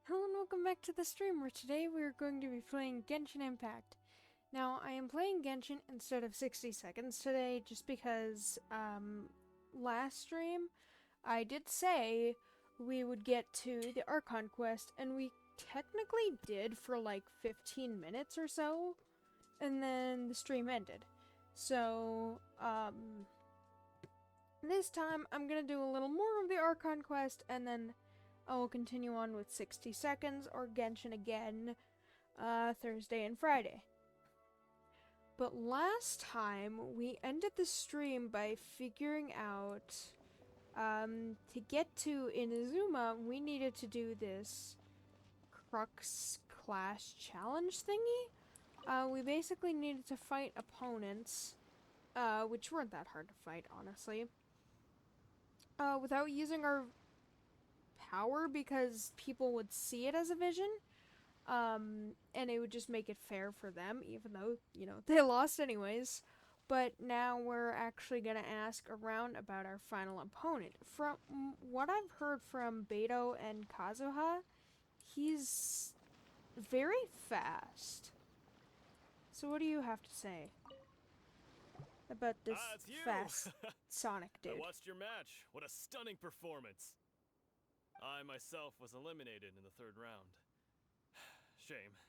Hello and welcome back to the stream where today we're going to be playing Genshin Impact. Now, I am playing Genshin instead of 60 seconds today just because, last stream I did say we would get to the Archon quest, and we technically did for like 15 minutes or so, and then the stream ended. So, this time I'm gonna do a little more of the Archon quest, and then I will continue on with 60 seconds or Genshin again, Thursday and Friday. But last time, we ended the stream by figuring out, to get to Inazuma, we needed to do this Crux Clash Challenge thingy. We basically needed to fight opponents, which weren't that hard to fight, honestly, without using our power, because people would see it as a vision, and it would just make it fair for them, even though, you know, they lost anyways. But now we're actually gonna ask around about our final opponent. From what I've heard from Beto and Kazuha, he's very fast. So what do you have to say about this it's you! fast Sonic dude? I watched your match. What a stunning performance. I myself was eliminated in the third round. Shame.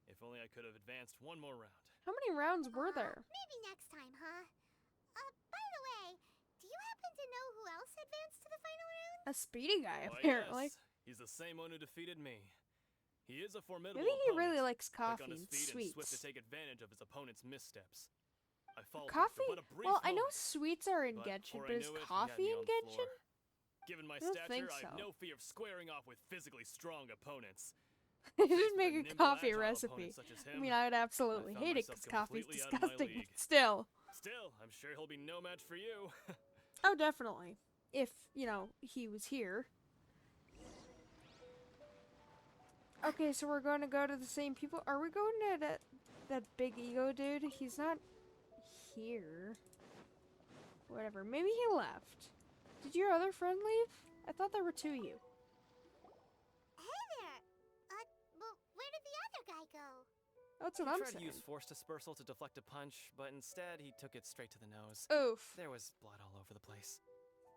If only I could have advanced one more round. How many rounds were there? Maybe next time, huh? By the way, do you happen to know who else advanced to the final round? A speedy guy, Why, apparently. yes. He's the same one who defeated me. He is a formidable Maybe he opponent, really likes quick coffee on his and feet and swift to sweets. take advantage of his opponent's missteps. I faltered Coffee? for but a brief Well, I know moment, sweets are in but Genshin, before but I is knew it, he had coffee me in on the Genshin? floor. Given my I don't stature, think I have so. no fear of squaring off with physically strong opponents. Just Faced with make a nimble, coffee agile recipe. opponent such as I him, mean, I would absolutely I found hate it myself because coffee's completely out of my disgusting, league. but still. Still, I'm sure he'll be no match for you. Oh, definitely. If, you know, he was here. Okay, so we're going to go to the same people. Are we going to that big ego dude? He's not here. Whatever. Maybe he left. Did your other friend leave? I thought there were two of you. Hey there! Well, where did the other guy go? That's He what I'm tried to saying. use force dispersal to deflect a punch, but instead he took it straight to the nose. Oof. There was blood all over the place.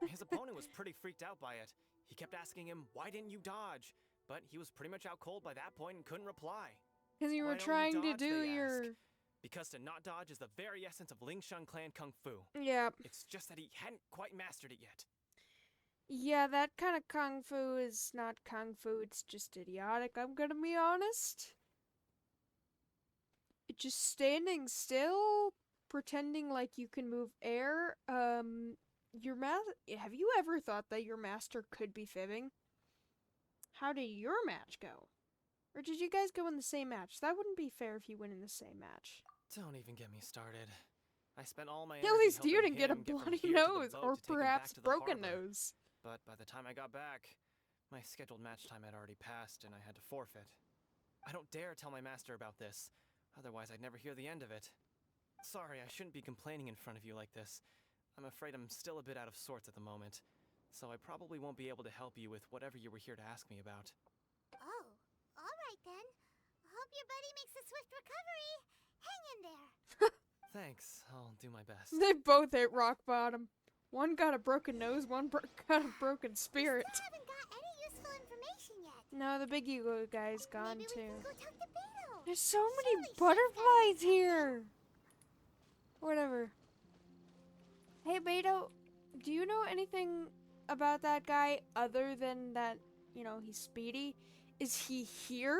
His opponent was pretty freaked out by it. He kept asking him, "Why didn't you dodge?" But he was pretty much out cold by that point and couldn't reply. Because you "Why were don't you trying to dodge?" do they your... ask. Because to not dodge is the very essence of Lingsheng clan kung fu. Yeah. It's just that he hadn't quite mastered it yet. Yeah, that kind of kung fu is not kung fu, it's just idiotic, I'm gonna be honest. Just standing still, pretending like you can move air, have you ever thought that your master could be fibbing? How did your match go? Or did you guys go in the same match? That wouldn't be fair if you went in the same match. Don't even get me started. I spent all my At energy least you helping didn't get a him from bloody here to the nose, boat or to take him back perhaps to the broken harbor. nose. But by the time I got back, my scheduled match time had already passed and I had to forfeit. I don't dare tell my master about this, otherwise I'd never hear the end of it. Sorry, I shouldn't be complaining in front of you like this. I'm afraid I'm still a bit out of sorts at the moment, so I probably won't be able to help you with whatever you were here to ask me about. Oh, alright then. Hope your buddy makes a swift recovery. Hang in there. Thanks, I'll do my best. They both hit rock bottom. One got a broken nose, one got a broken spirit. Still haven't got any useful information yet. No, the big ego guy's gone Maybe we too. can go talk to Beto. There's so many Surely she's butterflies found here. Whatever. Hey, Beto, do you know anything about that guy other than that, you know, he's speedy? Is he here?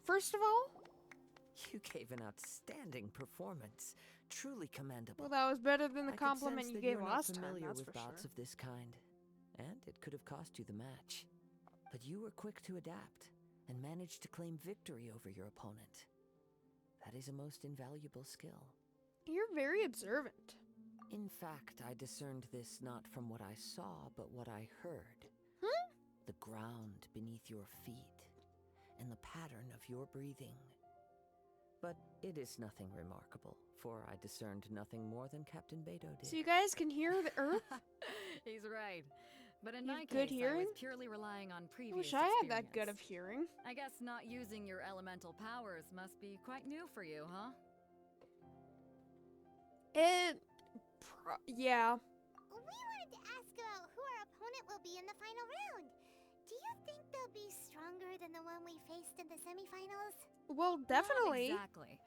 First of all? You gave an outstanding performance. Truly commendable. Well, that was better than the I could compliment sense you that gave you're last not time, familiar that's with for bouts sure. of this kind, and it could have cost you the match. But you were quick to adapt and managed to claim victory over your opponent. That is a most invaluable skill. You're very observant. In fact, I discerned this not from what I saw, but what I heard. The ground beneath your feet, and the pattern of your breathing. But it is nothing remarkable, for I discerned nothing more than Captain Beto did. So you guys can hear the earth? He's right. But in You my have good case, I hearing? was purely relying on I previous wish I had that good experience. of hearing. I guess not using your elemental powers must be quite new for you, huh? Yeah. We wanted to ask about who our opponent will be in the final round. Do you think they'll be stronger than the one we faced in the semifinals? Well, Not definitely. exactly.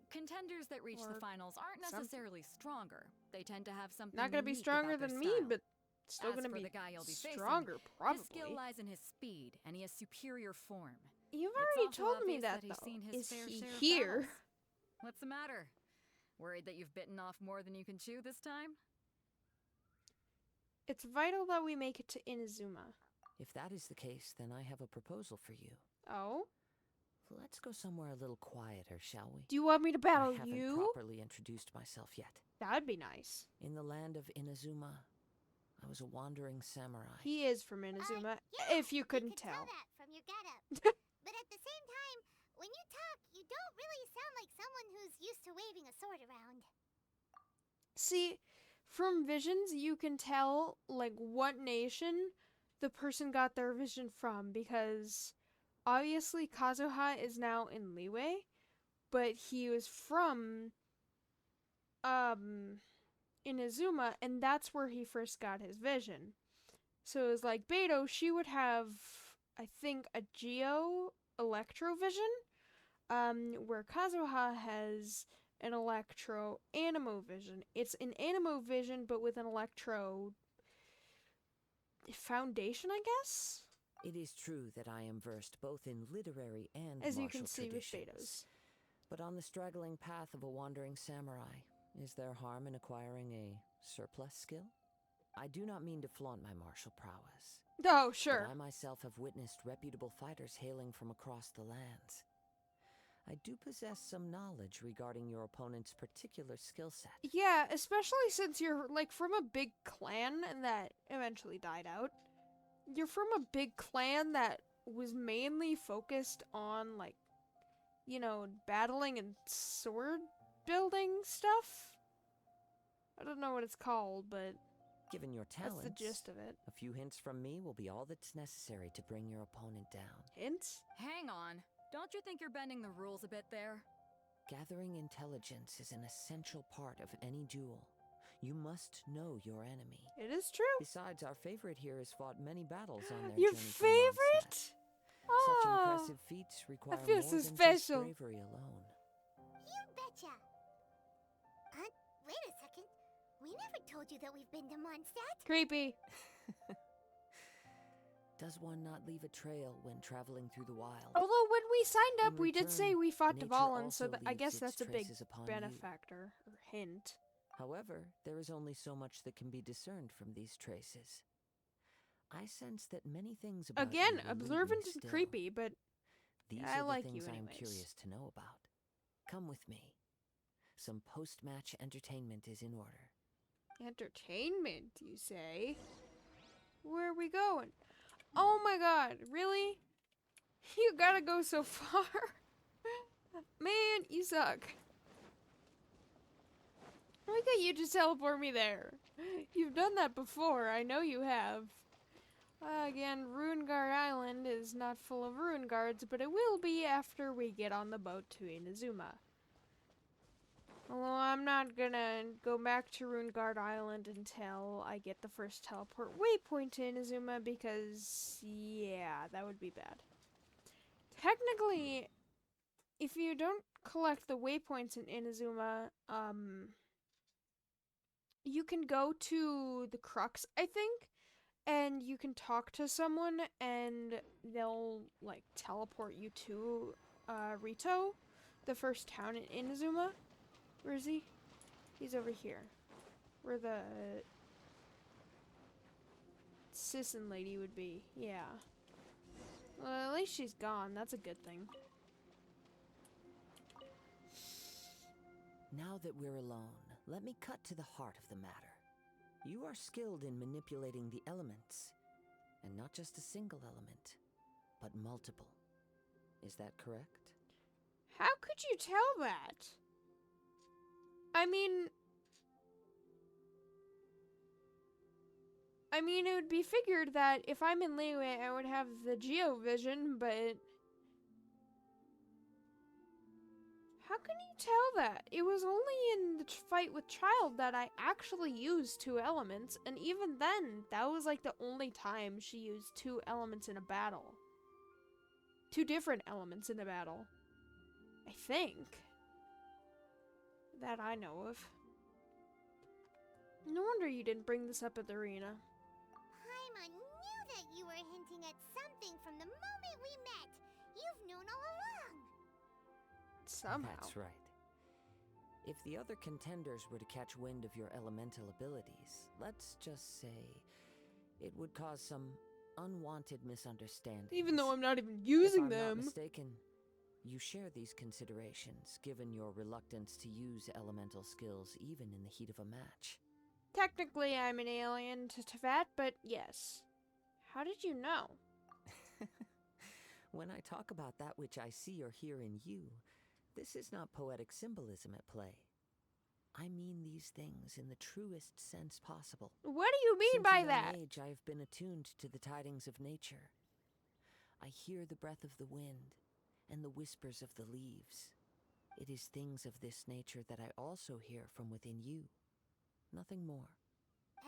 Contenders that reach the Or finals aren't some- necessarily stronger. They tend to have something Not gonna be unique stronger about their than me, style. but still As gonna for be the guy you'll be stronger, facing, his skill probably. lies in his speed, and he has superior form. You've It's already also told me obvious that, he's though. seen his Is fair he share of here? battles. What's the matter? Worried that you've bitten off more than you can chew this time? It's vital that we make it to Inazuma. If that is the case, then I have a proposal for you. Oh? Let's go somewhere a little quieter, shall we? Do you want me to battle I haven't you? properly introduced myself yet. That'd be nice. In the land of Inazuma, I was a wandering samurai. He is from Inazuma, Yeah, if you couldn't can tell tell. that from your getup. But at the same time, when you talk, you don't really sound like someone who's used to waving a sword around. See, from visions, you can tell, like, what nation the person got their vision from, because obviously Kazuha is now in Liyue, but he was from, Inazuma, and that's where he first got his vision. So it was like Beto, she would have, I think, a Geo Electro vision, where Kazuha has an Electro Animo vision. It's an Animo vision, but with an Electro foundation, I guess? It is true that I am versed both in literary and As you martial can see with traditions. Beto's. But on the straggling path of a wandering samurai, is there harm in acquiring a surplus skill? I do not mean to flaunt my martial prowess. Oh, sure. But I myself have witnessed reputable fighters hailing from across the lands. I do possess some knowledge regarding your opponent's particular skill set. Yeah, especially since you're, like, from a big clan that eventually died out. You're from a big clan that was mainly focused on, like, you know, battling and sword building stuff. I don't know what it's called, but Given your that's talents, the gist of it. a few hints from me will be all that's necessary to bring your opponent down. Hints? Hang on. Don't you think you're bending the rules a bit there? Gathering intelligence is an essential part of any duel. You must know your enemy. It is true. Besides, our favorite here has fought many battles on their Your journey from favorite? Mondstadt. Such Oh, impressive feats require feel more so than just special. bravery alone. You betcha. Wait a second. We never told you that we've been to Mondstadt. creepy. Does one not leave a trail when traveling through the wild? Although when we signed up, In we did say return, we fought nature Dvalin, so also that I leaves guess its that's a big traces upon you. benefactor or hint. However, there is only so much that can be discerned from these traces. I sense that many things about Again, you elude me observant and still. creepy, but These I are the like things you I am anyways. curious to know about. Come with me. Some post-match entertainment is in order. entertainment, you say? Where are we going? Oh my god, really? You gotta go so far? Man, you suck. Why can't you just teleport me there? You've done that before, I know you have. Again, Ruin Guard Island is not full of Ruin Guards, but it will be after we get on the boat to Inazuma. Although I'm not gonna go back to Ruin Guard Island until I get the first teleport waypoint to Inazuma because, yeah, that would be bad. Technically, if you don't collect the waypoints in Inazuma, you can go to the Crux, I think, and you can talk to someone and they'll, like, teleport you to, Rito, the first town in Inazuma. Where is he? He's over here. Where the Sisson lady would be. Yeah. Well, at least she's gone. That's a good thing. Now that we're alone, let me cut to the heart of the matter. You are skilled in manipulating the elements, and not just a single element, but multiple. Is that correct? How could you tell that? I mean, it would be figured that if I'm in Liyue, I would have the Geo Vision, but how can you tell that? It was only in the fight with Child that I actually used 2 elements, and even then, that was like the only time she used 2 elements in a battle. 2 different elements in a battle. I think. That I know of. No wonder you didn't bring this up at the arena. Paimon knew that you were hinting at something from the moment we met. You've known all along. Somehow. That's right. If the other contenders were to catch wind of your elemental abilities, let's just say it would cause some unwanted misunderstandings. Even though I'm not even using If I'm them. not mistaken, you share these considerations, given your reluctance to use elemental skills even in the heat of a match. Technically, I'm an alien to Teyvat, but yes. How did you know? When I talk about that which I see or hear in you, this is not poetic symbolism at play. I mean these things in the truest sense possible. What do you mean Since by a young that? age, I have been attuned to the tidings of nature. I hear the breath of the wind and the whispers of the leaves. It is things of this nature that I also hear from within you. Nothing more.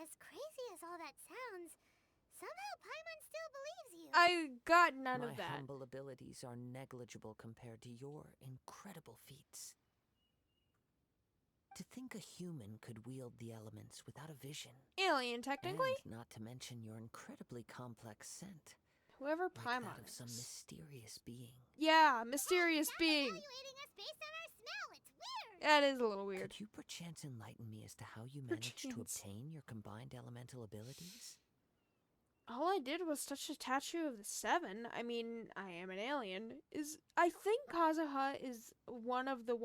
As crazy as all that sounds, somehow Paimon still believes you. I got none My of that. humble abilities are negligible compared to your incredible feats. To think a human could wield the elements without a vision. Alien, technically? And not to mention your incredibly complex scent. Whoever Like that Paimon of some is. mysterious being. Yeah, mysterious being. Evaluating us based on our smell. It's weird. That is a little weird. Could you perchance enlighten me as to how you managed to Perchance. obtain your combined elemental abilities? All I did was touch a tattoo of the 7. I mean, I am an alien. I think Kazuha is one of the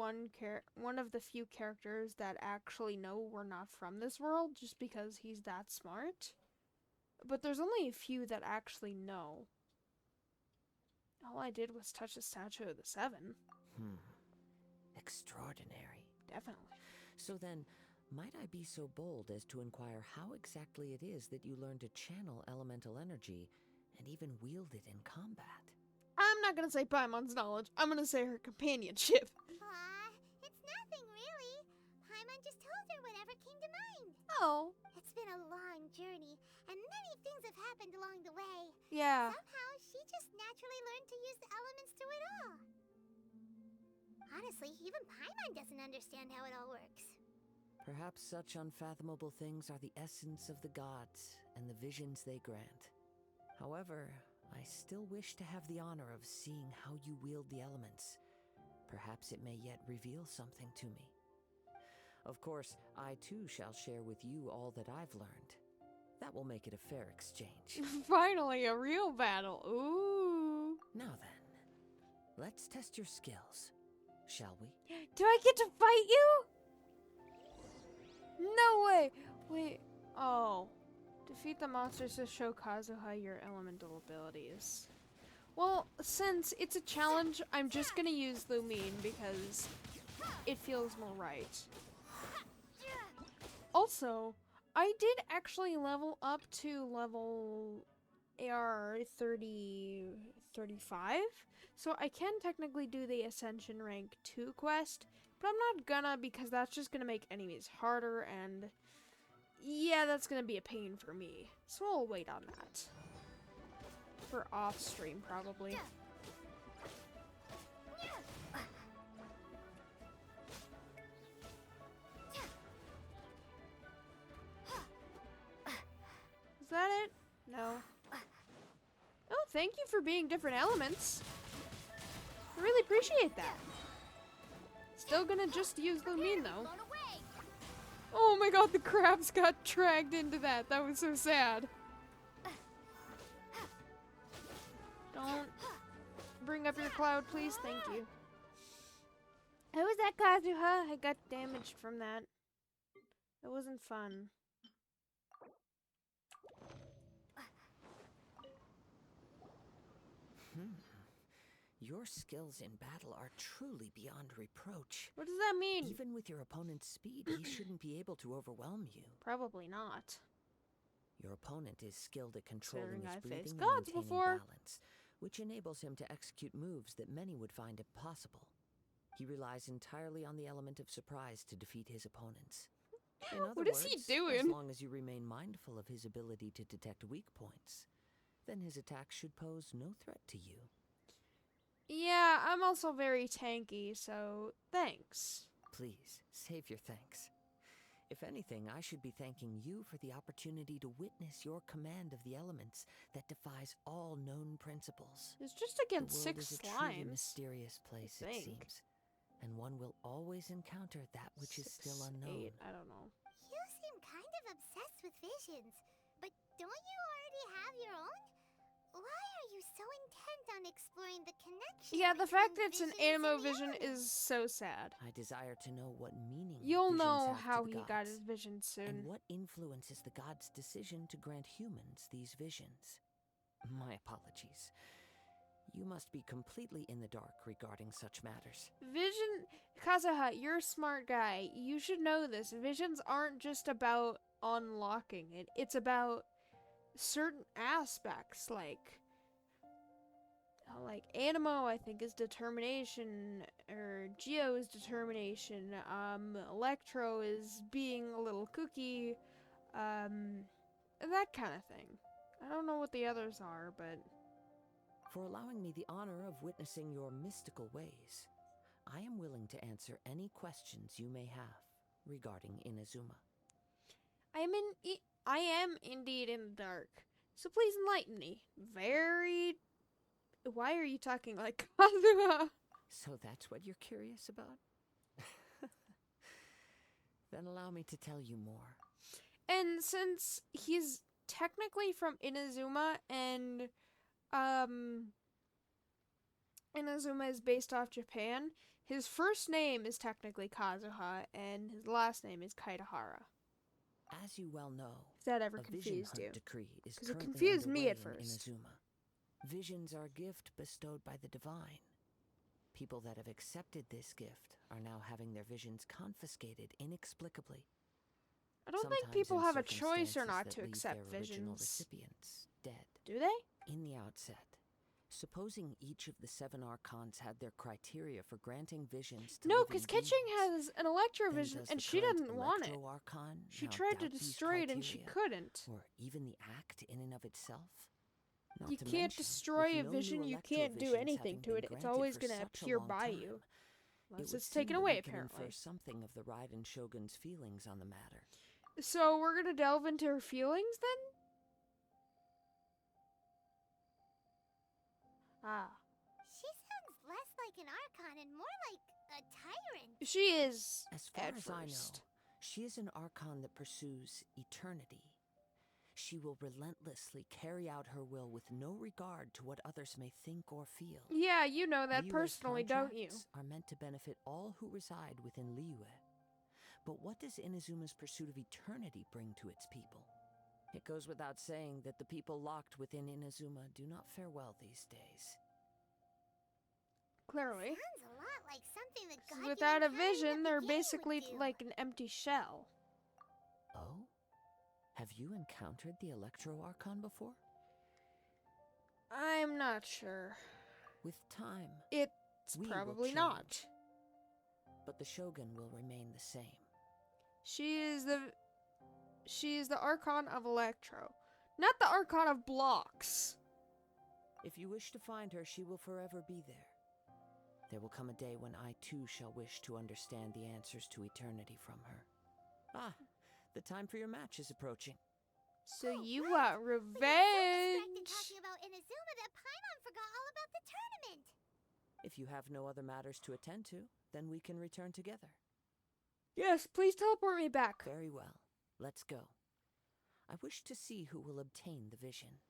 few characters that actually know we're not from this world, just because he's that smart. But there's only a few that actually know. All I did was touch a statue of the 7. Extraordinary. Definitely. So then, might I be so bold as to inquire how exactly it is that you learned to channel elemental energy and even wield it in combat? I'm not gonna say Paimon's knowledge. I'm gonna say her companionship. Aw, it's nothing really. Paimon just told her whatever came to mind. Oh. It's been a long journey, and many things have happened along the way. Yeah. Somehow, she just naturally learned to use the elements through it all. Honestly, even Paimon doesn't understand how it all works. Perhaps such unfathomable things are the essence of the gods and the visions they grant. However, I still wish to have the honor of seeing how you wield the elements. Perhaps it may yet reveal something to me. Of course, I too shall share with you all that I've learned. That will make it a fair exchange. Finally, a real battle. Ooh. Now then, let's test your skills, shall we? Do I get to fight you? No way. Wait. Oh. Defeat the monsters to show Kazuha your elemental abilities. Well, since it's a challenge, I'm just gonna use Lumine because it feels more right. Also, I did actually level up to level AR 35, so I can technically do the Ascension Rank 2 quest, but I'm not gonna because that's just gonna make enemies harder, and yeah, that's gonna be a pain for me. So I'll wait on that. For off stream, probably. Is that it? No. Oh, thank you for being different elements. I really appreciate that. Still gonna just use Lumine though. Oh my god, the crabs got dragged into that. That was so sad. Don't bring up your cloud, please. Thank you. Who was that, Kazuha? I got damaged from that. It wasn't fun. Your skills in battle are truly beyond reproach. What does that mean? Even with your opponent's speed, he shouldn't be able to overwhelm you. Probably not. Your opponent is skilled at controlling Considering his I've breathing faced and gods maintaining before. balance, which enables him to execute moves that many would find impossible. He relies entirely on the element of surprise to defeat his opponents. In other What is words, he as doing? long as you remain mindful of his ability to detect weak points, then his attacks should pose no threat to you. Yeah, I'm also very tanky, so thanks. Please, save your thanks. If anything, I should be thanking you for the opportunity to witness your command of the elements that defies all known principles. It's just The against world 6 is a truly slimes. mysterious place, it think. seems, and one will always encounter that which is still 6, unknown. 8, I don't know. You seem kind of obsessed with visions, but don't you already have your own? Why are you so intent on exploring the connection? Yeah, the fact between it's an visions and animo the vision elements? is so sad. I desire to know what meaning You'll visions know have to how the he gods, got his vision soon. and what influences the gods' decision to grant humans these visions. My apologies. You must be completely in the dark regarding such matters. Vision, Kazuha, you're a smart guy. You should know this. Visions aren't just about unlocking it. It's about certain aspects, like Animo, I think, is determination, or Geo is determination. Electro is being a little kooky. That kind of thing. I don't know what the others are, but For allowing me the honor of witnessing your mystical ways, I am willing to answer any questions you may have regarding Inazuma. I am indeed in the dark. So please enlighten me. Why are you talking like Kazuha? So that's what you're curious about? Then allow me to tell you more. And since he's technically from Inazuma and Inazuma is based off Japan, his first name is technically Kazuha and his last name is Kaitahara. As you well know, If that ever a vision confused hunt you. decree is 'Cause it currently confused me underway at in first. Inazuma. Visions are a gift bestowed by the divine. People that have accepted this gift are now having their visions confiscated inexplicably. I don't think Sometimes people in have a choice or circumstances not that to leave accept their original visions. recipients dead. Do they? In the outset, supposing each of the 7 archons had their criteria for granting visions to No, living because Kitching beings, has an Electrovision does and the she current doesn't want it. Electro-Archon She now tried to doubt these destroy it and she criteria? couldn't. Or even the act in and of itself? Not You to can't mention, destroy with a no vision, new you can't do Electrovisions anything having to been it. It's granted always for gonna such a appear long by time, you. it Unless would it's seem taken that away, we can apparently. infer something of the Raiden Shogun's feelings on the matter. So we're gonna delve into her feelings then? Ah. She sounds less like an Archon and more like a tyrant. She is As far at as first. I know, she is an Archon that pursues eternity. She will relentlessly carry out her will with no regard to what others may think or feel. Yeah, you know that Liyue's personally, don't you? contracts are meant to benefit all who reside within Liyue. But what does Inazuma's pursuit of eternity bring to its people? It goes without saying that the people locked within Inazuma do not fare well these days. Clearly. Sounds a lot like something that 'Cause God without a vision, they're basically do. like an empty shell. Oh? Have you encountered the Electro-Archon before? I'm not sure. With time, It's We will probably change. not. but the Shogun will remain the same. She is the Archon of Electro. Not the Archon of Blocks. If you wish to find her, she will forever be there. There will come a day when I too shall wish to understand the answers to eternity from her. Ah, the time for your match is approaching. So Oh, you right. want We got so revenge? distracted talking about Inazuma that Paimon forgot all about the tournament. If you have no other matters to attend to, then we can return together. Yes, please teleport me back. Very well. Let's go. I wish to see who will obtain the vision.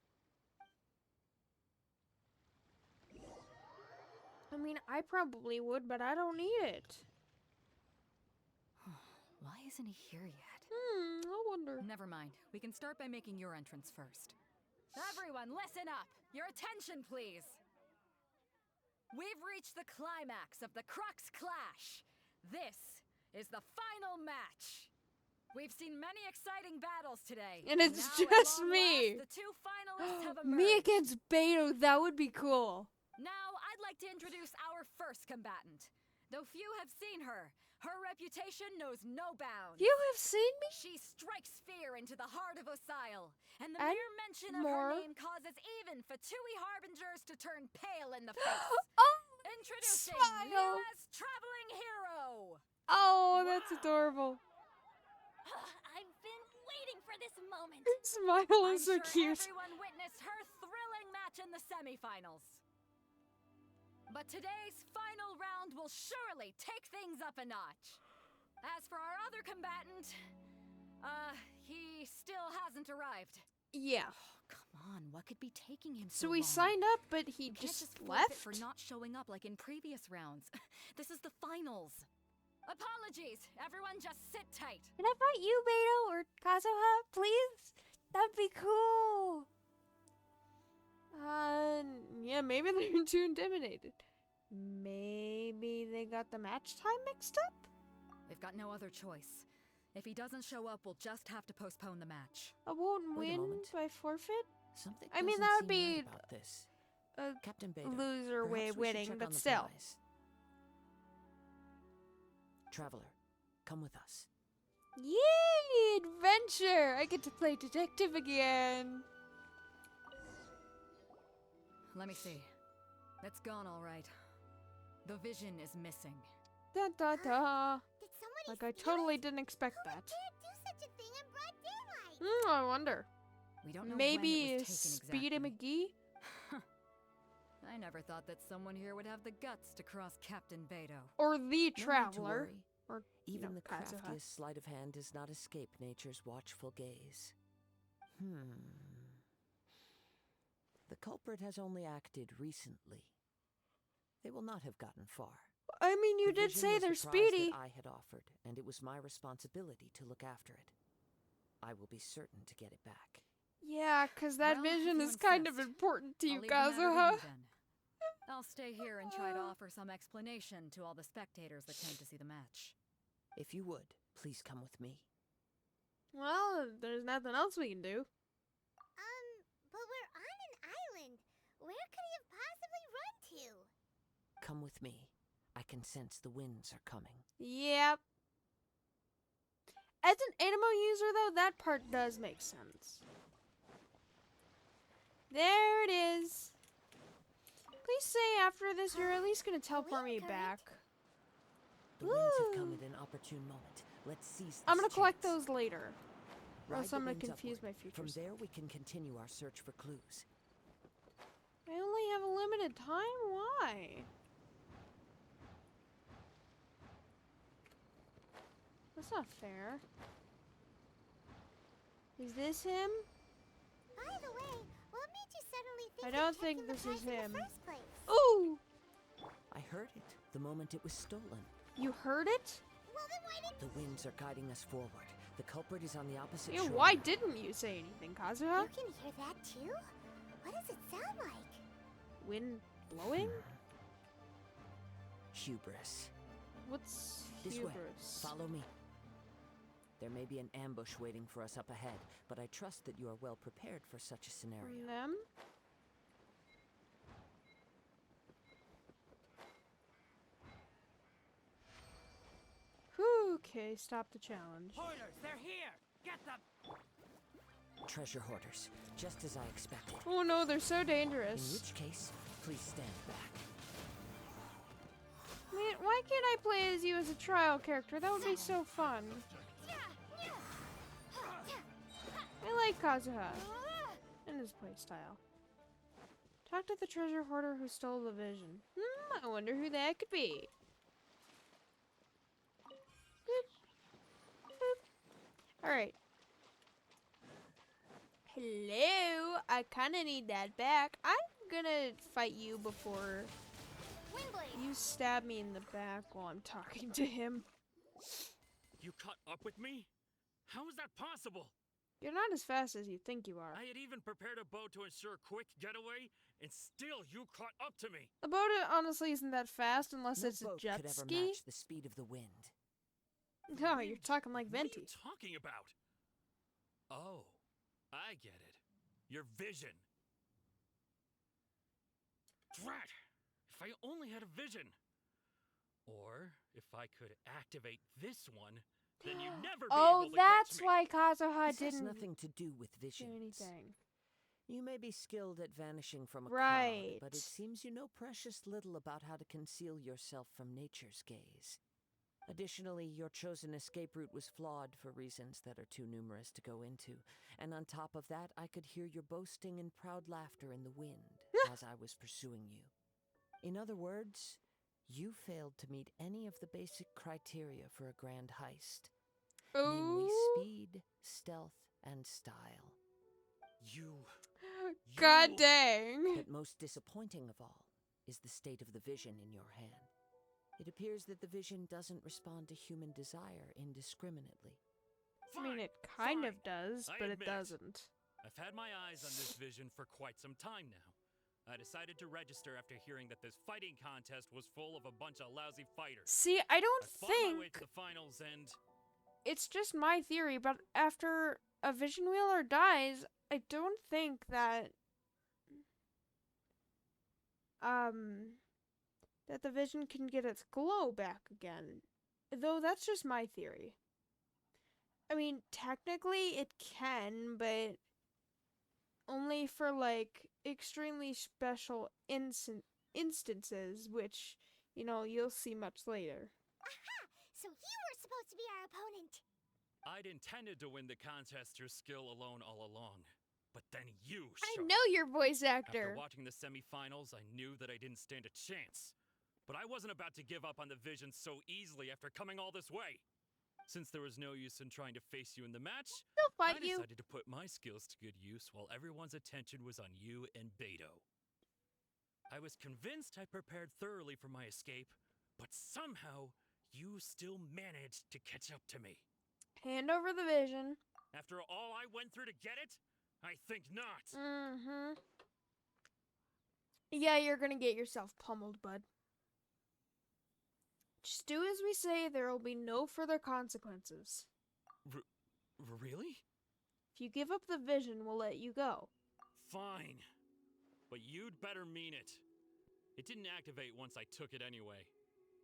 I mean, I probably would, but I don't need it. Why isn't he here yet? I wonder. Never mind. We can start by making your entrance first. Everyone, listen up! Your attention, please! We've reached the climax of the Crux Clash! This is the final match! We've seen many exciting battles today. And it's now, at just long me. last, the two finalists have Me emerged. against Beto, that would be cool. Now, I'd like to introduce our first combatant. Though few have seen her, her reputation knows no bounds. You have seen me? She strikes fear into the heart of Osile, and the And mere mention of more. her name causes even Fatui Harbingers to turn pale in the face. Oh, Introducing Smile. newest traveling hero! oh, that's adorable. I've been waiting for this moment. Her smile I'm is so sure cute. everyone witnessed her thrilling match in the semifinals. But today's final round will surely take things up a notch. As for our other combatant, he still hasn't arrived. Yeah. Come on, what could be taking him So so we long? signed up, but he You can't just forfeit left? for not showing up like in previous rounds. This is the finals. Apologies, everyone just sit tight. Can I fight you, Beto, or Kazuha, please? That'd be cool. Yeah, maybe they're too intimidated. Maybe they got the match time mixed up? We've got no other choice. If he doesn't show up, we'll just have to postpone the match. I won't Wait a win moment. by forfeit? Something I mean, doesn't that would seem be right about this. a Captain Beto, loser way of perhaps we should winning, check but on the still. prize. Traveler, come with us. Yay! Adventure! I get to play detective again. Let me see. It's gone all right. The vision is missing. Da da da. Did somebody Like, I steal totally it? didn't expect Who that. would dare do such a thing in broad daylight? I wonder. We don't know when Maybe it was taken Speedy exactly. McGee? I never thought that someone here would have the guts to cross Captain Beto. Or the No need to Traveler? worry. Or, Even the Kazuha. craftiest sleight of hand does not escape nature's watchful gaze. The culprit has only acted recently. They will not have gotten far. I mean, you The did vision say was they're the prize speedy. that I had offered, and it was my responsibility to look after it. I will be certain to get it back. Yeah, 'cause that Well, if vision you is kind of insist, important to I'll you, leave the matter to Kazuha. you then. I'll stay here and try to offer some explanation to all the spectators that came to see the match. If you would, please come with me. Well, there's nothing else we can do. But we're on an island. Where could he have possibly run to? Come with me. I can sense the winds are coming. Yep. As an Animo user, though, that part does make sense. There it is. Please say after this you're at least gonna teleport me correct? back. The winds have come Woo. at an opportune moment. Let's seize this I'm gonna collect chance. those later. Ride else the I'm gonna winds confuse upward. my future From self. there, we can continue our search for clues. I only have a limited time? Why? That's not fair. Is this him? By the way, what made you suddenly think I of don't taking think the this prize is in the him. first place? Ooh! I heard it the moment it was stolen. You heard it? Well, then why didn't The winds are guiding us forward. The culprit is on the opposite Yeah, shore. why didn't you say anything, Kazuha? you can hear that too? What does it sound like? Wind blowing? Hubris. What's This way. hubris? Follow me. There may be an ambush waiting for us up ahead, but I trust that you are well prepared for such a scenario. From them? Whew, okay, stop the challenge. Hoarders, they're here! Get them! Treasure hoarders, just as I expected. Oh no, they're so In dangerous. which case, please stand back. Man, why can't I play as you as a trial character? That would be so fun. I like Kazuha and his playstyle. Talk to the treasure hoarder who stole the vision. I wonder who that could be. Boop. Boop. Alright. Hello? I kinda need that back. I'm gonna fight you before Windblade! you stab me in the back while I'm talking to him. You caught up with me? How is that possible? You're not as fast as you think you are. I had even prepared a boat to ensure a quick getaway, and still you caught up to me. The boat honestly isn't that fast unless No it's a boat jet could ever ski. match the speed of the wind. No, you're talking like What are Venti. you talking about? Oh, I get it. Your vision. Drat! If I only had a vision. Or if I could activate this one, then you'd never be Oh, able to that's catch me. why Kazuha This has didn't nothing to do with do visions. anything. You may be skilled at vanishing from a Right. crowd, but it seems you know precious little about how to conceal yourself from nature's gaze. Additionally, your chosen escape route was flawed for reasons that are too numerous to go into. And on top of that, I could hear your boasting and proud laughter in the wind as I was pursuing you. In other words, you failed to meet any of the basic criteria for a grand heist. Namely Ooh. speed, stealth, and style. God dang. But most disappointing of all is the state of the vision in your hand. It appears that the vision doesn't respond to human desire indiscriminately. I mean, Fine, it kind fine. of does, I but it admit. doesn't. I've had my eyes on this vision for quite some time now. I decided to register after hearing that this fighting contest was full of a bunch of lousy fighters. See, I don't I fought my way think to the finals and it's just my theory, but after a vision wheeler dies, I don't think that that the vision can get its glow back again. Though that's just my theory. I mean, technically it can, but only for like extremely special instances, which, you know, you'll see much later. Aha! So you were supposed to be our opponent. I'd intended to win the contest through skill alone all along. But then you I showed know up. your voice After actor. watching the semifinals, I knew that I didn't stand a chance. But I wasn't about to give up on the vision so easily after coming all this way. Since there was no use in trying to face you in the match, They'll I fight you. decided to put my skills to good use while everyone's attention was on you and Beto. I was convinced I prepared thoroughly for my escape, but somehow you still managed to catch up to me. Hand over the vision. After all I went through to get it? I think not. Mm-hmm. Yeah, you're gonna get yourself pummeled, bud. Just do as we say, there will be no further consequences. Really? If you give up the vision, we'll let you go. Fine. But you'd better mean it. It didn't activate once I took it anyway.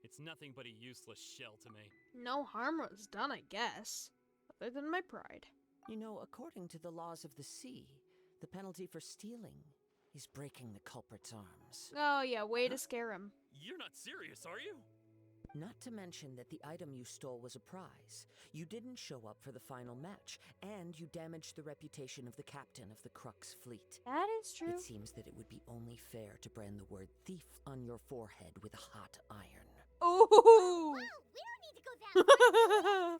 It's nothing but a useless shell to me. No harm was done, I guess. Other than my pride. You know, according to the laws of the sea, the penalty for stealing is breaking the culprit's arms. Oh yeah, way to scare him. You're not serious, are you? Not to mention that the item you stole was a prize. You didn't show up for the final match, and you damaged the reputation of the captain of the Crux fleet. That is true. It seems that it would be only fair to brand the word thief on your forehead with a hot iron. Ooh! Whoa, we don't need to go that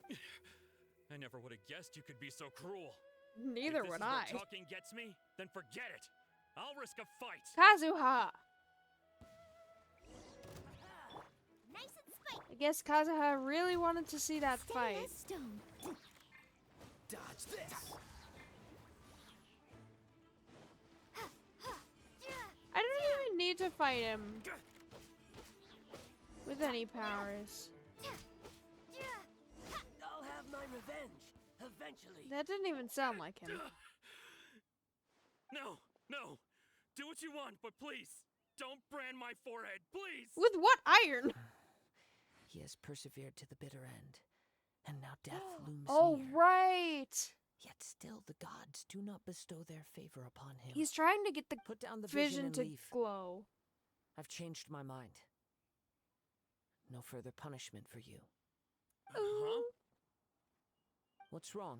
far. I never would have guessed you could be so cruel. Neither if this would is I. where talking gets me, then forget it. I'll risk a fight. Kazuha! Nice and spiked. I guess Kazuha really wanted to see that Steady fight. as stone. Dodge this! I don't even need to fight him with any powers. I'll have my revenge, eventually. That didn't even sound like him. No, no. Do what you want, but please, don't brand my forehead, please. With what iron? He has persevered to the bitter end, and now death looms Oh, near. right. Yet still the gods do not bestow their favor upon him. He's trying to get the Put down the vision and to leave. glow. I've changed my mind. No further punishment for you. Huh? What's wrong?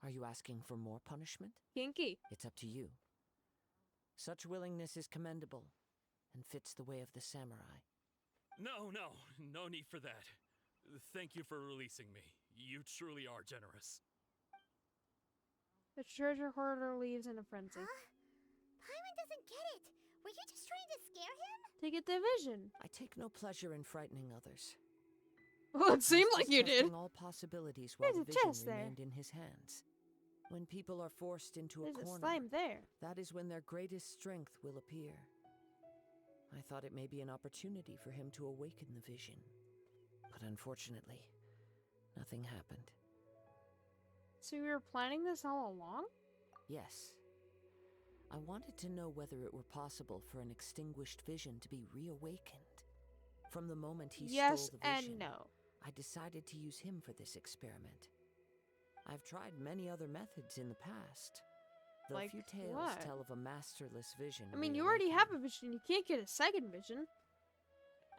Are you asking for more punishment? Kinky. It's up to you. Such willingness is commendable and fits the way of the samurai. No need for that. Thank you for releasing me. You truly are generous. The treasure hoarder leaves in a frenzy. Huh? Paimon doesn't get it. Were you just trying to scare him? To get the vision. I take no pleasure in frightening others. Well, it seemed I was like you just did. testing all possibilities while There's the a vision chest there. remained in his hands. When people are forced into There's a a corner, slime there. that is when their greatest strength will appear. I thought it may be an opportunity for him to awaken the vision. But unfortunately, Nothing happened. So you were planning this all along? Yes. I wanted to know whether it were possible for an extinguished vision to be reawakened. From the moment he Yes stole the vision, and no. I decided to use him for this experiment. I've tried many other methods in the past, though Like few tales what? tell of a masterless vision. I mean, you already reawakening. have a vision. You can't get a second vision.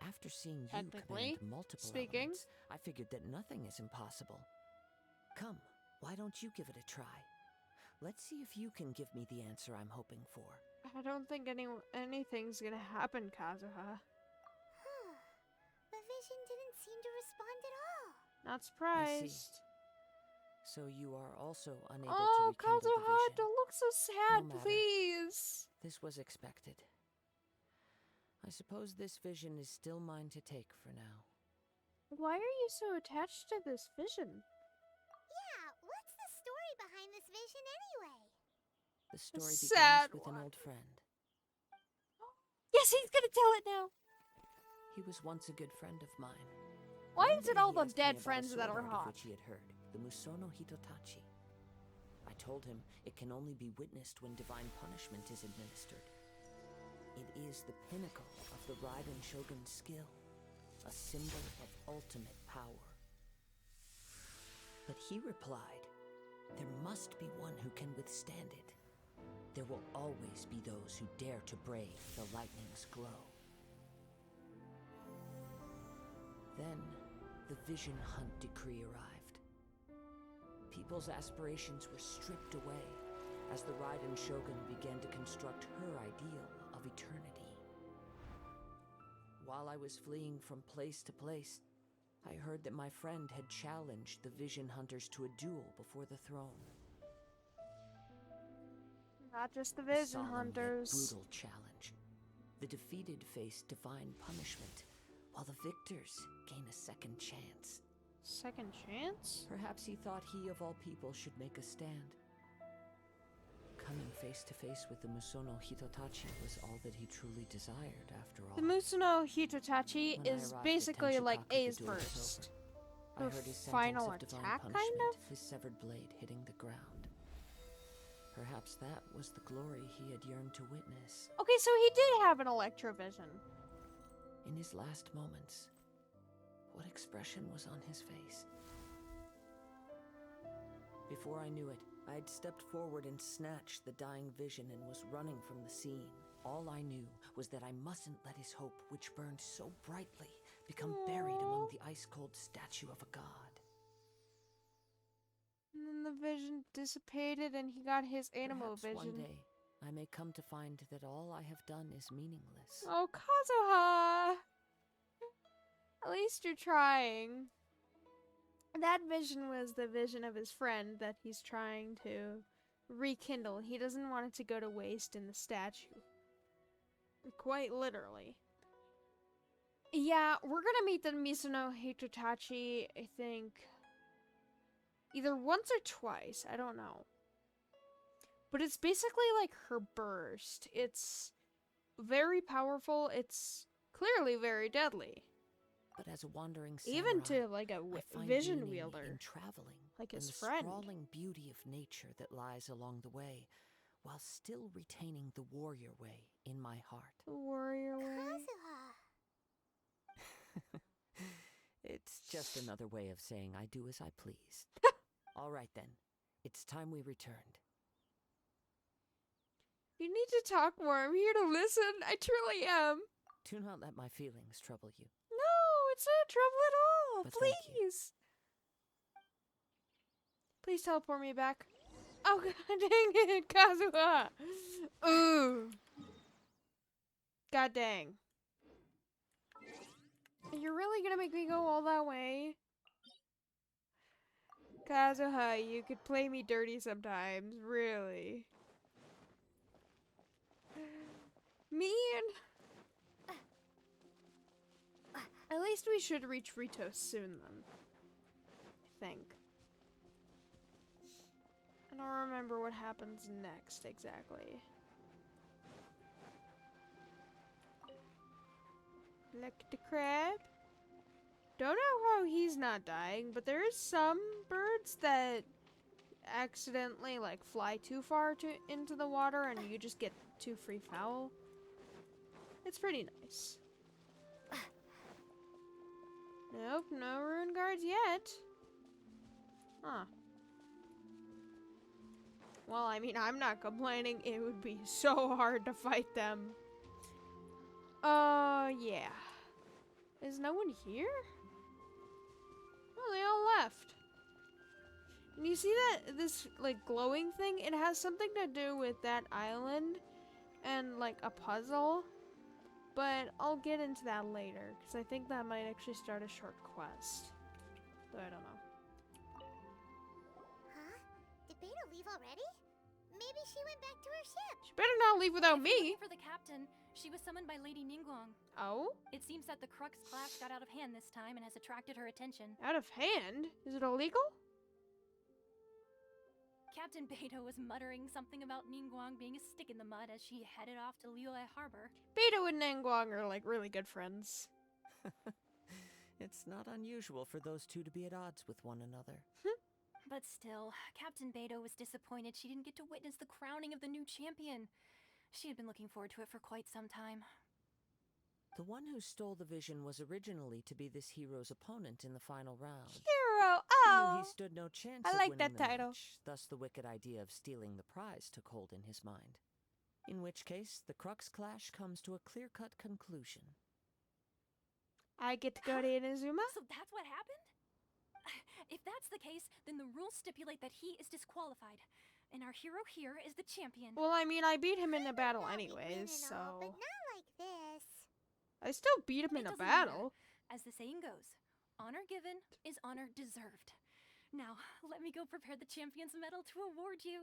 After seeing you Technically command multiple speaking. elements, I figured that nothing is impossible. Come, why don't you give it a try? Let's see if you can give me the answer I'm hoping for. I don't think anything's gonna happen, Kazuha. The vision didn't seem to respond at all. Not I see. surprised. So you are also unable Oh, to rekindle the Kazuha, vision. don't look so sad, No matter. please. This was expected. I suppose this vision is still mine to take for now. Why are you so attached to this vision? Yeah, what's the story behind this vision anyway? The story sad begins with one. an old friend. Yes, he's gonna tell it now. He was once a good friend of mine. Why One is it day all he the asked me dead about a friends that sword are art of hot? which he had heard, the Musono Hitotachi. I told him it can only be witnessed when divine punishment is administered. It is the pinnacle of the Raiden Shogun's skill, a symbol of ultimate power. But he replied, there must be one who can withstand it. There will always be those who dare to brave the lightning's glow. Then, the Vision Hunt decree arrived. People's aspirations were stripped away as the Raiden Shogun began to construct her ideal of eternity. While I was fleeing from place to place, I heard that my friend had challenged the Vision Hunters to a duel before the throne. Not just the A Vision solemn yet Hunters. brutal challenge. The defeated face divine punishment, while the victors gain a second chance. Second chance? Perhaps he thought he of all people should make a stand. Coming face to face with the Musono Hitotachi was all that he truly desired, after all. The Musuno Hitotachi When I is arrived at basically like Tenchikaku, the A's duel was burst. over. I The heard his final sentence of divine attack, kind punishment, of? his severed blade hitting the ground. Perhaps that was the glory he had yearned to witness. Okay, so he did have an electrovision. In his last moments, what expression was on his face? Before I knew it, I had stepped forward and snatched the dying vision and was running from the scene. All I knew was that I mustn't let his hope, which burned so brightly, become buried among the ice-cold statue of a god. And then the vision dissipated and he got his animal Perhaps vision. one day, I may come to find that all I have done is meaningless. Oh, Kazuha! At least you're trying. That vision was the vision of his friend that he's trying to rekindle. He doesn't want it to go to waste in the statue. Quite literally. Yeah, we're gonna meet the Mizuno Hitotachi, I think, either once or twice. I don't know. But it's basically like her burst. It's very powerful. It's clearly very deadly. But as a wandering samurai, Even to like a I find vision meaning wielder. in traveling, like and his the friend. sprawling beauty of nature that lies along the way, while still retaining the warrior way in my heart. The warrior way. Kazuha. It's just another way of saying I do as I please. All right then, it's time we returned. You need to talk more. I'm here to listen. I truly am. Do not let my feelings trouble you. No, it's not trouble at all. But thank you. Please. Please teleport me back. Oh, god dang it, Kazuha. Ooh. God dang. You're really gonna make me go all that way? Kazuha, you could play me dirty sometimes, really. Mean. At least we should reach Ritos soon then. I think. I don't remember what happens next exactly. Lick the crab. Don't know how he's not dying, but there is some birds that accidentally like fly too far into the water and you just get too free foul. It's pretty nice. Nope, no rune guards yet. Huh. Well, I mean, I'm not complaining. It would be so hard to fight them. Yeah. Is no one here? Oh, they all left. And you see that, this, like, glowing thing? It has something to do with that island and, like, a puzzle. But I'll get into that later, because I think that might actually start a short quest. Though I don't know. Huh? Did Beta leave already? Maybe she went back to her ship. She better not leave without If you're me! looking for the captain, she was summoned by Lady Ningguang. Oh? It seems that the Crux clash got out of hand this time and has attracted her attention. Out of hand? Is it illegal? Captain Beidou was muttering something about Ningguang being a stick in the mud as she headed off to Liyue Harbor. Beidou and Nangguang are, like, really good friends. It's not unusual for those two to be at odds with one another. But still, Captain Beidou was disappointed she didn't get to witness the crowning of the new champion. She had been looking forward to it for quite some time. The one who stole the vision was originally to be this hero's opponent in the final round. Hero! He Oh! knew he stood no chance I of like winning that the title. match, thus the wicked idea of stealing the prize took hold in his mind. In which case, the Crux clash comes to a clear-cut conclusion. I get to go to Inazuma? So that's what happened? If that's the case, then the rules stipulate that he is disqualified. And our hero here is the champion. Well, I mean, I beat him in a battle Thought we'd win anyways, and so... all, but not like this. I still beat him It in a doesn't matter. battle. As the saying goes, honor given is honor deserved. Now, let me go prepare the champion's medal to award you.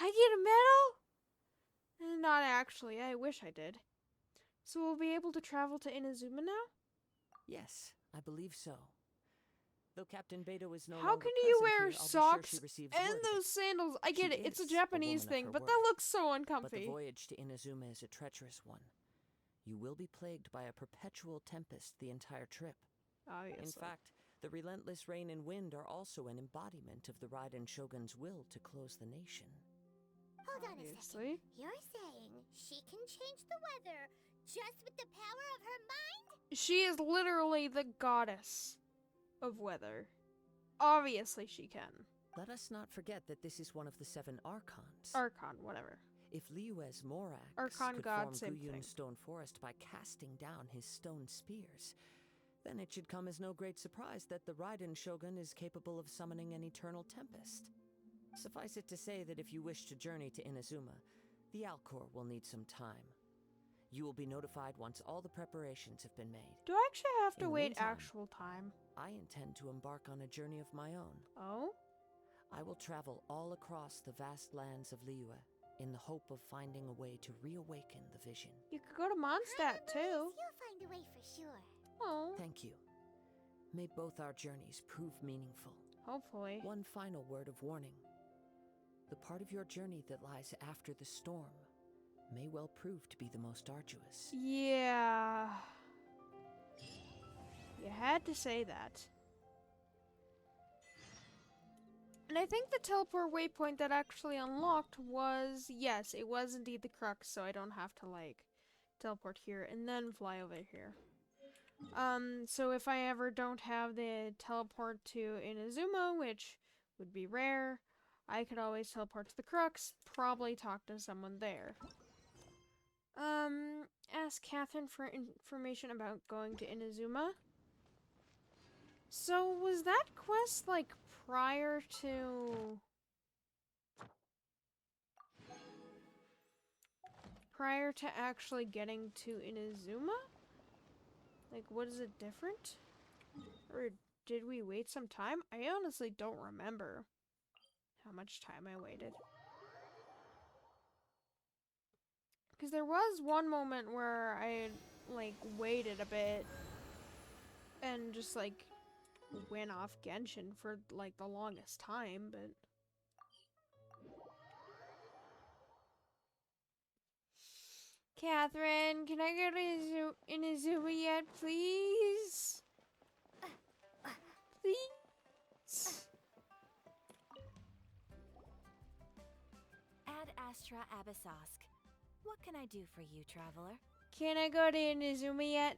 I get a medal? Not actually, I wish I did. So we'll be able to travel to Inazuma now? Yes, I believe so. Though Captain Beidou is no How longer can you present wear here, I'll be socks sure she receives and word of it. those sandals? I get She it, it's a is Japanese woman of thing, her but that word. looks so But the uncomfy. voyage to Inazuma is a treacherous one. You will be plagued by a perpetual tempest the entire trip. Obviously. In fact, the relentless rain and wind are also an embodiment of the Raiden Shogun's will to close the nation. Hold on a Obviously. second. You're saying she can change the weather just with the power of her mind? She is literally the goddess of weather. Obviously she can. Let us not forget that this is one of the 7 Archons. Archon, whatever. If Liyue's Morax Archon could god, form same Guyun's thing. stone forest by casting down his stone spears, then it should come as no great surprise that the Raiden Shogun is capable of summoning an eternal tempest. Suffice it to say that if you wish to journey to Inazuma, the Alcor will need some time. You will be notified once all the preparations have been made. Do I actually have to In the wait meantime- actual time? I intend to embark on a journey of my own. Oh? I will travel all across the vast lands of Liyue in the hope of finding a way to reawaken the vision. You could go to Mondstadt too. You'll find a way for sure. Oh, Thank you. May both our journeys prove meaningful. hopefully. One final word of warning. The part of your journey that lies after the storm may well prove to be the most arduous. Yeah. You had to say that. And I think the teleport waypoint that actually unlocked was, yes, it was indeed the Crux, so I don't have to, like, teleport here and then fly over here. So if I ever don't have the teleport to Inazuma, which would be rare, I could always teleport to the Crux, probably talk to someone there. Ask Catherine for information about going to Inazuma. So, was that quest, like, prior to... Prior to actually getting to Inazuma? Like, what is it different? Or did we wait some time? I honestly don't remember how much time I waited. Because there was one moment where I, like, waited a bit and just, like, went off Genhsin for, like, the longest time, but... Catherine, can I go to Inazuma yet, please? Astra Abyssosk. What can I do for you, traveler? Can I go to Inazuma yet?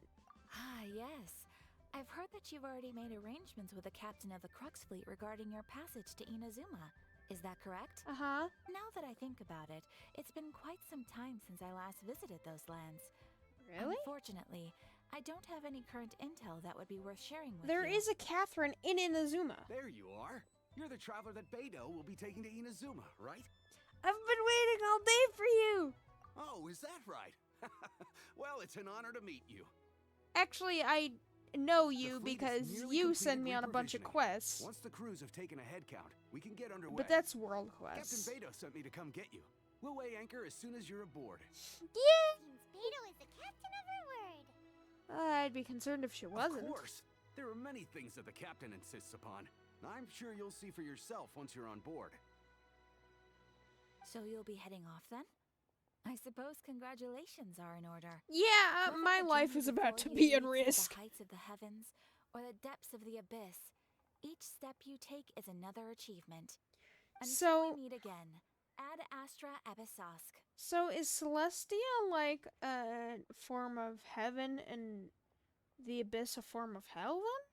Ah, yes. I've heard that you've already made arrangements with the captain of the Crux Fleet regarding your passage to Inazuma. Is that correct? Uh-huh. Now that I think about it, it's been quite some time since I last visited those lands. Really? Unfortunately, I don't have any current intel that would be worth sharing with There you. is a Catherine in Inazuma. There you are. You're the traveler that Beidou will be taking to Inazuma, right? I've been waiting all day for you. Oh, is that right? Well, it's an honor to meet you. Actually, I know The you fleet is because nearly you completed send me on a bunch of reprovisioning. quests. Once the crews have taken a head count, we can get underway. But that's world Captain quests. Beidou sent me to come get you. We'll weigh anchor as soon as you're aboard. Yeah. Seems Beidou is the captain of her word. I'd be concerned if she wasn't. Of course. There are many things that the captain insists upon. I'm sure you'll see for yourself once you're on board. So you'll be heading off then? I suppose congratulations are in order. Yeah, Whether my the life journey is about before to you be at leads risk. The heights of the heavens or the depths of the abyss. Each step you take is another achievement. Until So- we meet again, Ad Astra Abyssosk. So is Celestia like a form of heaven and the abyss a form of hell then?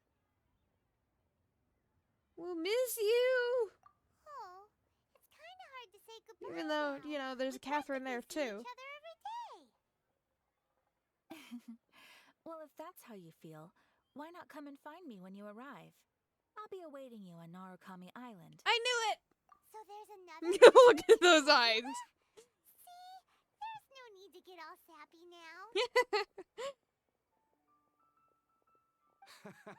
We'll miss you! Oh, it's kind of hard to say goodbye. Even though, now. you know, there's a We Catherine there practically see too. Each other every day. Well, if that's how you feel, why not come and find me when you arrive? I'll be awaiting you on Narukami Island. I knew So there's another. it! Look at those eyes! See, there's no need to get all sappy now.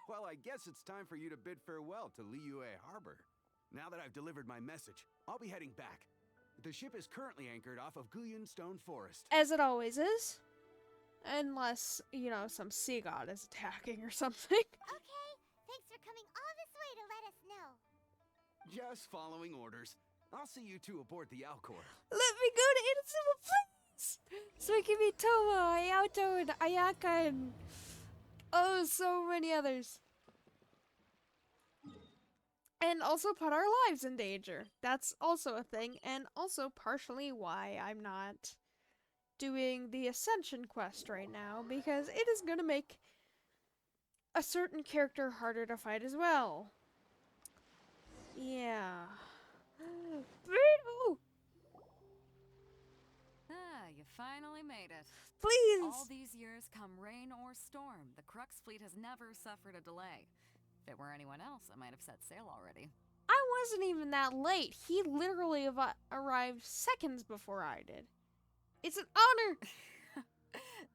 Well, I guess it's time for you to bid farewell to Liyue Harbor. Now that I've delivered my message, I'll be heading back. The ship is currently anchored off of Guyun Stone Forest. As it always is. Unless, you know, some sea god is attacking or something. Okay, thanks for coming all this way to let us know. Just following orders. I'll see you two aboard the Alcor. Let me go to Inazuma, please! So I can meet Toma, Ayato, and Ayaka, and oh, so many others. And also put our lives in danger. That's also a thing, and also partially why I'm not doing the Ascension quest right now, because it is gonna make a certain character harder to fight as well. Yeah. Beidou! Ah, you finally made it. Please! All these years, come rain or storm, the Crux Fleet has never suffered a delay. If it were anyone else, I might have set sail already. I wasn't even that late. He literally arrived seconds before I did. It's an honor!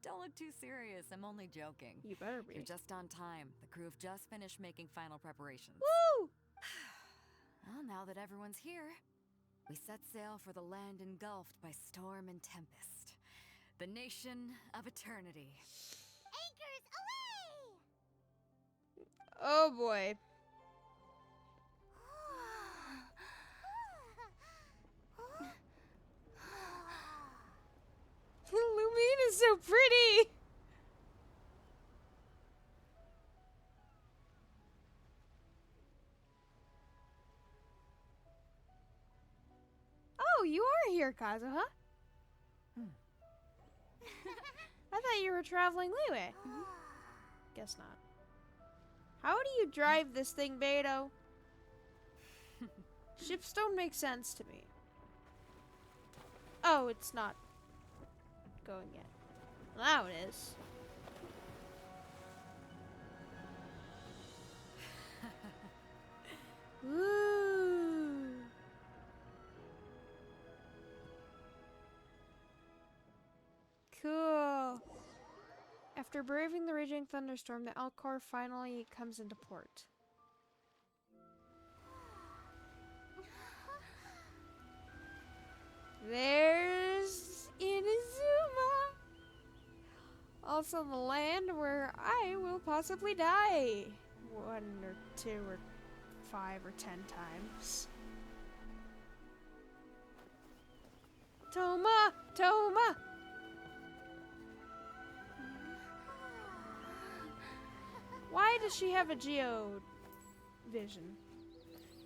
Don't look too serious, I'm only joking. You better be. You're just on time. The crew have just finished making final preparations. Woo! Well, now that everyone's here, we set sail for the land engulfed by storm and tempest. The nation of eternity. Anchors away! Oh boy. Lumine is so pretty! Oh, you are here, Kazuha. I thought you were traveling Liyue. Guess not. How do you drive this thing, Beidou? Ships don't make sense to me. Oh, it's not going yet. Now it is. Ooh. Cool. After braving the raging thunderstorm, the Alcor finally comes into port. There's Inazuma! Also the land where I will possibly die. 1 or 2 or 5 or 10 times. Toma! Toma! Why does she have a geo vision?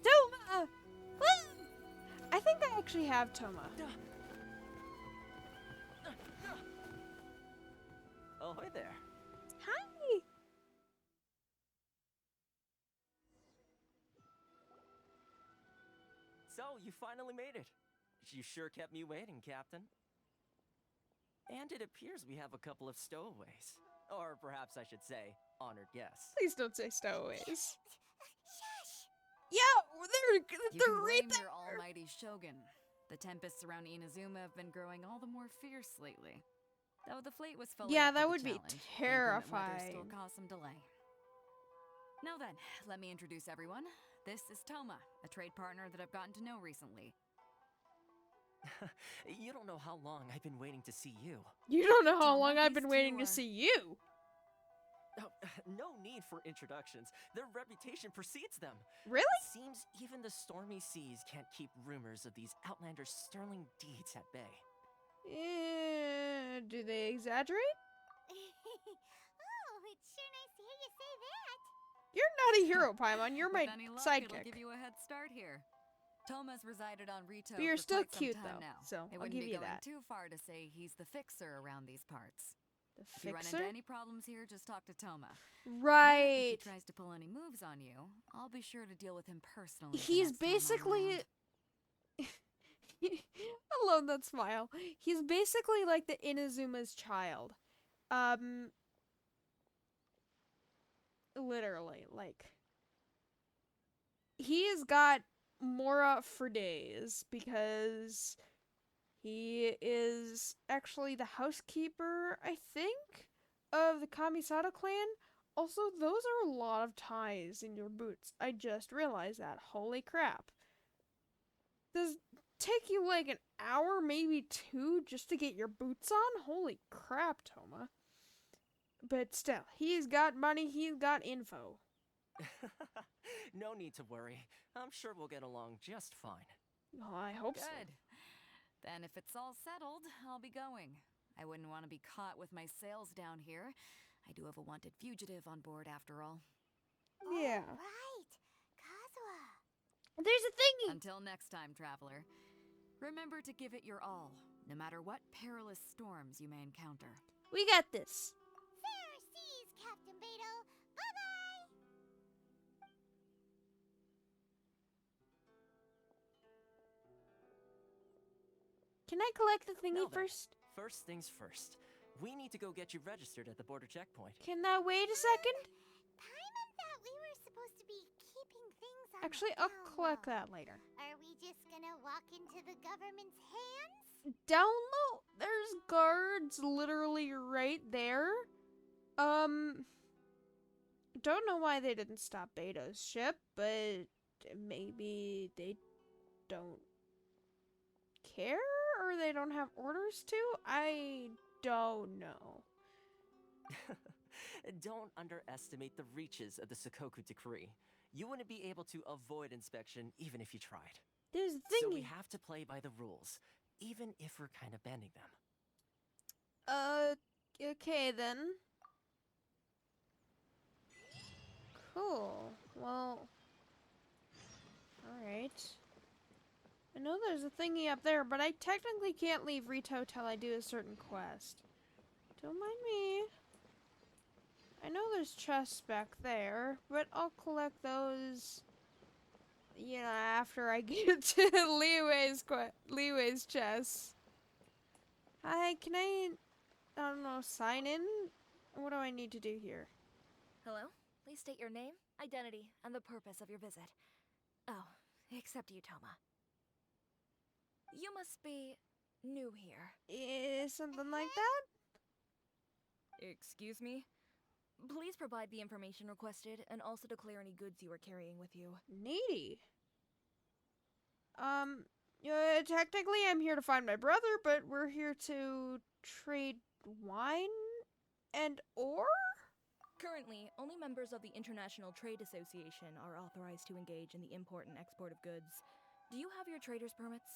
Toma! I think I actually have Toma. there. Hi. So, you finally made it. You sure kept me waiting, Captain. And it appears we have a couple of stowaways. Or perhaps I should say, honored guests. Please don't say stowaways. Shush! Yeah, they're You they're can right blame there. your almighty shogun. The tempests around Inazuma have been growing all the more fierce lately. Though the fleet was fully Yeah, up to that the would be challenge, the inclement weather still terrifying. caused some delay. Now then, let me introduce everyone. This is Toma, a trade partner that I've gotten to know recently. You don't know how long I've been waiting to see you. You don't know how Toma, long I've these been waiting two to are- see you. Oh, no need for introductions. Their reputation precedes them. Really? It seems even the stormy seas can't keep rumors of these outlanders' sterling deeds at bay. Do they exaggerate? Oh, it's sure nice to hear you say that. You're not a hero, Paimon. You're my With any luck, it'll sidekick. give you a head start here. Toma's resided on Rito But you're for still quite some cute, time though, now. so it I'll wouldn't give be you going that. too far to say he's the fixer around these parts. The If you run fixer? into any problems here, just talk to Toma. But Right. if he tries to pull any moves on you, I'll be sure to deal with him personally. the He's next time I'm basically. around. I love that smile. He's basically like the Inazuma's child. Literally, like. He has got Mora for days because he is actually the housekeeper, I think, of the Kamisato clan. Also, those are a lot of ties in your boots. I just realized that. Holy crap. Does take you like an hour, maybe two, just to get your boots on? Holy crap, Toma. But still, he's got money, he's got info. No need to worry. I'm sure we'll get along just fine. Oh, I hope so. Good. Then if it's all settled, I'll be going. I wouldn't want to be caught with my sails down here. I do have a wanted fugitive on board after all. Yeah. Right. Kazuha. There's a thingy! Until next time, traveler. Remember to give it your all, no matter what perilous storms you may encounter. We got this. Fair seas, Captain Beto. Bye-bye. Can I collect the thingy Now then, first? First things first. We need to go get you registered at the border checkpoint. Can that wait a second? Paimon thought we were supposed to be keeping things on Actually, the I'll down collect low. that later. Are we just gonna walk into the government's hands? Down low, there's guards literally right there. Don't know why they didn't stop Beto's ship, but maybe they don't care or they don't have orders to? I don't know. Don't underestimate the reaches of the Sakoku decree. You wouldn't be able to avoid inspection even if you tried. There's a thingy. So we have to play by the rules, even if we're kind of bending them. Okay then. Cool. Well, alright. I know there's a thingy up there, but I technically can't leave Rito till I do a certain quest. Don't mind me. I know there's chests back there, but I'll collect those, you know, after I get to Leeway's chest. Hi, can I don't know, sign in? What do I need to do here? Hello? Please state your name, identity, and the purpose of your visit. Oh, except you, Toma. You must be new here. Something like that? Excuse me? Please provide the information requested and also declare any goods you are carrying with you. Needy. Technically I'm here to find my brother, but we're here to trade wine and ore? Currently, only members of the International Trade Association are authorized to engage in the import and export of goods. Do you have your trader's permits?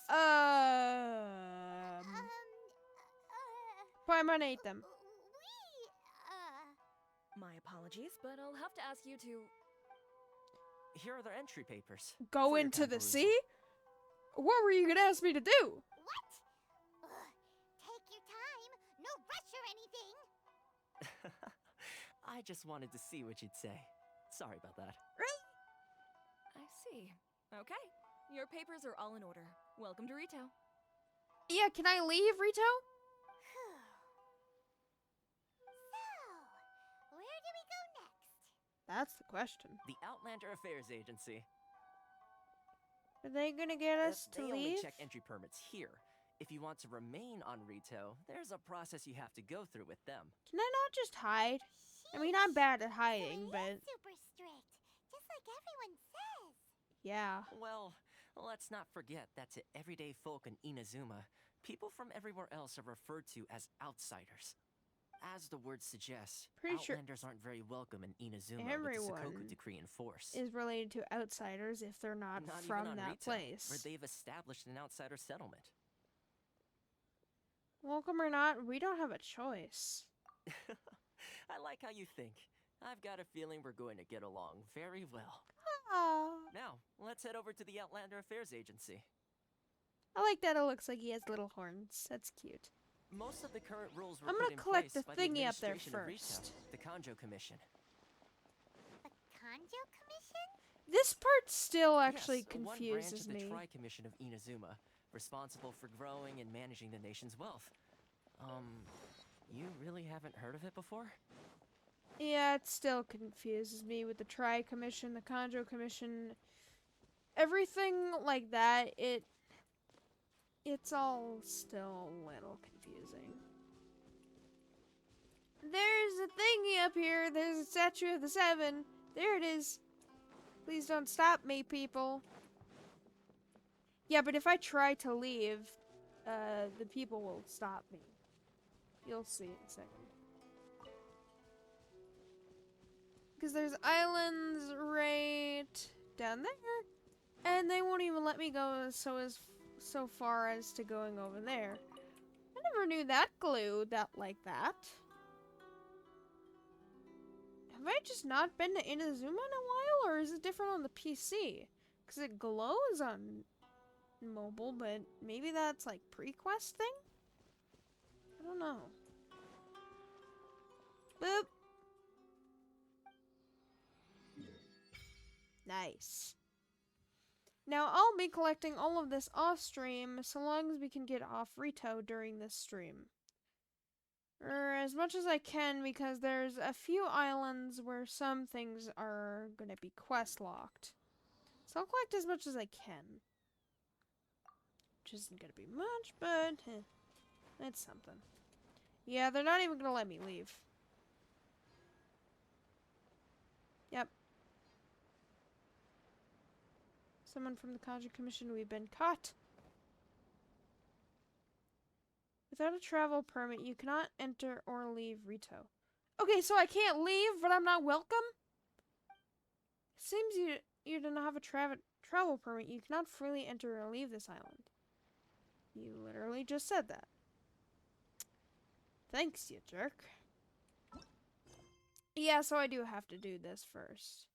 Paimon ate them. My apologies, but I'll have to ask you to... Here are their entry papers. Go for your into the perusal. sea? What were you gonna ask me to do? What? Ugh, take your time. No rush or anything. I just wanted to see what you'd say. Sorry about that. I see. Okay. Your papers are all in order. Welcome to Rito. Yeah, can I leave, Rito? So, where do we go next? That's the question. The Outlander Affairs Agency. Are they gonna get us to They only leave? check entry permits here. If you want to remain on Rito, there's a process you have to go through with them. Can I not just hide? I mean, I'm bad at hiding, So but it is super strict, just like everyone says. yeah. Well, let's not forget that to everyday folk in Inazuma, people from everywhere else are referred to as outsiders. As the word suggests, Pretty sure Outlanders aren't very welcome in Inazuma with the everyone Sakoku Decree in force. is related to outsiders if they're not, Not even from on that Rito, place. where they've established an outsider settlement. Welcome or not, we don't have a choice. I like how you think. I've got a feeling we're going to get along very well. Aww. Now, let's head over to the Outlander Affairs Agency. I like that it looks like he has little horns. That's cute. Most of the current rules were I'm put gonna in collect place the by the thingy up there administration of Rito, first. the Kanjo Commission. The Kanjo Commission? This part still actually Yes, one branch confuses of the me. Tri-Commission of Inazuma, responsible for growing and managing the nation's wealth. You really haven't heard of it before? Yeah, it still confuses me with the Tri-Commission, the Kanjo Commission, everything like that. It's all still a little confusing. There's a thingy up here. There's a statue of the seven. There it is. Please don't stop me, people. Yeah, but if I try to leave, the people will stop me. You'll see in a second. Because there's islands right down there. And they won't even let me go so far as to going over there. I never knew that glued that like that. Have I just not been to Inazuma in a while, or is it different on the PC? Because it glows on mobile, but maybe that's like pre-quest thing? I don't know. Boop. Nice. Now, I'll be collecting all of this off-stream, so long as we can get off Rito during this stream. Or as much as I can, because there's a few islands where some things are gonna be quest-locked. So I'll collect as much as I can. Which isn't gonna be much, but it's something. Yeah, they're not even gonna let me leave. Yep. Someone from the Kanji Commission, we've been caught. Without a travel permit, you cannot enter or leave Rito. Okay, so I can't leave, but I'm not welcome? Seems you do not have a travel permit. You cannot freely enter or leave this island. You literally just said that. Thanks, you jerk. Yeah, so I do have to do this first.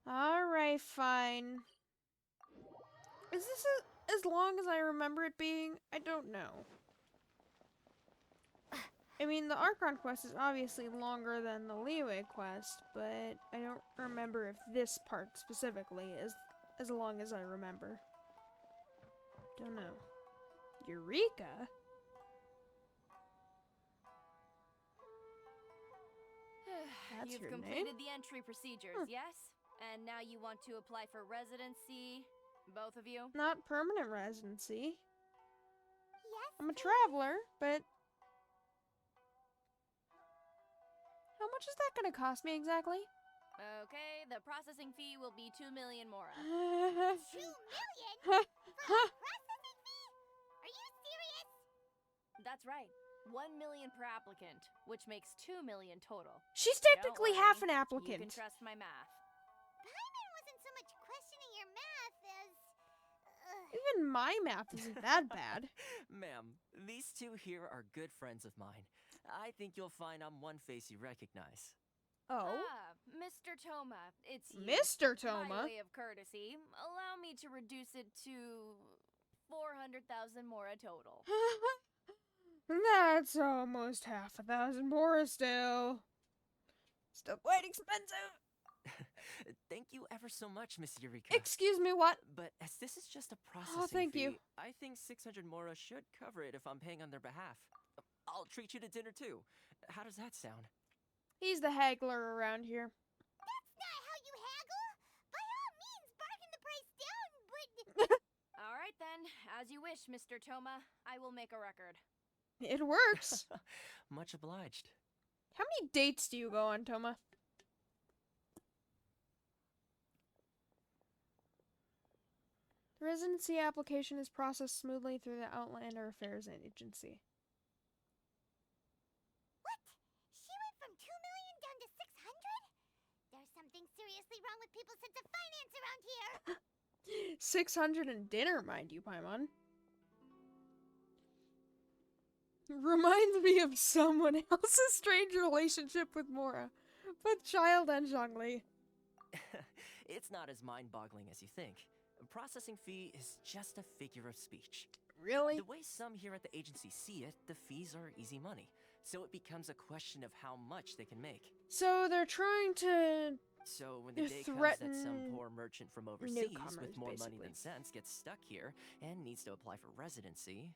Alright, fine. Is this as long as I remember it being? I don't know. I mean, the Archon quest is obviously longer than the Liyue quest, but I don't remember if this part specifically is as long as I remember. Don't know. Eureka? That's You've your completed name? the entry procedures, yes? And now you want to apply for residency, both of you? Not permanent residency. Yes, I'm a please. traveler, but... How much is that gonna cost me exactly? Okay, the processing fee will be 2 million mora. 2 million? For a processing fee? Are you serious? That's right. 1 million per applicant, which makes 2 million total. She's Don't technically worry, half an You applicant. can trust my math. Paimon wasn't so much questioning your math as... Even my math isn't that bad. Ma'am, these two here are good friends of mine. I think you'll find I'm one face you recognize. Oh? Ah, Mr. Toma, it's you. Mr. By Toma? way of courtesy, allow me to reduce it to 400,000 mora total. That's almost 5,000 more still. Still quite expensive. Thank you ever so much, Miss Eureka. Excuse me, what? But as this is just a processing thank fee, you. I think 600 Mora should cover it if I'm paying on their behalf. I'll treat you to dinner too. How does that sound? He's the haggler around here. That's not how you haggle. By all means, bargain the price down, but... All right then, as you wish, Mr. Toma. I will make a record. It works. Much obliged. How many dates do you go on, Toma? The residency application is processed smoothly through the Outlander Affairs Agency. What? She went from 2 million down to 600? There's something seriously wrong with people's sense of finance around here. 600 and dinner, mind you, Paimon. Reminds me of someone else's strange relationship with Mora. Both Child and Zhongli. It's not as mind-boggling as you think. A processing fee is just a figure of speech. Really? The way some here at the agency see it, the fees are easy money. So it becomes a question of how much they can make. So they're trying to... So when the day comes that some poor merchant from overseas with more money than sense gets stuck here and needs to apply for residency...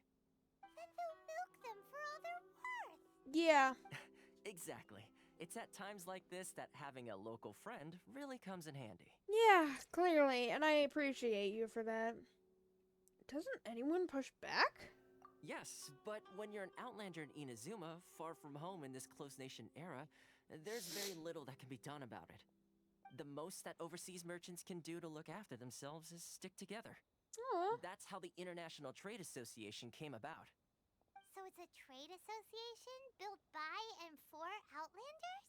Then they'll milk them for all they're worth. Yeah. Exactly. It's at times like this that having a local friend really comes in handy. Yeah, clearly, and I appreciate you for that. Doesn't anyone push back? Yes, but when you're an outlander in Inazuma, far from home in this close nation era, there's very little that can be done about it. The most that overseas merchants can do to look after themselves is stick together. Aw. That's how the International Trade Association came about. So it's a trade association built by and for Outlanders?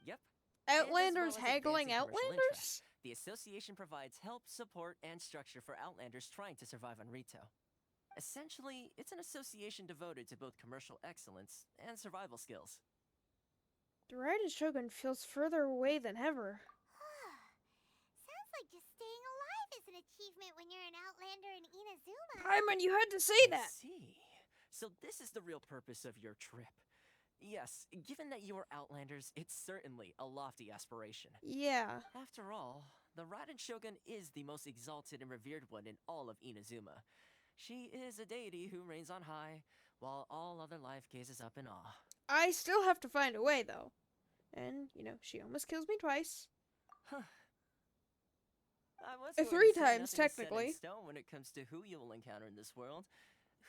Yep. Outlanders And as well as haggling advancing commercial Outlanders? interests, the association provides help, support, and structure for Outlanders trying to survive on Rito. Essentially, it's an association devoted to both commercial excellence and survival skills. The Raiden Shogun feels further away than ever. Sounds like just staying alive is an achievement when you're an Outlander in Inazuma. Paimon, you had to say I that! see. So this is the real purpose of your trip. Yes, given that you are Outlanders, it's certainly a lofty aspiration. Yeah. After all, the Raiden Shogun is the most exalted and revered one in all of Inazuma. She is a deity who reigns on high, while all other life gazes up in awe. I still have to find a way, though. And, you know, she almost kills me twice. Huh. I was Three going to say times, nothing is set in technically. stone when it comes to who you will encounter in this world.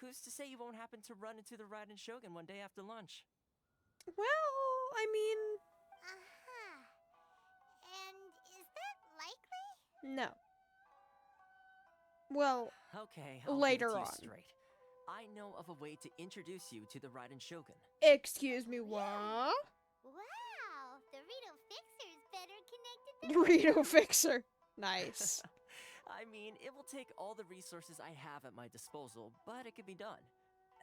Who's to say you won't happen to run into the Raiden Shogun one day after lunch? Well, I mean... Uh-huh. And is that likely? No. Well, Okay, I'll later give it to you on. straight. I know of a way to introduce you to the Raiden Shogun. excuse me, what? Wow, the Rito Fixer's better connected than Burrito Fixer. Nice. I mean, it will take all the resources I have at my disposal, but it can be done.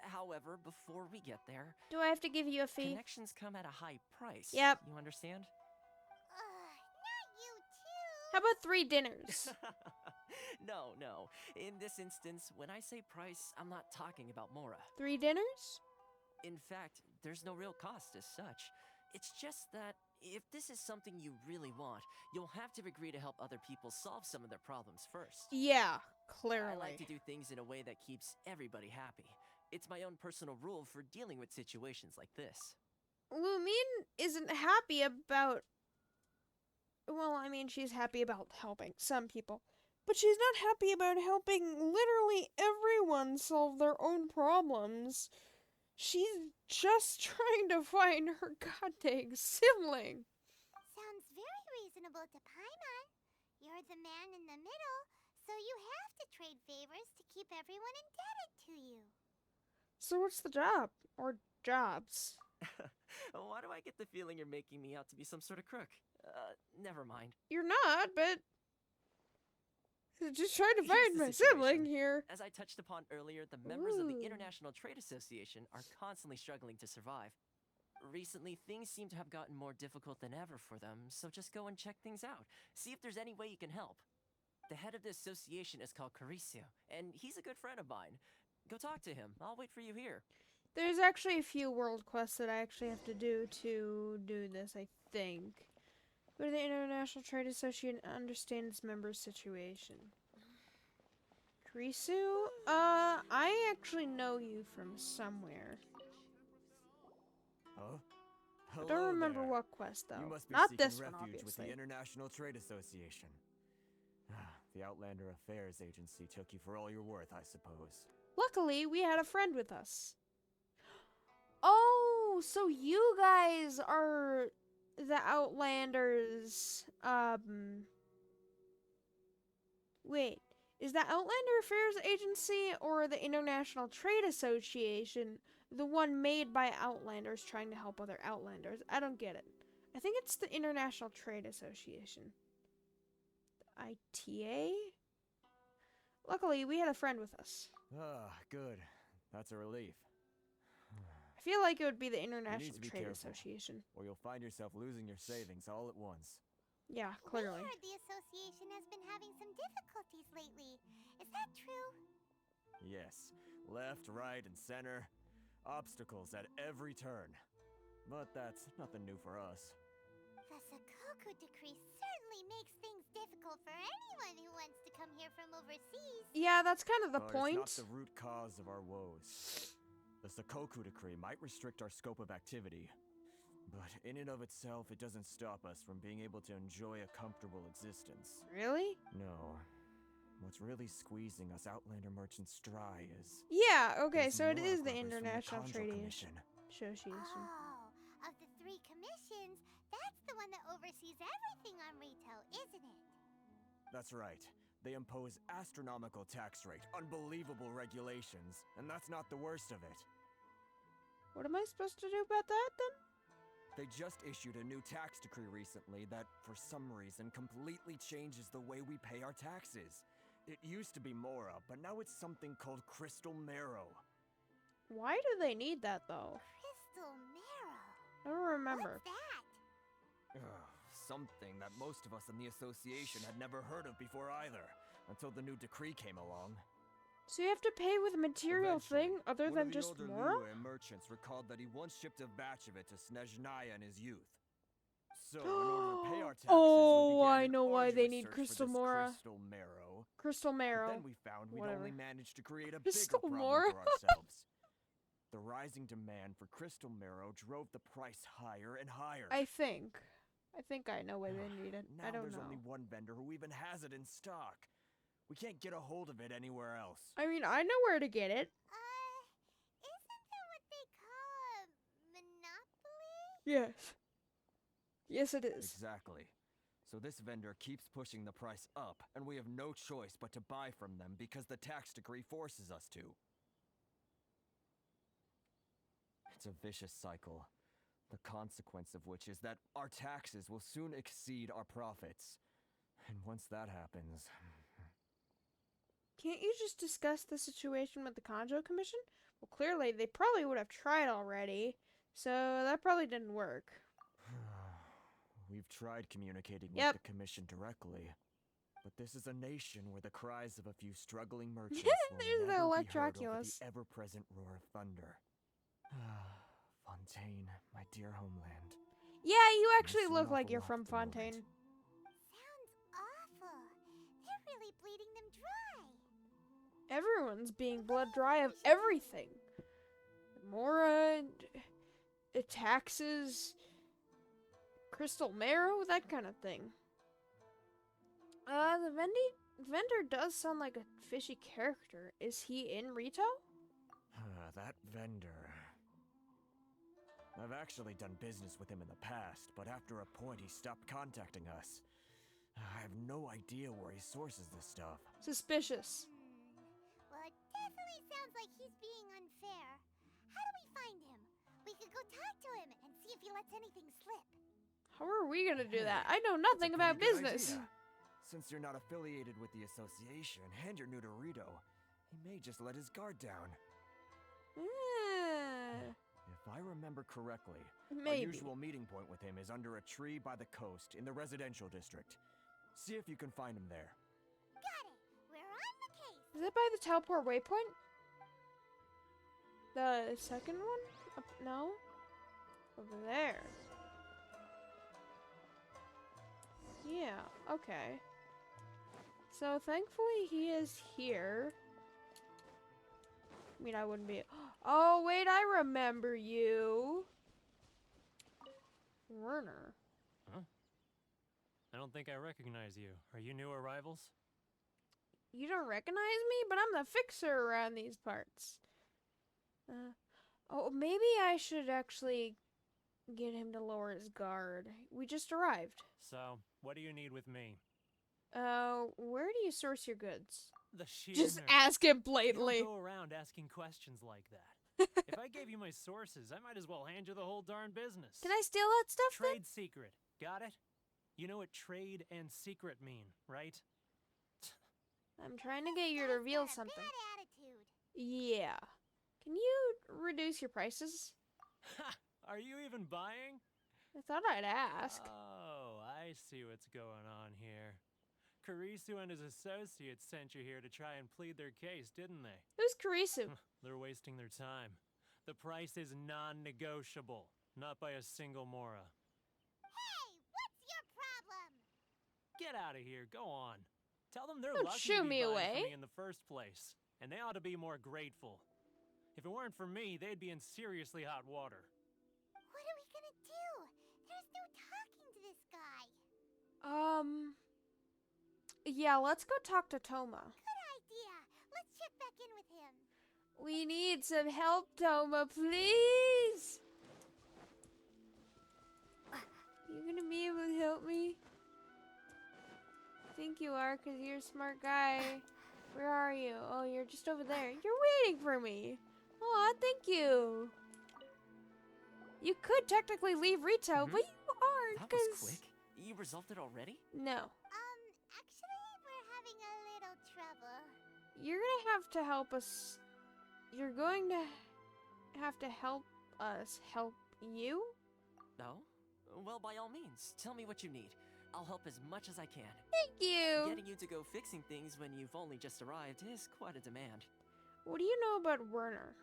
However, before we get there, Do I have to give you a fee? connections come at a high price. Yep. You understand? not you too. How about 3 dinners? No. In this instance, when I say price, I'm not talking about Mora. 3 dinners? In fact, there's no real cost as such. It's just that if this is something you really want, you'll have to agree to help other people solve some of their problems first. Yeah, clearly. I like to do things in a way that keeps everybody happy. It's my own personal rule for dealing with situations like this. Lumine isn't happy about... Well, I mean, she's happy about helping some people. But she's not happy about helping literally everyone solve their own problems. She's just trying to find her goddamn sibling. Sounds very reasonable to Paimon. You're the man in the middle, so you have to trade favors to keep everyone indebted to you. So what's the job? Or jobs? Why do I get the feeling you're making me out to be some sort of crook? Never mind. You're not, but... Just trying to Here's find the my situation. sibling here. As I touched upon earlier, the members of the Ooh. International Trade Association are constantly struggling to survive. Recently, things seem to have gotten more difficult than ever for them, so just go and check things out. See if there's any way you can help. The head of the association is called Caricio, and he's a good friend of mine. Go talk to him. I'll wait for you here. There's actually a few world quests that I actually have to do this, I think. Go to the International Trade Association and understand its members' situation. Krisu? I actually know you from somewhere. Huh? I Hello don't remember there. what quest, though. You must be Not seeking this one, refuge with the obviously. International Trade Association. The Outlander Affairs Agency took you for all you're worth, I suppose. Luckily, we had a friend with us. Oh, so you guys are the Outlanders, Wait, is the Outlander Affairs Agency or the International Trade Association the one made by Outlanders trying to help other Outlanders? I don't get it. I think it's the International Trade Association. The ITA? Luckily, we had a friend with us. Ah, good. That's a relief. I feel like it would be the You need International to be Trade careful, Association. or you'll find yourself losing your savings all at once. Yeah, clearly. We heard the association has been having some difficulties lately. Is that true? Yes, left, right, and center. Obstacles at every turn. But that's nothing new for us. The Sakoku decree certainly makes things difficult for anyone who wants to come here from overseas. Yeah, that's kind of the But point. it's not the root cause of our woes. The Sakoku decree might restrict our scope of activity, but in and of itself, it doesn't stop us from being able to enjoy a comfortable existence. Really? No. What's really squeezing us Outlander merchants dry is... Yeah, okay, those so it Mora is the grubbers from International Conjo Trade Commission. Association. Oh, of the 3 commissions, that's the one that oversees everything on retail, isn't it? That's right. They impose astronomical tax rate, unbelievable regulations, and that's not the worst of it. What am I supposed to do about that, then? They just issued a new tax decree recently that, for some reason, completely changes the way we pay our taxes. It used to be Mora, but now it's something called Crystal Marrow. Why do they need that, though? Crystal Marrow. I don't remember. What's that? Something that most of us in the association had never heard of before either, until the new decree came along. So you have to pay with a material thing Eventually, other one than of the just older Mora? Liyue merchants recalled that he once shipped a batch of it to Snezhnaya in his youth. So, in order to pay our taxes, Oh, we began I an know why they arduous need search for Crystal this Mora. Crystal Marrow. Crystal But Marrow. then we found we'd Whatever. only managed to create a Crystal bigger problem Mora? for ourselves. The rising demand for Crystal Marrow drove the price higher and higher. I think I know why they need it. Now I don't there's know. only one vendor who even has it in stock. We can't get a hold of it anywhere else. I mean, I know where to get it. Isn't that what they call a monopoly? Yes. Yes, it is. Exactly. So this vendor keeps pushing the price up, and we have no choice but to buy from them because the tax decree forces us to. It's a vicious cycle, the consequence of which is that our taxes will soon exceed our profits. And once that happens... Can't you just discuss the situation with the Conjo Commission? Well, clearly, they probably would have tried already, so that probably didn't work. We've tried communicating Yep. with the Commission directly, but this is a nation where the cries of a few struggling merchants will There's the never be heard over Electroculus. the ever-present roar of thunder. Fontaine, my dear homeland. Yeah, you actually It's an look like awful you're lot from at the moment. Fontaine. Sounds awful. They're really bleeding them dry. Everyone's being blood dry of everything. Mora, taxes, Crystal Marrow, that kind of thing. The vendor does sound like a fishy character. Is he in Rito? That vendor. I've actually done business with him in the past, but after a point he stopped contacting us. I have no idea where he sources this stuff. Suspicious. Well, it definitely sounds like he's being unfair. How do we find him? We could go talk to him and see if he lets anything slip. How are we gonna do that? I know That's nothing a about pretty good business. idea. Since you're not affiliated with the association and you're new to Rito, he may just let his guard down. If I remember correctly, Maybe. our usual meeting point with him is under a tree by the coast in the residential district. See if you can find him there. Got it. We're on the case. Is it by the teleport waypoint? The second one? Up, no? Over there. Yeah, okay. So thankfully he is here. I mean, I wouldn't be... Oh, wait, I remember you. Werner. Huh? I don't think I recognize you. Are you new arrivals? You don't recognize me? But I'm the fixer around these parts. Oh, maybe I should actually get him to lower his guard. We just arrived. So, what do you need with me? Where do you source your goods? The sheer Just nerve. ask him You blatantly. don't go around asking questions like that. If I gave you my sources, I might as well hand you the whole darn business. Can I steal that stuff then? Trade secret. Got it? You know what trade and secret mean, right? I'm trying to get you to reveal Got a something. bad attitude. Yeah. Can you reduce your prices? Ha! Are you even buying? I thought I'd ask. Oh, I see what's going on here. Karisu and his associates sent you here to try and plead their case, didn't they? Who's Karisu? They're wasting their time. The price is non-negotiable, not by a single Mora. Hey, what's your problem? Get out of here, go on. Tell them they're Don't lucky shoo to be me buying away. from me in the first place, and they ought to be more grateful. If it weren't for me, they'd be in seriously hot water. What are we gonna do? There's no talking to this guy. Yeah, let's go talk to Toma. Good idea. Let's check back in with him. We need some help, Toma, please. You gonna be able to help me? I think you are, because you're a smart guy. Where are you? Oh, you're just over there. You're waiting for me. Aw, thank you. You could technically leave Rito, but you aren't, That was because... quick. You resolved it already? No. Actually, we're having a little trouble. You're gonna have to help us. You're going to have to help us help you? No? Well, by all means, tell me what you need. I'll help as much as I can. Thank you. Getting you to go fixing things when you've only just arrived is quite a demand. What do you know about Werner?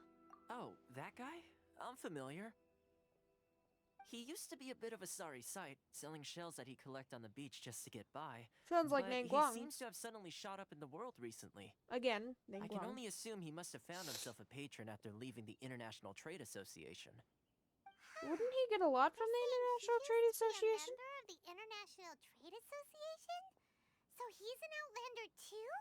Oh, that guy? I'm familiar. He used to be a bit of a sorry sight, selling shells that he'd collect on the beach just to get by. Sounds like but Nangguang. he seems to have suddenly shot up in the world recently. Again, I can Nangguang. only assume he must have found himself a patron after leaving the International Trade Association. Wouldn't he get a lot from the International Trade Association? A member of the International Trade Association? So he's an Outlander too?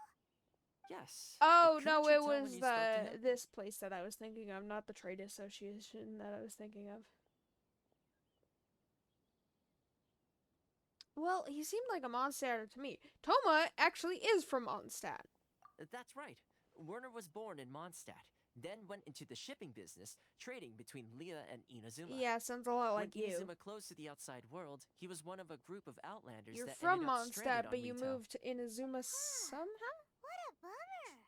Yes. Oh, Couldn't no, you it tell when was you spoke to him? this place that I was thinking of, not the Trade Association that I was thinking of. Well, he seemed like a Mondstadt to me. Toma actually is from Mondstadt. That's right. Werner was born in Mondstadt, then went into the shipping business, trading between Leah and Inazuma. Yeah, sounds a lot like when you. Inazuma closed to the outside world, he was one of a group of outlanders You're that from ended up stranded Mondstadt, on but you Rito. moved to Inazuma somehow? What a bummer.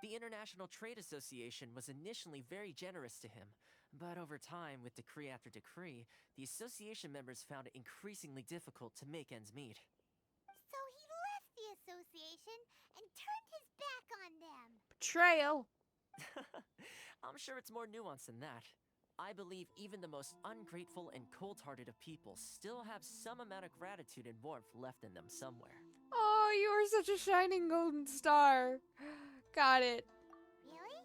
The International Trade Association was initially very generous to him, but over time, with decree after decree, the association members found it increasingly difficult to make ends meet. So he left the association and turned his back on them. Betrayal. I'm sure it's more nuanced than that. I believe even the most ungrateful and cold-hearted of people still have some amount of gratitude and warmth left in them somewhere. Oh, you are such a shining golden star. Got it. Really?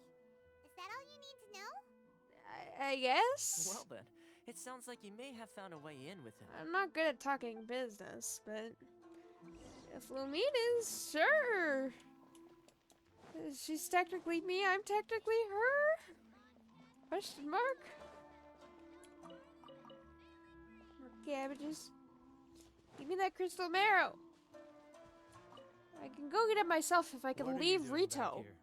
Is that all you need to know? I guess? Well then, it sounds like you may have found a way in with him. I'm not good at talking business, but if Lumine is, sure. She's technically me, I'm technically her? Question mark? More cabbages. Give me that crystal marrow. I can go get it myself if I can What are you leave doing back Rito. here?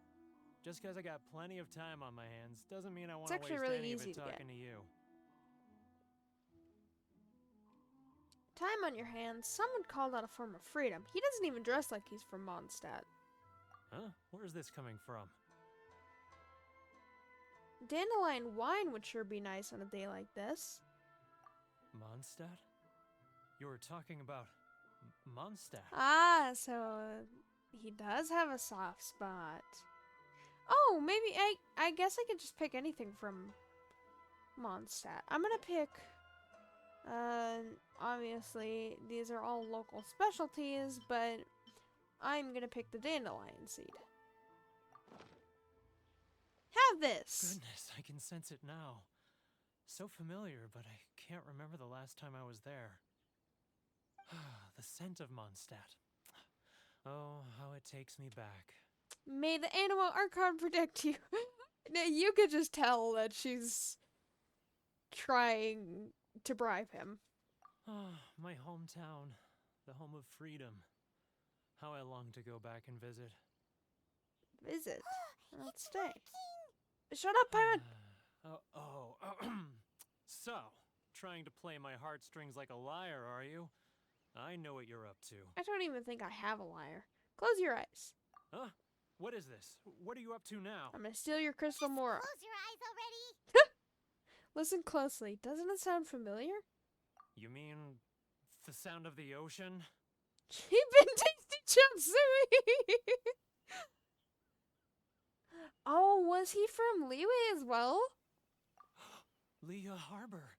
Just because I got plenty of time on my hands doesn't mean I want It's to actually waste really any easy of to it get. talking to you. Time on your hands. Some would call that a form of freedom. He doesn't even dress like he's from Mondstadt. Huh? Where's this coming from? Dandelion wine would sure be nice on a day like this. Mondstadt? You were talking about Mondstadt. Ah, so he does have a soft spot. Oh, maybe I guess I could just pick anything from Mondstadt. I'm gonna pick, obviously these are all local specialties, but I'm gonna pick the dandelion seed. Have this! Goodness, I can sense it now. So familiar, but I can't remember the last time I was there. The scent of Mondstadt. Oh, how it takes me back. May the animal archon protect you. Now, you could just tell that she's trying to bribe him. Oh, my hometown, the home of freedom. How I long to go back and visit. Visit? Let's stay. Shut up, Paimon! So, trying to play my heartstrings like a liar, are you? I know what you're up to. I don't even think I have a liar. Close your eyes. Huh? What is this? What are you up to now? I'm gonna steal your crystal mora. Close your eyes already. Listen closely. Doesn't it sound familiar? You mean the sound of the ocean? He been tasting Genhsin! Oh, was he from Liyue as well? Liyue Harbor.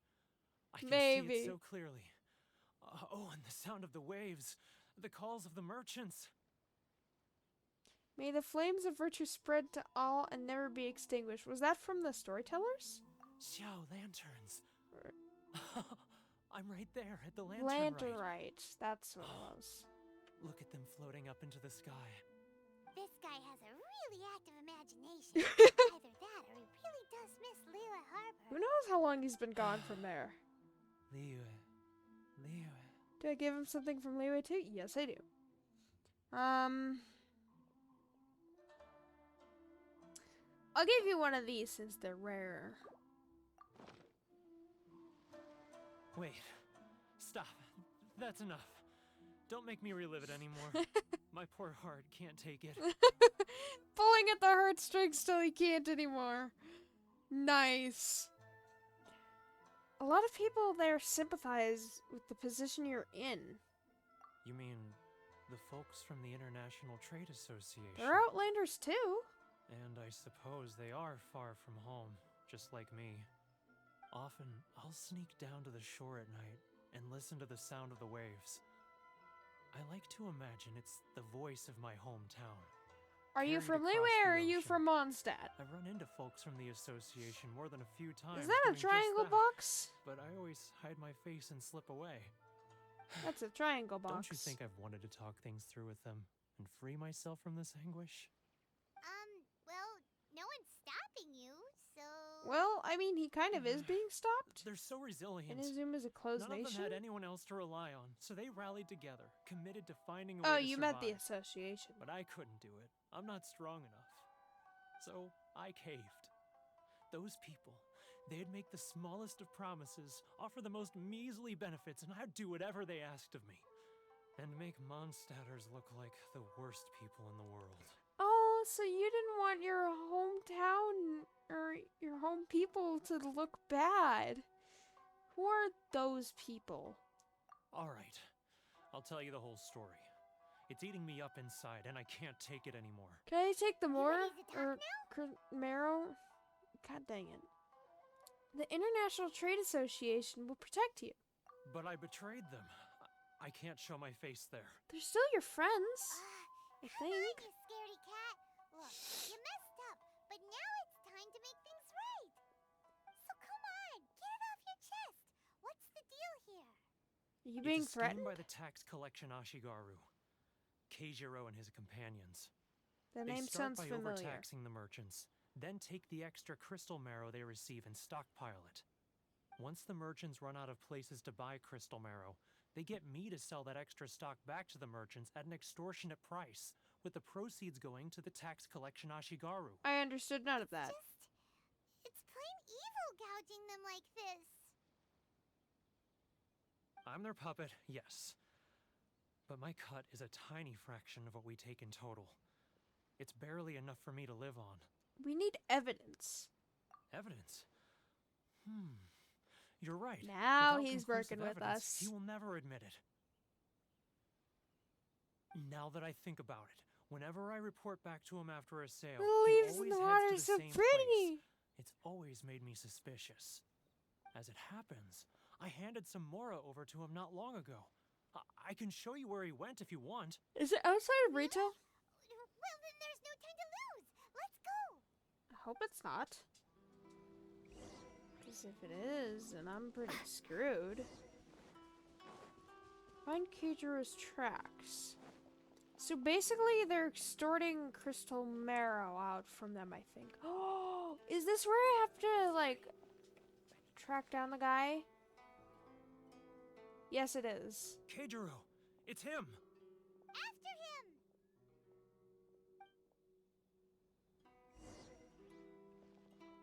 I can Maybe. see it so clearly. Oh, and the sound of the waves. The calls of the merchants. May the flames of virtue spread to all and never be extinguished. Was that from the storytellers? Xiao lanterns. I'm right there at the lantern Lanternite. That's what it was. Look at them floating up into the sky. This guy has a really active imagination. Either that or he really does miss Liyue Harbor. Who knows how long he's been gone from there? Liyue. Do I give him something from Liyue too? Yes, I do. I'll give you one of these since they're rare. Wait. Stop. That's enough. Don't make me relive it anymore. My poor heart can't take it. Pulling at the heartstrings till he can't anymore. Nice. A lot of people there sympathize with the position you're in. You mean the folks from the International Trade Association? They're Outlanders too. And I suppose they are far from home, just like me. Often, I'll sneak down to the shore at night and listen to the sound of the waves. I like to imagine it's the voice of my hometown. Are you Carried from across Liyue or the are you ocean. from Mondstadt? I've run into folks from the association more than a few times. Is that a doing just triangle that, box? But I always hide my face and slip away. That's a triangle box. Don't you think I've wanted to talk things through with them and free myself from this anguish? Well, no one's stopping you, so... Well, I mean, he kind of is being stopped. They're so resilient. Inazuma is a closed None of nation. them had anyone else to rely on, so they rallied together, committed to finding a way Oh, to you survive. meant the association. But I couldn't do it. I'm not strong enough. So I caved. Those people, they'd make the smallest of promises, offer the most measly benefits, and I'd do whatever they asked of me. And make Mondstadters look like the worst people in the world. Oh, so you didn't want your hometown or your home people to look bad. Who are those people? Alright, I'll tell you the whole story. It's eating me up inside, and I can't take it anymore. Can I take the more ready to talk or marrow? God dang it. The International Trade Association will protect you. But I betrayed them. I can't show my face there. They're still your friends. I Come on, think. you scaredy cat. Look, you messed up, but now it's time to make things right. So come on, get it off your chest. What's the deal here? Are you being It's a scheme threatened? by the tax collection Ashigaru, Keijiro and his companions. The They name start sounds by familiar. overtaxing the merchants, then take the extra crystal marrow they receive and stockpile it. Once the merchants run out of places to buy crystal marrow, they get me to sell that extra stock back to the merchants at an extortionate price, with the proceeds going to the tax collection Ashigaru. I understood none of that. It's plain evil gouging them like this. I'm their puppet, yes. But my cut is a tiny fraction of what we take in total. It's barely enough for me to live on. We need evidence. Evidence? You're right. Now Without he's conclusive working with evidence, us. He will never admit it. Now that I think about it, Whenever I report back to him after a sale, The he leaves in always the heads water to are the so same pretty. place. It's always made me suspicious. As it happens, I handed some Mora over to him not long ago. I can show you where he went if you want. Is it outside of Rito? Well, then there's no time to lose. Let's go. I hope it's not. Because if it is, then I'm pretty screwed. Find Keijiro's tracks. So basically, they're extorting crystal marrow out from them, I think. Oh, is this where I have to, like, track down the guy? Yes, it is. Keijiro, it's him. After him.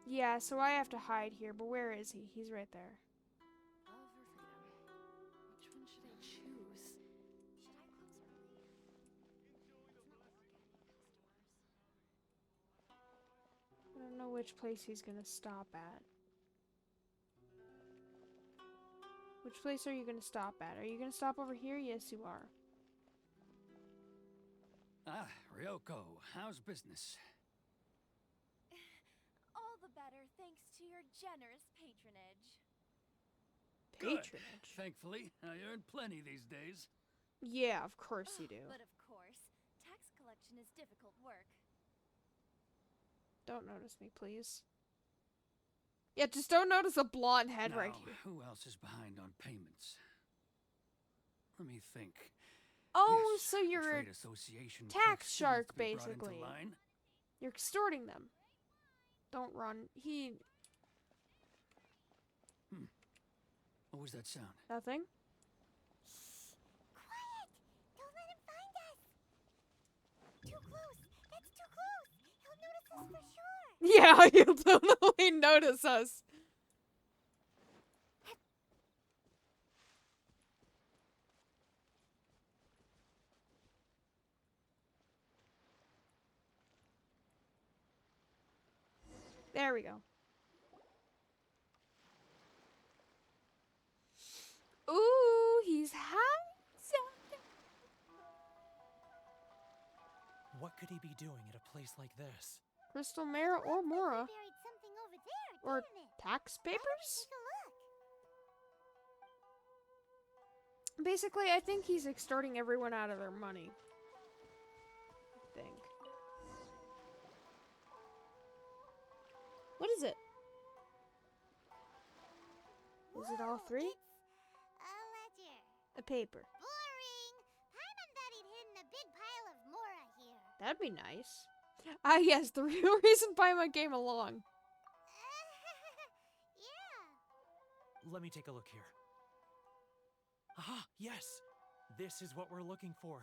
Yeah, so I have to hide here, but where is he? He's right there. Love or freedom? Which one should I choose? Should I close early? I don't know which place he's gonna stop at. Which place are you gonna stop at? Are you gonna stop over here? Yes, you are. Ah, Ryoko, how's business? All the better thanks to your generous patronage. Good. Patronage. Thankfully, I earn plenty these days. Yeah, of course you do. But of course, tax collection is difficult work. Don't notice me, please. Yeah, just don't notice a blonde head right Now, here. who else is behind on payments? Let me think. Oh, Yes, so the you're a Trade Association tax clerk still needs shark, to be brought into basically. line. You're extorting them. Don't run. What was that sound? Nothing? Quiet! Don't let him find us. Too close. That's too close. He'll notice us for sure. Yeah, you'll totally notice us. There we go. Ooh, he's handsome. What could he be doing at a place like this? Crystal Mara or Mora. He buried something over there, Or didn't it? tax Why don't we papers? take a look? Basically, I think he's extorting everyone out of their money. I think. What is it? Is it all three? It's a ledger. A paper. Boring. Paimon thought he'd hidden a big pile of Mora here. That'd be nice. Ah, yes, the real reason Paimon came along. Yeah. Let me take a look here. Aha, yes! This is what we're looking for.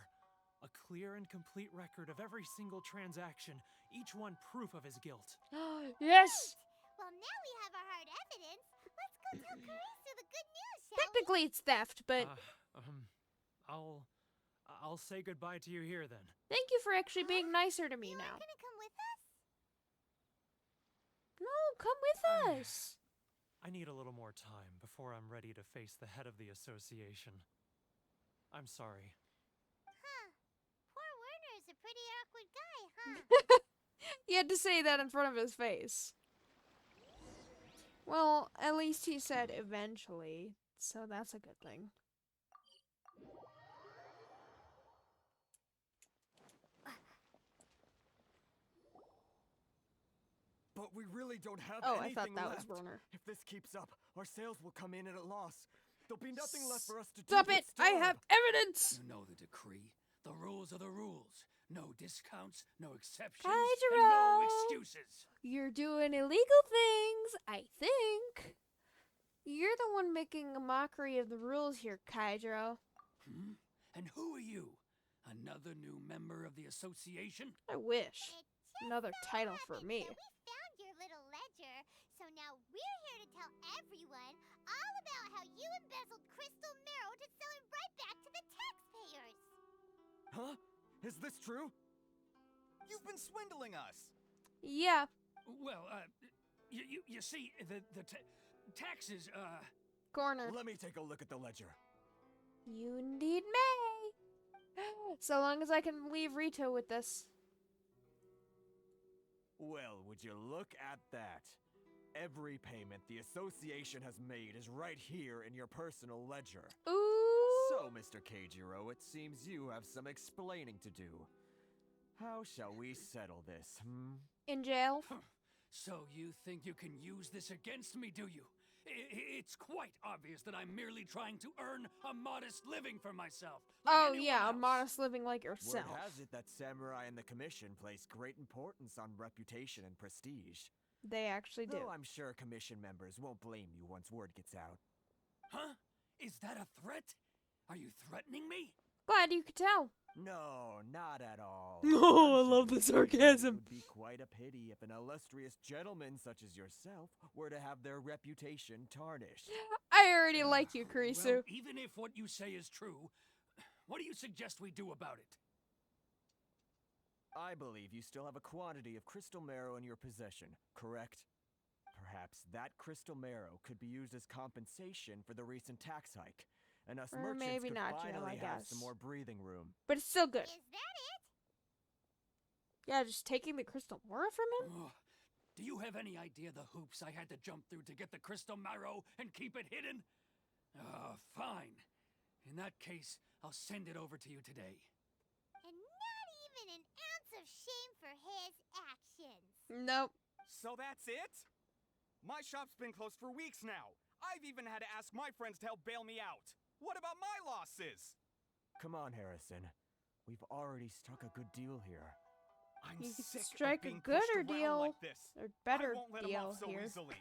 A clear and complete record of every single transaction, each one proof of his guilt. Yes! Well, now we have our hard evidence. Let's go tell Karisu the good news, shall Technically, it's theft, but I'll say goodbye to you here then. thank you for actually being nicer to we? me You now. aren't gonna come with us? No, come with us. I need a little more time before I'm ready to face the head of the association. I'm sorry. Huh. Poor Werner's a pretty awkward guy, huh? He had to say that in front of his face. Well, at least he said eventually, so that's a good thing. But we really don't have Oh, I anything thought that left. was Werner. If this keeps up, our sales will come in at a loss. There'll be nothing left for us to do. Stop but it! I starve. have evidence! You know the decree. The rules are the rules. No discounts, no exceptions, and no Kaijiro! excuses. You're doing illegal things, I think. You're the one making a mockery of the rules here, Kaijiro. Hmm? And who are you? Another new member of the association? I wish. It just Another so title for happens me. that we found your little ledger, so now we're here to tell everyone all about how you embezzled crystal marrow to sell it right back to the taxpayers. Huh? Is this true? You've been swindling us. Yeah, Well, you see, the taxes, cornered. Let me take a look at the ledger. You indeed may. So long as I can leave Rito with this. Well, would you look at that? Every payment the association has made is right here in your personal ledger. Ooh. So, Mr. Keijiro, it seems you have some explaining to do. How shall we settle this, In jail? So you think you can use this against me, do you? It's quite obvious that I'm merely trying to earn a modest living for myself. Like Oh anyone yeah, a else. modest living like yourself. Word has it that samurai and the commission place great importance on reputation and prestige. They actually do. Though I'm sure commission members won't blame you once word gets out. Huh? Is that a threat? Are you threatening me? Glad you could tell. No, not at all. Oh, I'm I love the simply saying sarcasm. It would be quite a pity if an illustrious gentleman such as yourself were to have their reputation tarnished. I already like you, Kurisu. Well, even if what you say is true, what do you suggest we do about it? I believe you still have a quantity of crystal marrow in your possession, correct? Perhaps that crystal marrow could be used as compensation for the recent tax hike, and us Or merchants maybe could not, Jill, finally I have guess. some more breathing room. But it's still good. Is that it? Yeah, just taking the crystal mora from him? Ugh. Do you have any idea the hoops I had to jump through to get the crystal marrow and keep it hidden? Fine. In that case, I'll send it over to you today. And not even an ounce of shame for his actions. Nope. So that's it? My shop's been closed for weeks now. I've even had to ask my friends to help bail me out. What about my losses? Come on, Harrison. We've already struck a good deal here. I'm You could sick strike of a being gooder pushed around deal. like this. Or better I won't let him deal off so here. easily.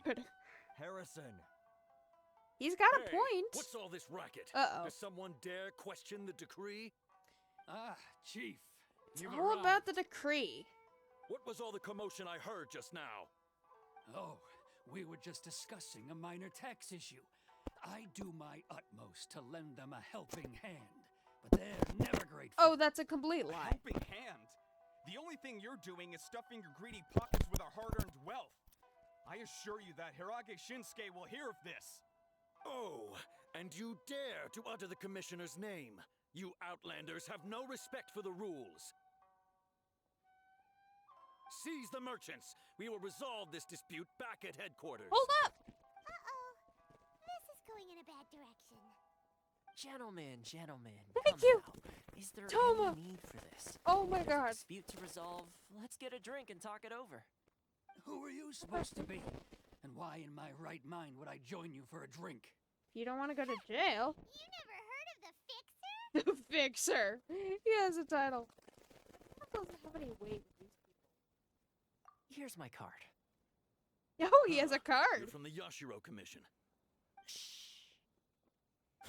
Harrison! He's got a Hey, point. What's all this racket? Uh-oh. Does someone dare question the decree? Ah, Chief. It's You've all arrived. about the decree. What was all the commotion I heard just now? Oh, we were just discussing a minor tax issue. I do my utmost to lend them a helping hand, but they're never grateful. Oh, that's a complete A lie. helping hand? The only thing you're doing is stuffing your greedy pockets with our hard-earned wealth. I assure you that Hirage Shinsuke will hear of this. Oh, and you dare to utter the commissioner's name. You outlanders have no respect for the rules. Seize the merchants. We will resolve this dispute back at headquarters. Hold up! Uh-oh. This is going in a bad direction. Gentlemen, Thank come you. now. Is there Toma. any need for this? Oh my There's a god. dispute to resolve. Let's get a drink and talk it over. Who are you supposed to be? And why in my right mind would I join you for a drink? If you don't want to go to jail. You never heard of the Fixer? The Fixer. He has a title. That doesn't have any weight with these Here's my card. people. Oh, he has a You're card. from the Yashiro Commission.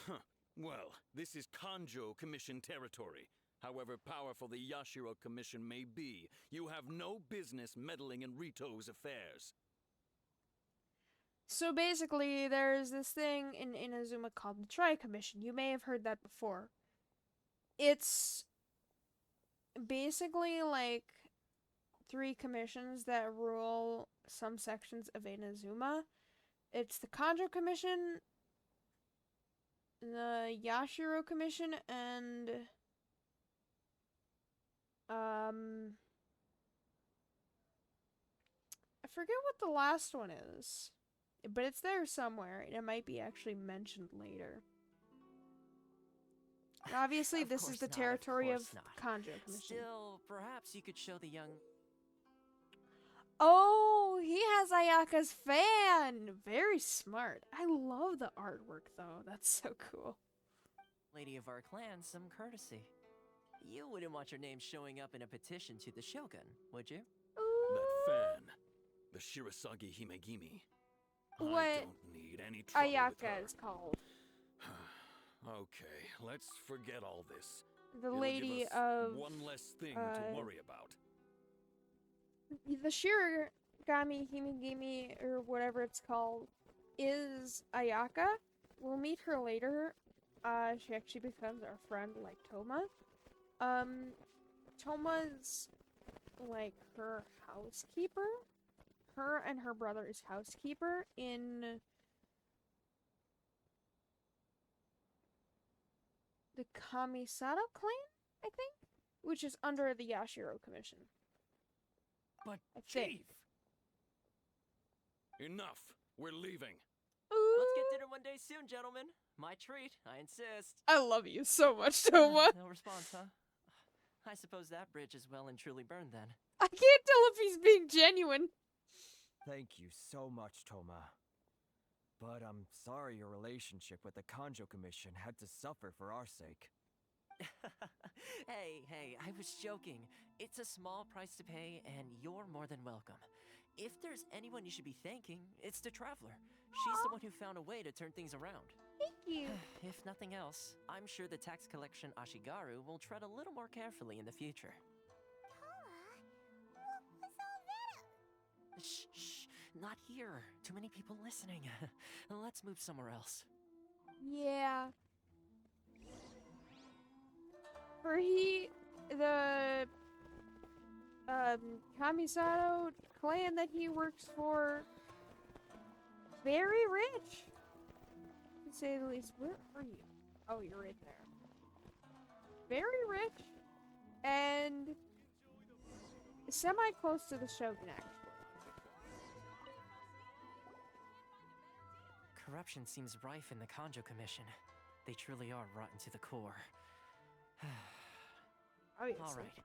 Huh. Well, this is Kanjo Commission territory. However powerful the Yashiro Commission may be, you have no business meddling in Rito's affairs. So basically, there's this thing in Inazuma called the Tri-Commission. You may have heard that before. It's basically like 3 commissions that rule some sections of Inazuma. It's the Kanjo Commission, the Yashiro Commission, and I forget what the last one is, but it's there somewhere, and it might be actually mentioned later. And obviously, Of this is course the not, territory of course not. Kanjo Commission. Still, perhaps you could show the young Oh, he has Ayaka's fan! Very smart. I love the artwork, though. That's so cool. lady of our clan some courtesy. You wouldn't want your name showing up in a petition to the Shogun, would you? That fan, the Shirasagi Himegimi. What I don't need any trouble with Ayaka her. is called. Okay, let's forget all this. The It'll lady give us of one less thing to worry about. the Shiragami Himigimi, or whatever it's called, is Ayaka. We'll meet her later. She actually becomes our friend, like Toma. Toma's like her housekeeper. Her and her brother is housekeeper in the Kamisada clan, I think, which is under the Yashiro Commission. But, I think. Chief! Enough. We're leaving. Let's get dinner one day soon, gentlemen. My treat, I insist. I love you so much, Toma. No response, huh? I suppose that bridge is well and truly burned then. I can't tell if he's being genuine. Thank you so much, Toma. But I'm sorry your relationship with the Kanjo Commission had to suffer for our sake. Hey, I was joking. It's a small price to pay, and you're more than welcome. If there's anyone you should be thanking, it's the Traveler. She's the one who found a way to turn things around. Thank you. If nothing else, I'm sure the tax collection Ashigaru will tread a little more carefully in the future. What was all that? Shh, not here. Too many people listening. Let's move somewhere else. Yeah. The Kamisato clan that he works for, very rich, to say the least. Where are you? Oh, you're right there. Very rich, and semi-close to the Shogun, actually. Corruption seems rife in the Kanjo Commission. They truly are rotten to the core. Obviously. All right.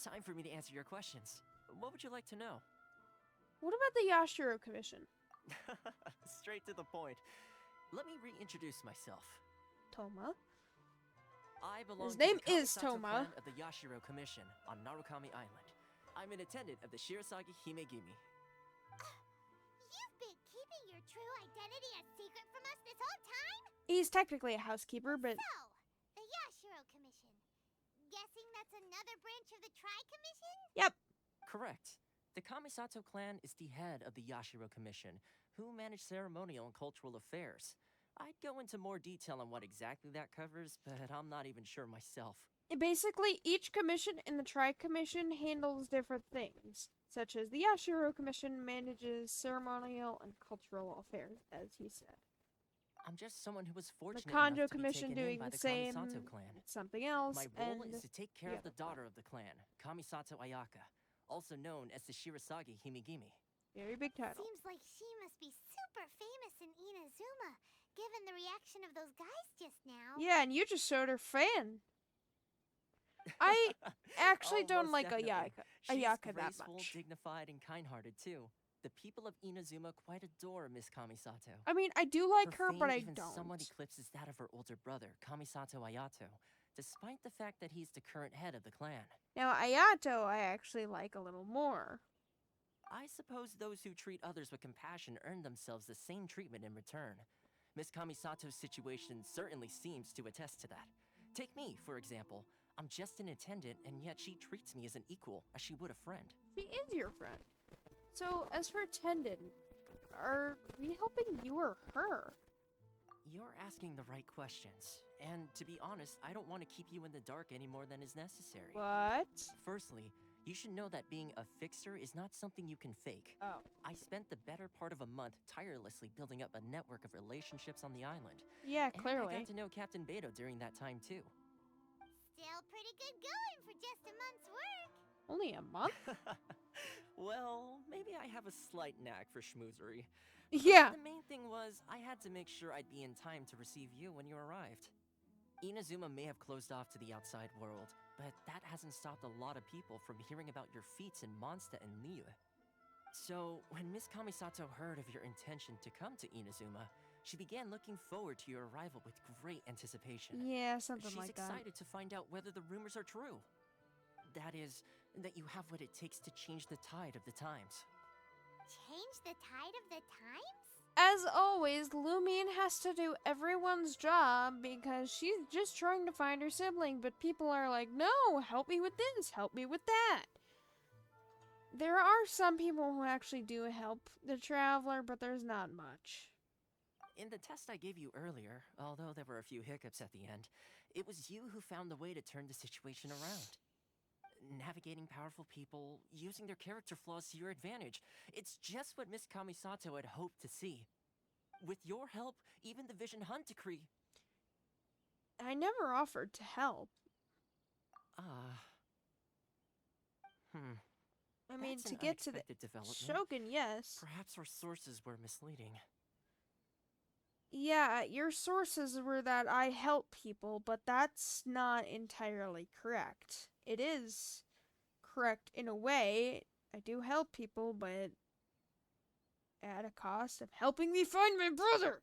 Time for me to answer your questions. What would you like to know? What about the Yashiro Commission? Straight to the point. Let me reintroduce myself. Toma. I belong His name to the is Kamisato Toma. clan of the Yashiro Commission on Narukami Island. I'm an attendant of the Shirasagi Himegimi. You've been keeping your true identity a secret from us this whole time? He's technically a housekeeper, but So, the Yashiro Commission. Guessing that's another branch of the Tri-Commission? yep. Correct. The Kamisato clan is the head of the Yashiro Commission, who manage ceremonial and cultural affairs. I'd go into more detail on what exactly that covers, but I'm not even sure myself. Basically, each commission in the Tri-Commission handles different things, such as the Yashiro Commission manages ceremonial and cultural affairs, as he said. I'm just someone who was The fortunate Kanjo enough to be Commission taken in doing by the the same, Kamisato clan. something else, My role and is to take care the of the other daughter of the clan, Kamisato Ayaka, also known as the Shirasagi Himegimi. very big title. Seems like she must be super famous in Inazuma, given the reaction of those guys just now. Yeah, and you just showed her fan. I actually Oh, don't most like definitely. Ayaka that graceful, much. dignified, and kind-hearted too. The people of Inazuma quite adore Miss Kamisato. I mean, I do like her, fame but I even don't. somewhat eclipses that of her older brother, Kamisato Ayato, despite the fact that he's the current head of the clan. Now, Ayato, I actually like a little more. I suppose those who treat others with compassion earn themselves the same treatment in return. Miss Kamisato's situation certainly seems to attest to that. Take me, for example. I'm just an attendant, and yet she treats me as an equal, as she would a friend. She is your friend. So, as for attendant, are we helping you or her? You're asking the right questions. And to be honest, I don't want to keep you in the dark any more than is necessary. What? Firstly, you should know that being a fixer is not something you can fake. Oh. I spent the better part of a month tirelessly building up a network of relationships on the island. Yeah, And I clearly. got to know Captain Beto during that time too. Still pretty good going for just a month's work. Only a month? Well, maybe I have a slight knack for schmoozery. Yeah. The main thing was, I had to make sure I'd be in time to receive you when you arrived. Inazuma may have closed off to the outside world, but that hasn't stopped a lot of people from hearing about your feats in Mondstadt and Liyue. So, when Miss Kamisato heard of your intention to come to Inazuma, she began looking forward to your arrival with great anticipation. Yeah, something She's like that. excited to find out whether the rumors are true. That is, that you have what it takes to change the tide of the times. Change the tide of the times? As always, Lumion has to do everyone's job because she's just trying to find her sibling, but people are like, no, help me with this, help me with that. There are some people who actually do help the Traveler, but there's not much. In the test I gave you earlier, although there were a few hiccups at the end, it was you who found the way to turn the situation around. Navigating powerful people, using their character flaws to your advantage. It's just what Miss Kamisato had hoped to see. With your help, even the Vision Hunt decree. I never offered to help. I mean, That's to an get to the unexpected development. Shogun, yes. Perhaps our sources were misleading. Yeah, your sources were that I help people, but that's not entirely correct. It is correct in a way. I do help people, but at a cost of helping me find my brother.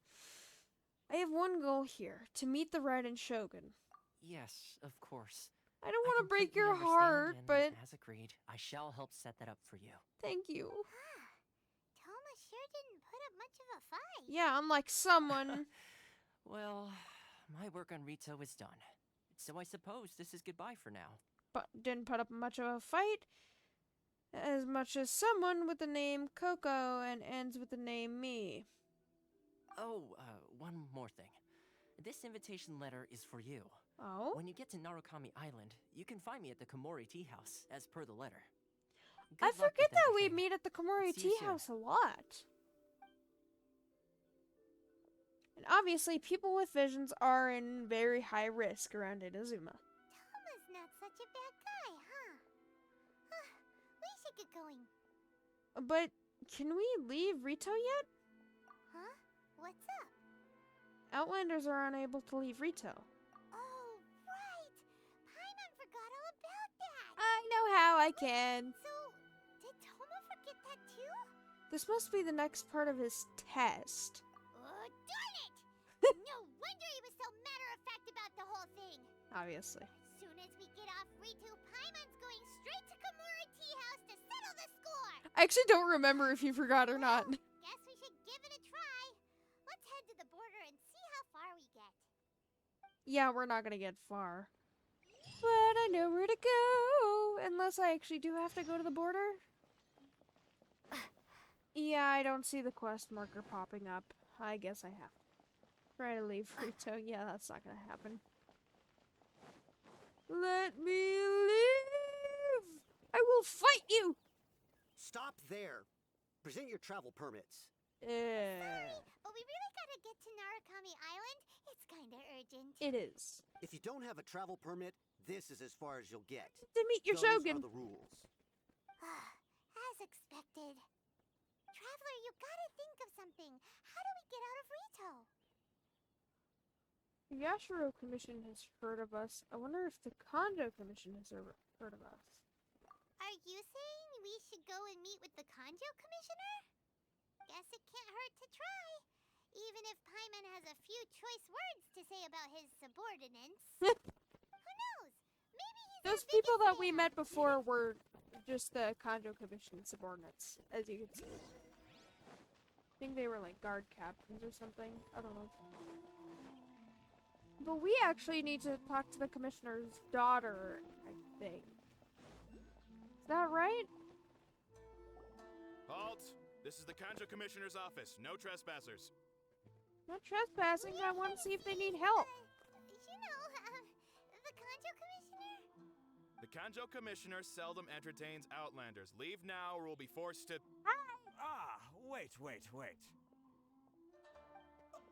I have one goal here, to meet the Raiden Shogun. Yes, of course. I don't want to break completely your understand, heart, and but as agreed, I shall help set that up for you. thank you. Toma sure didn't put up much of a fight. Yeah, unlike someone. Well, my work on Rito is done. So I suppose this is goodbye for now. But didn't put up much of a fight. As much as someone with the name Coco and ends with the name me. Oh, one more thing. This invitation letter is for you. Oh? When you get to Narukami Island, you can find me at the Komori Tea House, as per the letter. I Good luck forget with that we everything. meet at the Komori See you Tea soon. House a lot. And obviously, people with visions are in very high risk around Inazuma. Toma's not such a bad guy, huh? We should get going. But can we leave Rito yet? Huh? What's up? Outlanders are unable to leave Rito. Oh, right! Paimon forgot all about that! I know how I can. So, did Toma forget that too? This must be the next part of his test. Oh, darn it! No wonder he was so matter-of-fact about the whole thing! Obviously. As soon as we get off Ritu, Paimon's going straight to Komori Tea House to settle the score! I actually don't remember if he forgot or not. Guess we should give it a try. Let's head to the border and see how far we get. Yeah, we're not gonna get far. But I know where to go. Unless I actually do have to go to the border. Yeah, I don't see the quest marker popping up. I guess I have to try to leave Rito. Yeah, that's not gonna happen. Let me leave! I will fight you! Stop there. Present your travel permits. Sorry, but we really gotta get to Narukami Island. It's kinda urgent. It is. If you don't have a travel permit, this is as far as you'll get. To meet your Those Shogun. are the rules. As expected. Traveler, you gotta think of something. How do we get out of Rito? The Yashiro Commission has heard of us. I wonder if the Kanjo Commission has heard of us. Are you saying we should go and meet with the Kanjo Commissioner? Guess it can't hurt to try. Even if Paimon has a few choice words to say about his subordinates. Who knows? Maybe he's Those our people biggest that we fan. met before were just the Kanjo Commission subordinates, as you can see. I think they were like guard captains or something. I don't know. But we actually need to talk to the commissioner's daughter, I think. Is that right? Halt! This is the Kanjo Commissioner's office. No trespassers. Not trespassing. I want to see if they need help. The Kanjo Commissioner? The Kanjo Commissioner seldom entertains outlanders. Leave now or we'll be forced to... Ah, wait.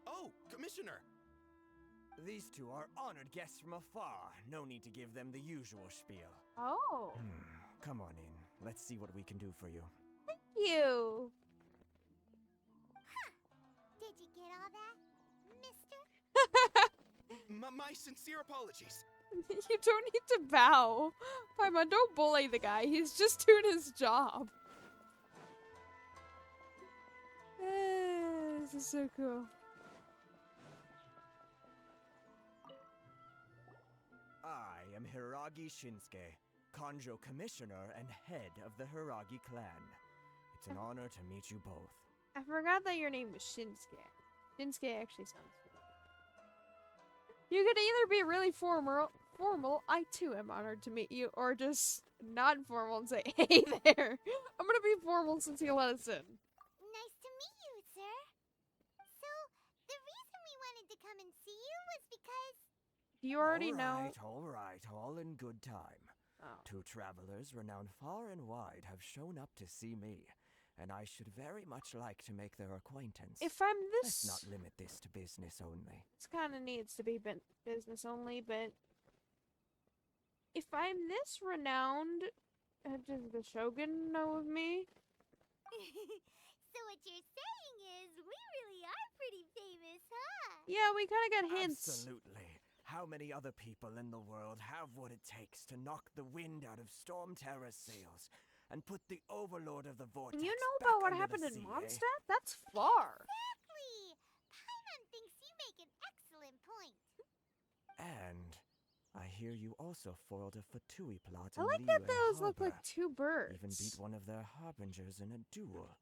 Oh, Commissioner! These two are honored guests from afar. No need to give them the usual spiel. Oh. Come on in. Let's see what we can do for you. Thank you. Did you get all that, mister? My sincere apologies. You don't need to bow. Paimon, don't bully the guy. He's just doing his job. This is so cool. I am Hiragi Shinsuke, Kanjo Commissioner and head of the Hiragi clan. It's an honor to meet you both. I forgot that your name was Shinsuke. Shinsuke actually sounds cool. You could either be really formal, I too am honored to meet you, or just not formal and say, hey there. I'm gonna be formal since you let us in. Nice to meet you, sir. So, the reason we wanted to come and see you was because... You already know. All right, all in good time. Oh. Two travelers renowned far and wide have shown up to see me, and I should very much like to make their acquaintance. If I'm Let's this... not limit this to business only. This kind of needs to be business only, but... if I'm this renowned, does the Shogun know of me? So what you're saying is we really are pretty famous, huh? Yeah, we kind of got hints. Absolutely. How many other people in the world have what it takes to knock the wind out of Storm Terror's sails and put the Overlord of the Vortex You know back about what under happened the in sea, Mondstadt? That's far. Exactly! Paimon thinks you make an excellent point. And I hear you also foiled a Fatui plot I in like that Liyue those look like Harbor. two birds. Even beat one of their harbingers in a duel.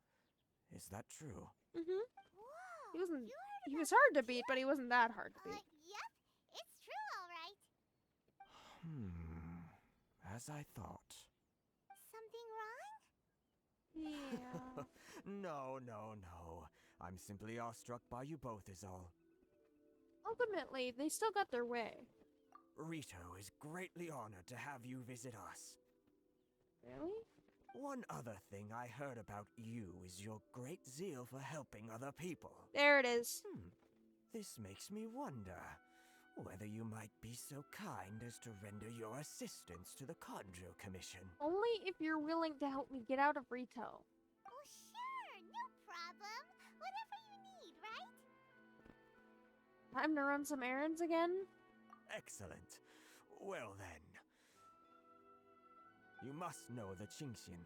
Is that true? Mm-hmm. Whoa! He wasn't. You heard He about was hard to that beat, too? but he wasn't that hard to beat. Yep. It's true, all right. As I thought. Something wrong? Yeah. No. I'm simply awestruck by you both is all. Ultimately, they still got their way. Rito is greatly honored to have you visit us. Really? One other thing I heard about you is your great zeal for helping other people. There it is. This makes me wonder whether you might be so kind as to render your assistance to the Conjo Commission. Only if you're willing to help me get out of Rito. Oh, sure. No problem. Whatever you need, right? Time to run some errands again? Excellent. Well then. You must know the Genhsin.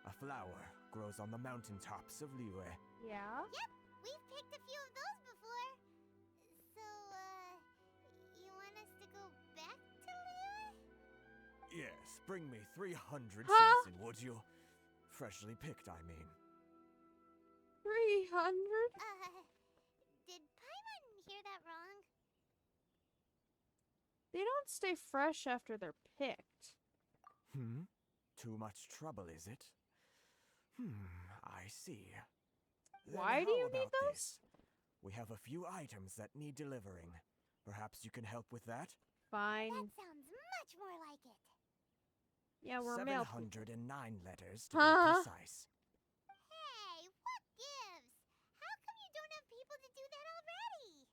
A flower grows on the mountaintops of Liyue. Yeah? Yep. We've picked a few of those before. So, you want us to go back to Liyue? Yes, bring me 300 Huh? Genhsin, would you? Freshly picked, I mean. 300? Did Paimon hear that wrong? They don't stay fresh after they're picked. Too much trouble, is it? I see. Then Why do how you need about those? this? We have a few items that need delivering. Perhaps you can help with that? Fine. That sounds much more like it. Yeah, we're mail 709 letters to Huh? be precise. Hey, what gives? How come you don't have people to do that already?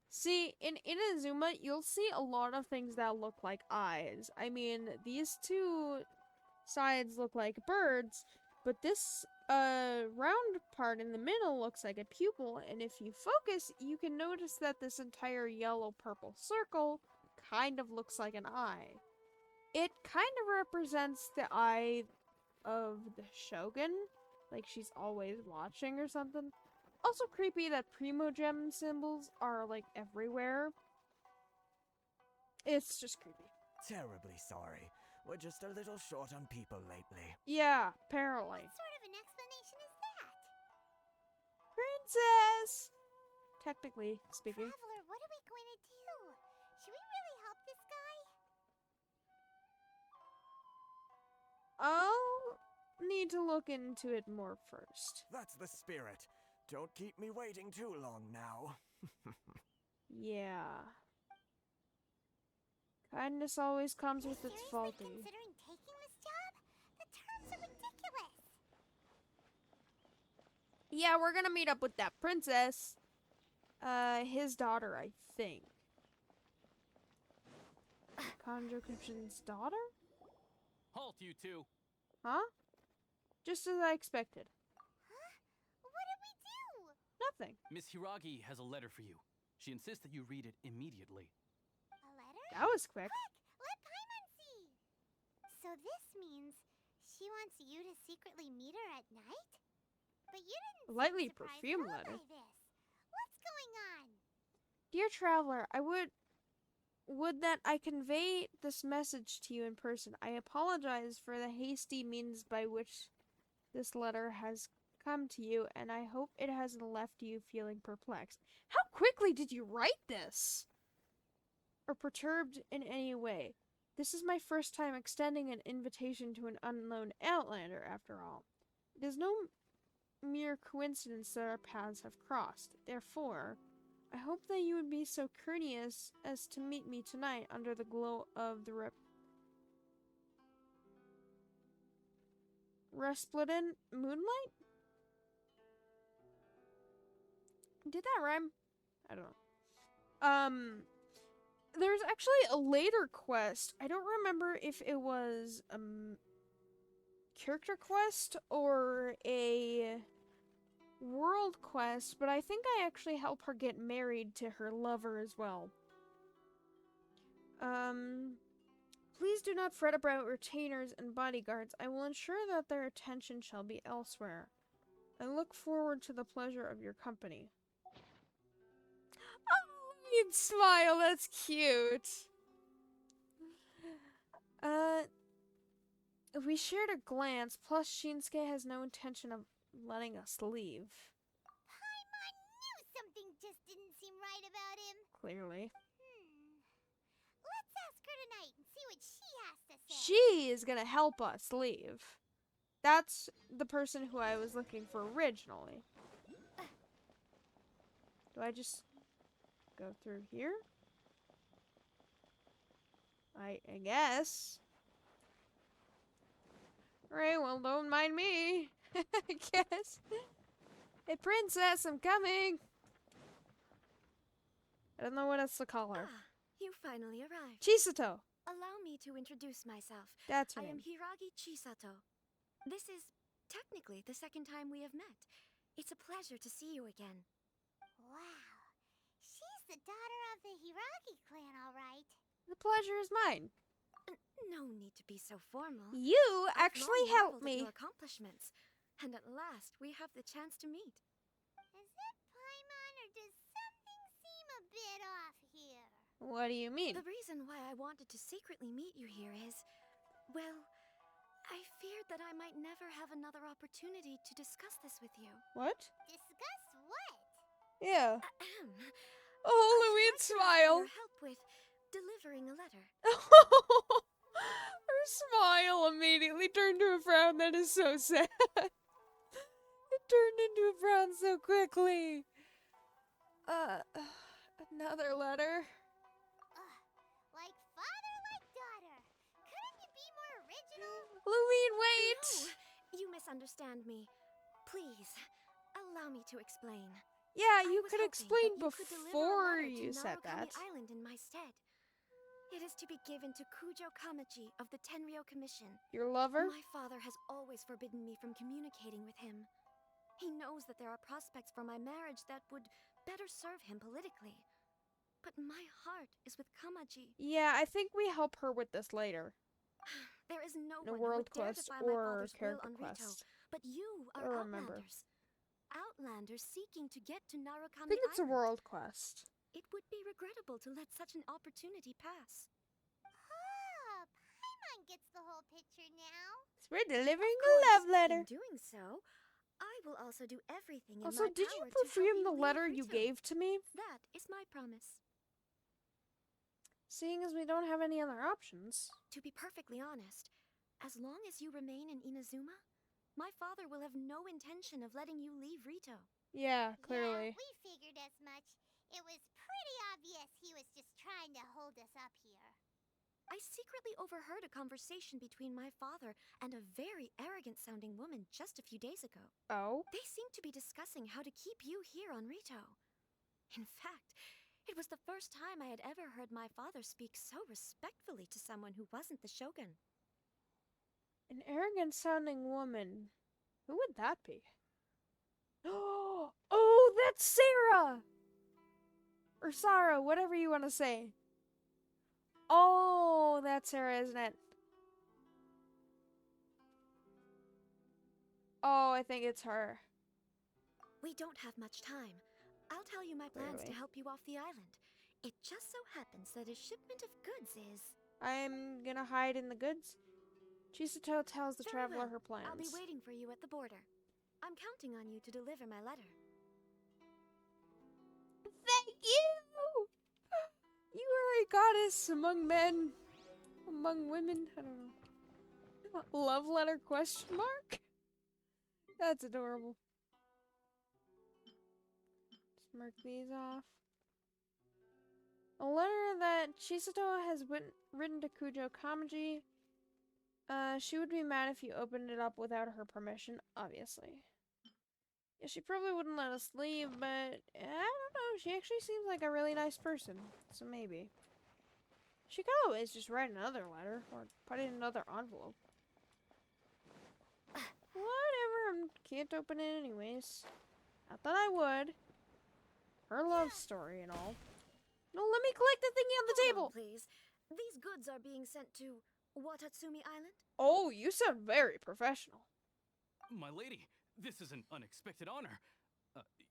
See, in Inazuma, you'll see a lot of things that look like eyes. I mean, these two sides look like birds, but this round part in the middle looks like a pupil, and if you focus, you can notice that this entire yellow-purple circle kind of looks like an eye. It kind of represents the eye of the Shogun, like she's always watching or something. Also creepy that Primogem symbols are, like, everywhere. It's just creepy. Terribly sorry. We're just a little short on people lately. Yeah, apparently. What sort of an explanation is that? Princess! Technically speaking. Traveler, what are we going to do? Should we really help this guy? I'll need to look into it more first. That's the spirit. Don't keep me waiting too long now. Yeah. Kindness always comes with its Seriously faulty. considering taking this job? The terms are ridiculous. Yeah, we're gonna meet up with that princess. His daughter, I think. Conjo Commission's daughter? Halt, you two! Huh? Just as I expected. Huh? What did we do? Nothing. Miss Hiragi has a letter for you. She insists that you read it immediately. A letter? That was quick. Quick, let Paimon see. So this means she wants you to secretly meet her at night? But you didn't seem Lightly surprised perfumed at all letter. by this. What's going on? Dear traveler, I would that I convey this message to you in person. I apologize for the hasty means by which this letter has come to you, and I hope it hasn't left you feeling perplexed. How quickly did you write this? Or perturbed in any way? This is my first time extending an invitation to an unknown outlander, after all. It is no mere coincidence that our paths have crossed. Therefore, I hope that you would be so courteous as to meet me tonight under the glow of the resplendent moonlight? Did that rhyme? I don't know. there's actually a later quest. I don't remember if it was a character quest or a world quest, but I think I actually help her get married to her lover as well. Please do not fret about retainers and bodyguards. I will ensure that their attention shall be elsewhere. I look forward to the pleasure of your company. Oh, you'd smile, that's cute. We shared a glance, plus Shinsuke has no intention of letting us leave. Paimon knew something just didn't seem right about him. Clearly. Let's ask her tonight and see what she has to say. She is gonna help us leave. That's the person who I was looking for originally. Do I just go through here? I guess. Alright, well, don't mind me. I guess. Hey, princess, I'm coming. I don't know what else to call her. Ah, you finally arrived. Chisato. Allow me to introduce myself. That's her I am name. Hiragi Chisato. This is technically the second time we have met. It's a pleasure to see you again. Wow. She's the daughter of the Hiragi clan, all right. The pleasure is mine. No need to be so formal. You I've actually long helped marveled at me. your accomplishments, and at last we have the chance to meet. Is it Paimon, or does something seem a bit off here? What do you mean? The reason why I wanted to secretly meet you here is, well, I feared that I might never have another opportunity to discuss this with you. What? Discuss what? Yeah. Ahem. Oh, Louise, smile. Your help with delivering a letter. Her smile immediately turned to a frown. That is so sad. It turned into a frown so quickly. Another letter. Like father, like daughter. Couldn't you be more original? Louise, wait! No, you misunderstand me. Please, allow me to explain. Yeah, you I was could hoping explain that you could deliver a before letter to you said Narukami that. Island in my stead. It is to be given to Kujo Kamaji of the Tenryou Commission. Your lover? My father has always forbidden me from communicating with him. He knows that there are prospects for my marriage that would better serve him politically. But my heart is with Kamaji. Yeah, I think we help her with this later. There is no A one world who would dare quest defy my or father's will character on Rito. quest. But you are I don't remember. Outlanders. Outlanders seeking to get to I Narukami think it's a Island. world quest. It would be regrettable to let such an opportunity pass. Ah, Paimon gets the whole picture now. We're delivering Of a course, love letter. In doing so, I will also do everything in Also, my did you power to help perfume you the leave letter you Rito. gave to me? That is my promise. Seeing as we don't have any other options. To be perfectly honest, as long as you remain in Inazuma, my father will have no intention of letting you leave Rito. Yeah, clearly. Yeah, we figured as much. It was pretty obvious he was just trying to hold us up here. I secretly overheard a conversation between my father and a very arrogant-sounding woman just a few days ago. Oh? They seemed to be discussing how to keep you here on Rito. In fact, it was the first time I had ever heard my father speak so respectfully to someone who wasn't the shogun. An arrogant sounding woman. Who would that be? Oh, that's Sarah! Or Sarah, whatever you want to say. Oh, that's Sarah, isn't it? Oh, I think it's her. We don't have much time. I'll tell you my plans to Clearly. help you off the island. It just so happens that a shipment of goods is... I'm gonna hide in the goods. Chisato tells the Very traveler well. her plans. I'll be waiting for you at the border. I'm counting on you to deliver my letter. Thank you! You are a goddess among men. Among women? I don't know. Love letter question mark? That's adorable. Just mark these off. A letter that Chisato has written to Kujo Kamaji. She would be mad if you opened it up without her permission, obviously. Yeah, she probably wouldn't let us leave, but I don't know. She actually seems like a really nice person, so maybe. She could always just write another letter or put it in another envelope. Whatever, I can't open it anyways. Not that I would. Her love story and all. No, let me collect the thingy on the Hold table! on, please. These goods are being sent to Watatsumi Island? Oh, you sound very professional. My lady, this is an unexpected honor.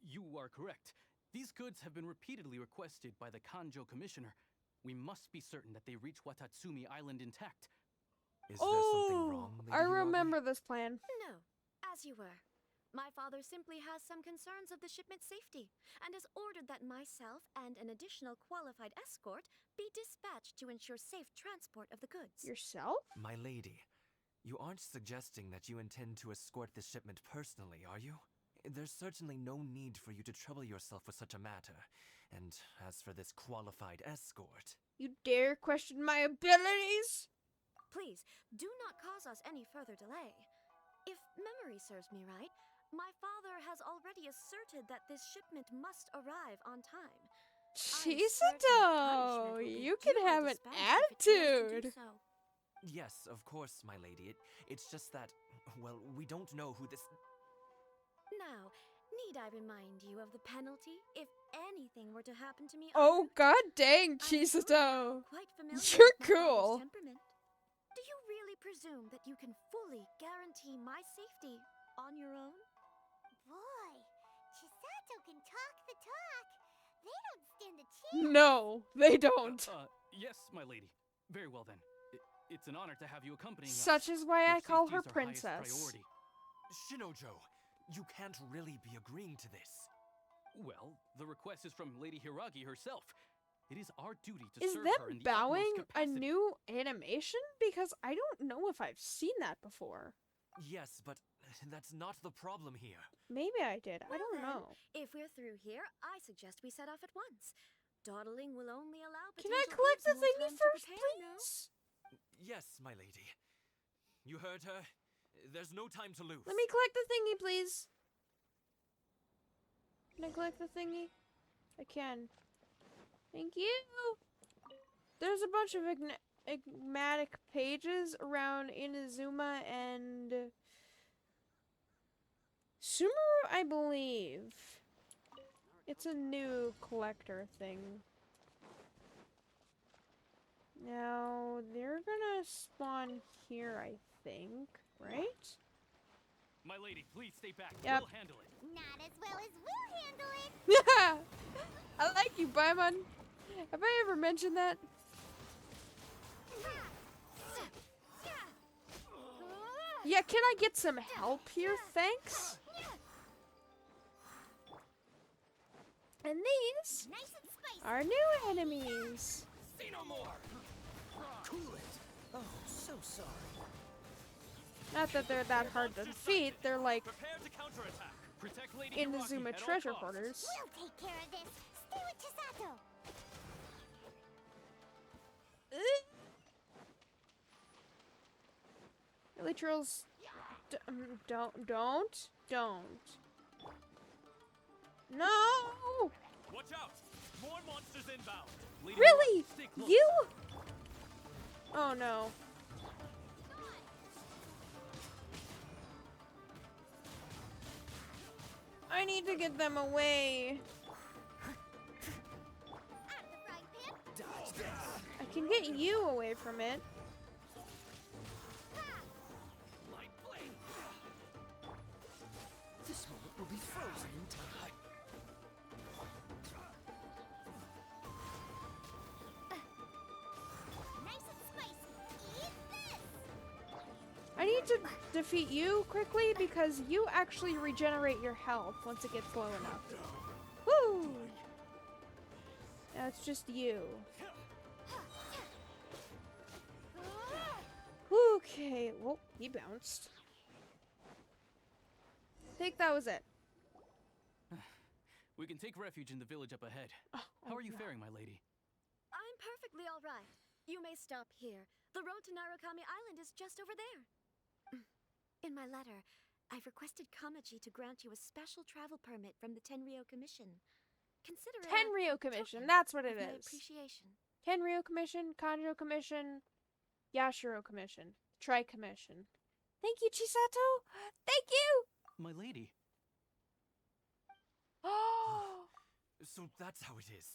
You are correct. These goods have been repeatedly requested by the Kanjo Commissioner. We must be certain that they reach Watatsumi Island intact. Is there something wrong, Lady I Hiragi? remember this plan. No, as you were. My father simply has some concerns of the shipment's safety and has ordered that myself and an additional qualified escort be dispatched to ensure safe transport of the goods. Yourself? My lady, you aren't suggesting that you intend to escort this shipment personally, are you? There's certainly no need for you to trouble yourself with such a matter. And as for this qualified escort... You dare question my abilities? Please, do not cause us any further delay. If memory serves me right, my father has already asserted that this shipment must arrive on time. Chisito, you can have an attitude. Yes, of course, my lady. It's just that, well, we don't know who this... Now, need I remind you of the penalty if anything were to happen to me? Oh, god dang, Chisito. Quite familiar You're with my father's cool. temperament. Do you really presume that you can fully guarantee my safety on your own? Boy, Chisato can talk the talk. They don't stand a chance. No, they don't. Yes, my lady. Very well then. It's an honor to have you accompanying us. Such is why I Your call safety her is our highest princess. priority. Shinojo, you can't really be agreeing to this. Well, the request is from Lady Hiragi herself. It is our duty to Is serve her in them the utmost bowing a capacity. new animation? Because I don't know if I've seen that before. Yes, but that's not the problem here. Maybe I did. I don't Then, know. if we're through here, I suggest we set off at once. Dawdling will only allow Can I potential collect the goods more thingy time to first, prepare, no? please? Yes, my lady. You heard her? There's no time to lose. Let me collect the thingy, please. Can I collect the thingy? I can. Thank you. There's a bunch of enigmatic pages around Inazuma and Sumeru, I believe. It's a new collector thing. Now, they're gonna spawn here, I think, right? My lady, please stay back. Yep. We'll handle it. Not as well as we'll handle it. I like you, Paimon. Have I ever mentioned that? Yeah, can I get some help here? Thanks. And these Nice and spicy. are new enemies. Say no more. Cool it. Oh, so sorry. Not that they're that hard to defeat, they're like Prepare to counterattack. Protect Lady Inazuma Hiragi at all treasure costs. hoarders. We'll take care of this. Stay with Chisato. Really, trolls? Don't. No! Watch out! More monsters inbound. Lady Really? Hiragi, stay close. You? Oh no. I need to get them away. I can get you away from it. This moment will be frozen in time. Nice and spicy. Eat this. I need to defeat you quickly because you actually regenerate your health once it gets low enough. Woo! Now it's just you. Okay, well, he bounced. I think that was it. We can take refuge in the village up ahead. How are you faring, my lady? I'm perfectly all right. You may stop here. The road to Narukami Island is just over there. In my letter, I've requested Kamaji to grant you a special travel permit from the Tenryou Commission. Consider it a Tenryou Commission, token that's what it of my is. appreciation. Tenryo Commission, Kanjo Commission, Yashiro Commission, Tri Commission. Thank you, Chisato! Thank you! My lady. Oh! So that's how it is.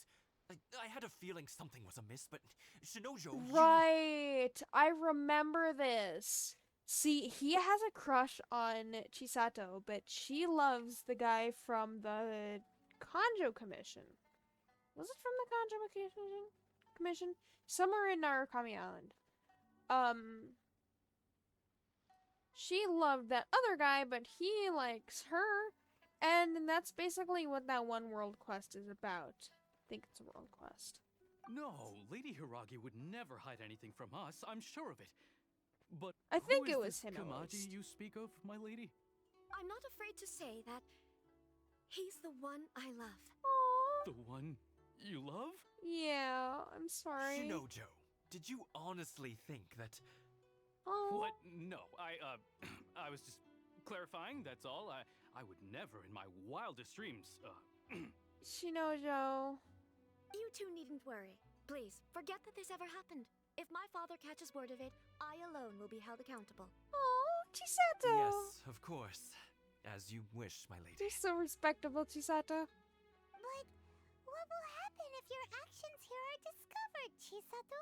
I had a feeling something was amiss, but Shinojo, Right! I remember this. See, he has a crush on Chisato, but she loves the guy from the Kanjo Commission. Was it from the Kanjo Commission? Somewhere in Narukami Island. She loved that other guy, but he likes her. And that's basically what that one world quest is about. I think it's a world quest. No, Lady Hiragi would never hide anything from us. I'm sure of it. But I think who is it was this him at Kamaji least. you speak of, my lady? I'm not afraid to say that he's the one I love. The one you love? Yeah, I'm sorry. Shinojo, did you honestly think that... Oh. What? No, I was just clarifying, that's all. I would never in my wildest dreams, Shinojo. You two needn't worry. Please, forget that this ever happened. If my father catches word of it, I alone will be held accountable. Oh, Chisato! Yes, of course. As you wish, my lady. You're so respectable, Chisato. But what will happen if your actions here are discovered, Chisato?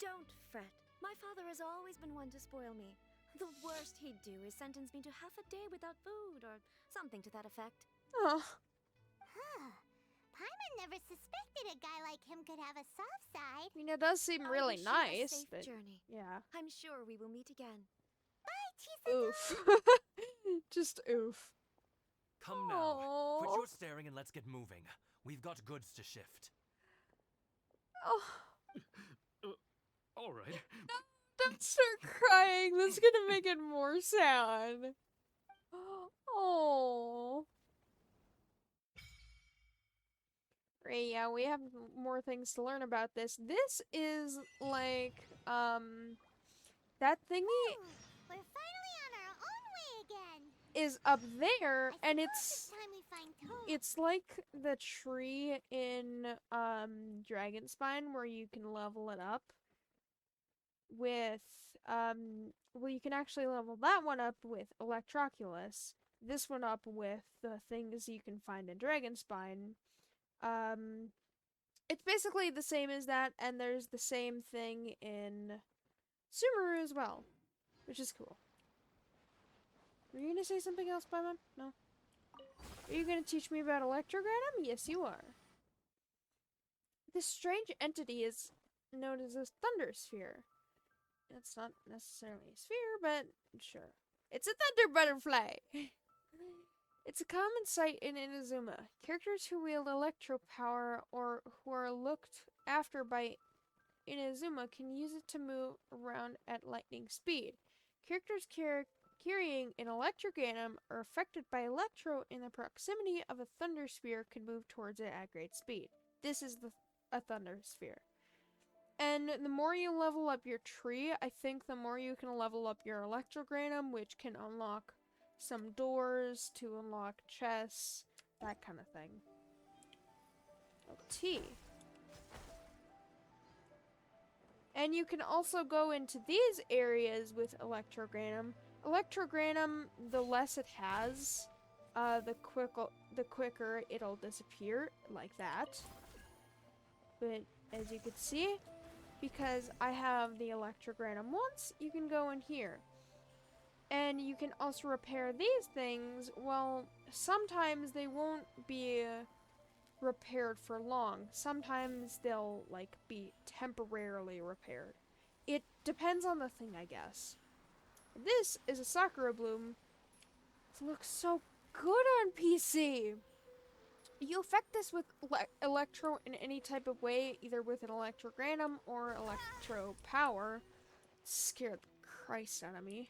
Don't fret. My father has always been one to spoil me. The worst he'd do is sentence me to half a day without food, or something to that effect. Oh. Huh. Paimon never suspected a guy like him could have a soft side. I mean, it does seem I really wish you a nice, safe but journey. yeah. I'm sure we will meet again. Bye, Chisato! Oof. Just oof. Come now. Quit your staring and let's get moving. We've got goods to shift. Oh. All right. Don't start crying. That's gonna make it more sad. Oh. Right, yeah, we have more things to learn about this. This is like, that thingy Ooh, we're finally on our own way again. is up there, I and suppose it's time we find Toma. it's like the tree in Dragonspine where you can level it up with well, you can actually level that one up with Electroculus, this one up with the things you can find in Dragonspine. It's basically the same as that, and there's the same thing in Sumeru as well, which is cool. Were you gonna say something else, Paimon? No? Are you gonna teach me about Electrogratum? Yes, you are. This strange entity is known as a thunder sphere. It's not necessarily a sphere, but sure. It's a thunder butterfly! It's a common sight in Inazuma. Characters who wield electro power or who are looked after by Inazuma can use it to move around at lightning speed. Characters carrying an electrogratum or affected by electro in the proximity of a thunder sphere can move towards it at great speed. This is a thunder sphere. And the more you level up your tree, I think the more you can level up your electrogratum, which can unlock some doors to unlock chests, that kind of thing. Oh, tea. And you can also go into these areas with Electrogratum. Electrogratum, the less it has, the quicker it'll disappear, like that. But as you can see, because I have the Electrogratum once, you can go in here. And you can also repair these things. Well, sometimes they won't be repaired for long. Sometimes they'll, like, be temporarily repaired. It depends on the thing, I guess. This is a Sakura Bloom. It looks so good on PC! You affect this with Electro in any type of way, either with an Electrogratum or Electro Power. Scared the Christ out of me.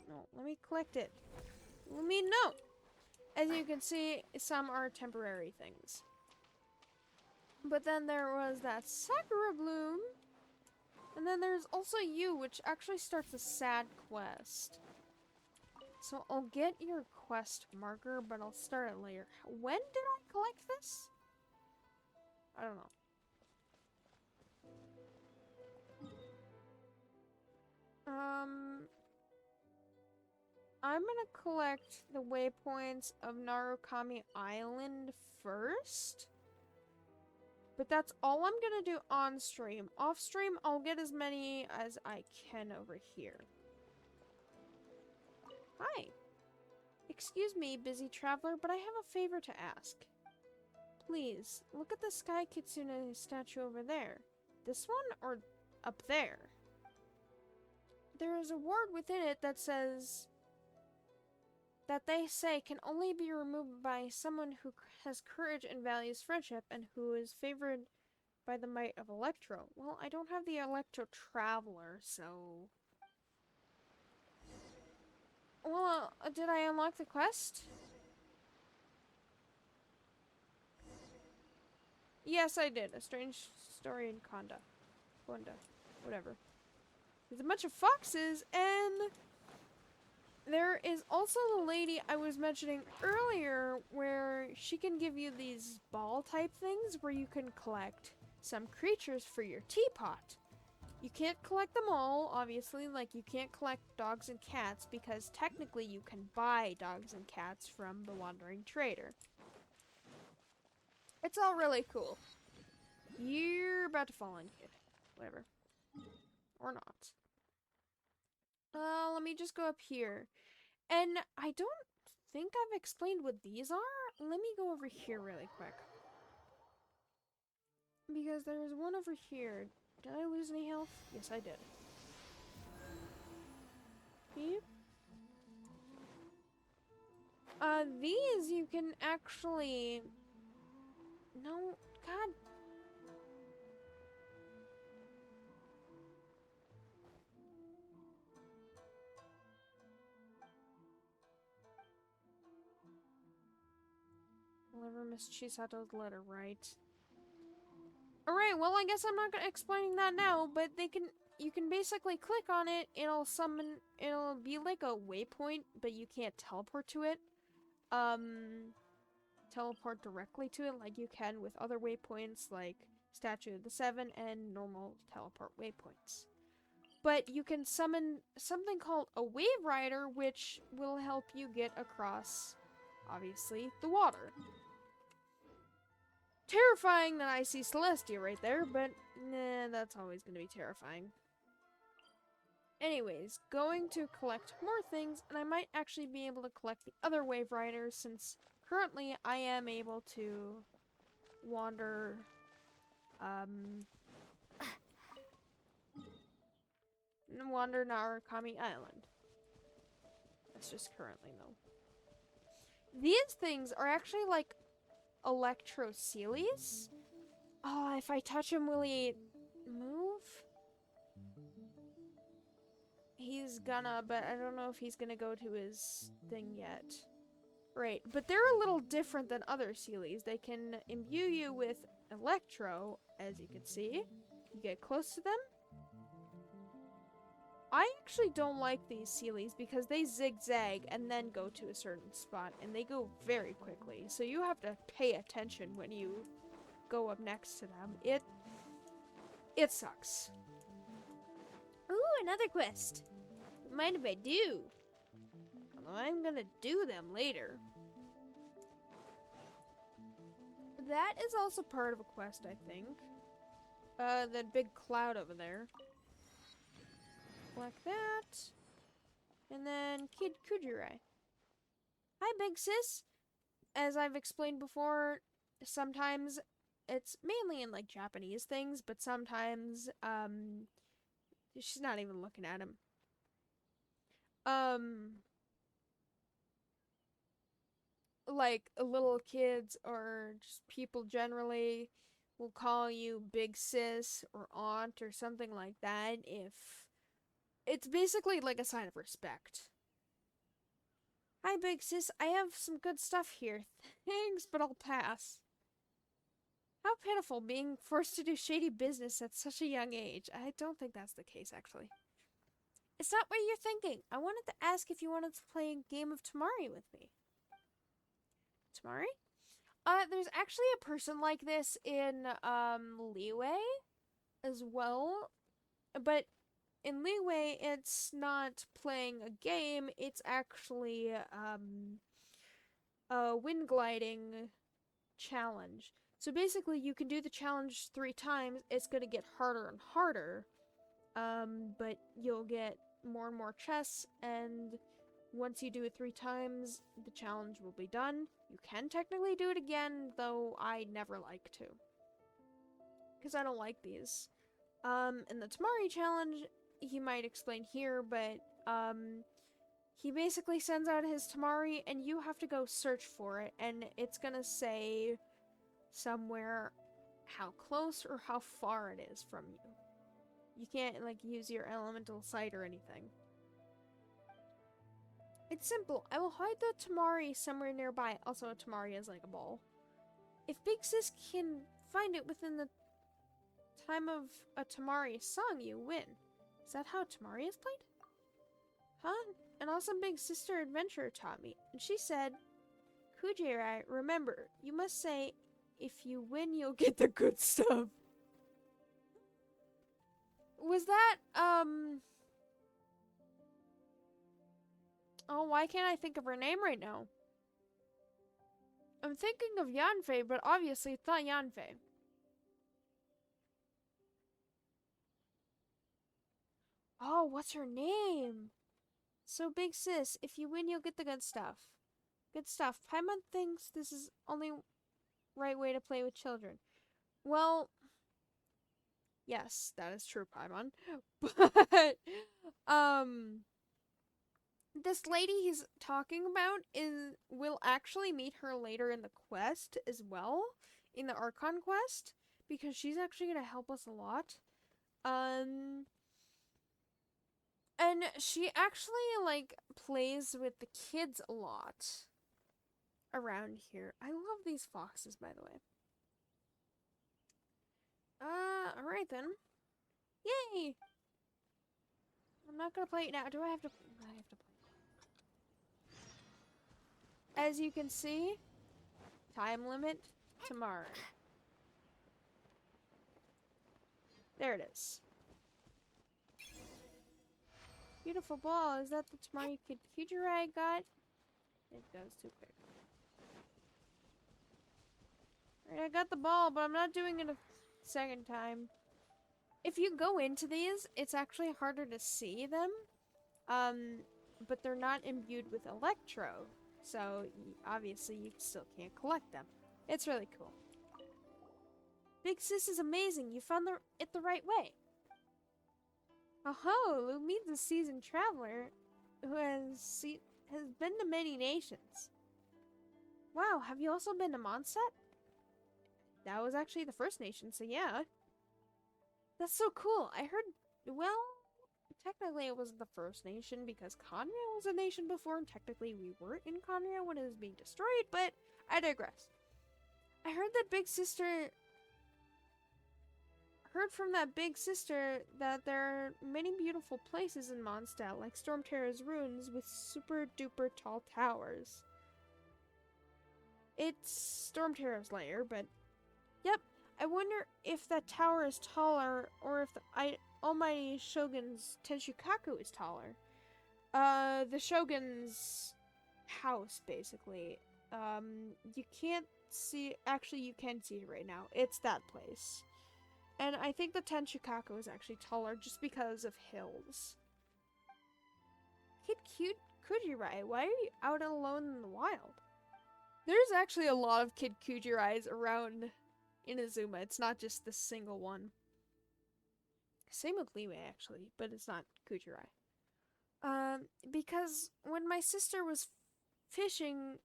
No, let me collect it. Let me know. As you can see, some are temporary things. But then there was that Sakura Bloom. And then there's also you, which actually starts a sad quest. So I'll get your quest marker, but I'll start it later. When did I collect this? I don't know. I'm gonna collect the waypoints of Narukami Island first. But that's all I'm gonna do on stream. Off stream, I'll get as many as I can over here. Hi. Excuse me, busy traveler, but I have a favor to ask. Please, look at the Sky Kitsune statue over there. This one or up there? There is a word within it that says... that they say can only be removed by someone who has courage and values friendship and who is favored by the might of Electro. Well, I don't have the Electro Traveler, so... Well, did I unlock the quest? Yes, I did. A strange story in Konda. Whatever. There's a bunch of foxes, and... there is also the lady I was mentioning earlier where she can give you these ball-type things where you can collect some creatures for your teapot. You can't collect them all, obviously, like you can't collect dogs and cats because technically you can buy dogs and cats from the Wandering Trader. It's all really cool. You're about to fall in, kid. Whatever. Or not. Let me just go up here. And I don't think I've explained what these are. Let me go over here really quick. Because there's one over here. Did I lose any health? Yes, I did. Beep. These you can actually... No, God. Deliver Miss Chisato's letter, right? Alright, well, I guess I'm not gonna explaining that now, but you can basically click on it, it'll be like a waypoint, but you can't teleport to it. Teleport directly to it like you can with other waypoints like Statue of the Seven and normal teleport waypoints. But you can summon something called a Wave Rider, which will help you get across, obviously, the water. Terrifying that I see Celestia right there, but nah, that's always going to be terrifying. Anyways, going to collect more things, and I might actually be able to collect the other Wave Riders, since currently I am able to wander, wander Narukami Island. That's just currently, though. These things are actually like Electro Sealies. Oh, if I touch him, will he move? He's gonna, but I don't know if he's gonna go to his thing yet. Right, but they're a little different than other Sealies. They can imbue you with Electro, as you can see. You get close to them. I actually don't like these Sealies because they zigzag and then go to a certain spot, and they go very quickly. So you have to pay attention when you go up next to them. It sucks. Ooh, another quest. Mind if I do? Although I'm gonna do them later. That is also part of a quest, I think. That big cloud over there. Like that. And then Kid Kujirai. Hi, big sis. As I've explained before, sometimes it's mainly in like Japanese things, but sometimes she's not even looking at him. Like little kids or just people generally will call you big sis or aunt or something like that if it's basically like a sign of respect. Hi, big sis. I have some good stuff here. Thanks, but I'll pass. How pitiful being forced to do shady business at such a young age. I don't think that's the case, actually. It's not what you're thinking. I wanted to ask if you wanted to play a game of Tamari with me. Tamari? There's actually a person like this in, Leeway as well. But in Leeway, it's not playing a game, it's actually, a wind gliding challenge. So basically, you can do the challenge 3 times, it's gonna get harder and harder, but you'll get more and more chests, and once you do it 3 times, the challenge will be done. You can technically do it again, though I never like to. Because I don't like these. And the Tamari challenge, he might explain here, but, he basically sends out his Tamari, and you have to go search for it, and it's gonna say somewhere how close or how far it is from you. You can't, like, use your elemental sight or anything. It's simple. I will hide the Tamari somewhere nearby. Also, a Tamari is like a ball. If Big Sis can find it within the time of a Tamari song, you win. Is that how Tamari is played? Huh? An awesome big sister adventurer taught me, and she said, Kujirai, remember, you must say, if you win, you'll get the good stuff. Was that, oh, why can't I think of her name right now? I'm thinking of Yanfei, but obviously it's not Yanfei. Oh, what's her name? So, Big Sis, if you win, you'll get the good stuff. Good stuff. Paimon thinks this is only right way to play with children. Well, yes, that is true, Paimon. But, this lady he's talking about will actually meet her later in the quest as well, in the Archon quest, because she's actually going to help us a lot. And she actually, like, plays with the kids a lot around here. I love these foxes, by the way. Alright then. Yay! I'm not gonna play it now. Do I have to? I have to play it. As you can see, time limit tomorrow. There it is. Beautiful ball. Is that the Tamari Kid Kujirai I got? It goes too quick. Alright, I got the ball, but I'm not doing it a second time. If you go into these, it's actually harder to see them. But they're not imbued with Electro. So, obviously, you still can't collect them. It's really cool. Big Sis is amazing. You found it the right way. Oh, Lumine's a seasoned traveler who has been to many nations. Wow, have you also been to Mondstadt? That was actually the first nation, so yeah. That's so cool. I heard, well, technically it wasn't the first nation because Conrail was a nation before, and technically we weren't in Conrail when it was being destroyed, but I digress. I heard from that big sister that there are many beautiful places in Mondstadt, like Storm Terror's ruins with super duper tall towers. It's Storm Terror's lair, but yep. I wonder if that tower is taller, or if the Almighty Shogun's Tenshukaku is taller. The Shogun's house, basically. You can't see, actually you can see it right now. It's that place. And I think the Tenshukaku is actually taller just because of hills. Kid Cute Kujirai, why are you out alone in the wild? There's actually a lot of Kid Kujirais around Inazuma. It's not just the single one. Same with Liyue, actually, but it's not Kujirai. Because when my sister was fishing,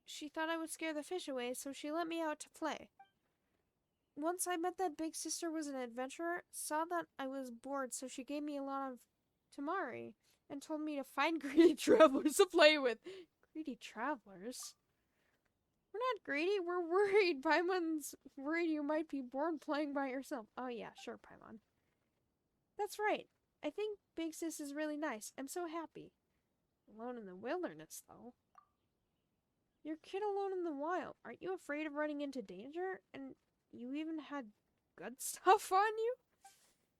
she thought I would scare the fish away, so she let me out to play. Once I met that big sister was an adventurer, saw that I was bored, so she gave me a lot of Tamari, and told me to find greedy travelers to play with. Greedy travelers? We're not greedy, we're worried. Paimon's worried you might be bored playing by yourself. Oh yeah, sure, Paimon. That's right. I think Big Sis is really nice. I'm so happy. Alone in the wilderness, though. You're a kid alone in the wild. Aren't you afraid of running into danger? And you even had good stuff on you?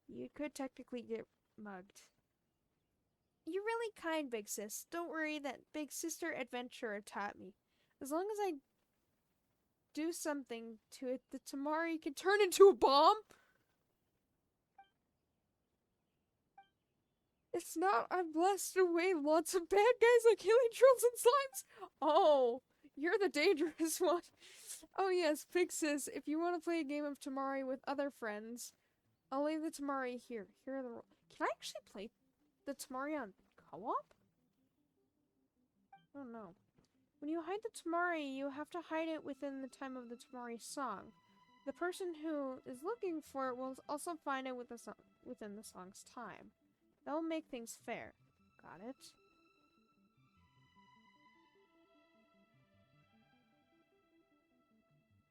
You could technically get mugged. You're really kind, Big Sis. Don't worry, that Big Sister adventurer taught me. As long as I do something to it, the Tamari can turn into a bomb? It's not, I'm blessed away lots of bad guys like killing trolls and slimes. Oh, you're the dangerous one. Oh yes, Big Sis, if you want to play a game of Tamari with other friends, I'll leave the Tamari here. Here are the rules. Can I actually play the Tamari on co-op? Oh no. When you hide the Tamari, you have to hide it within the time of the Tamari song. The person who is looking for it will also find it within the song's time. That will make things fair. Got it?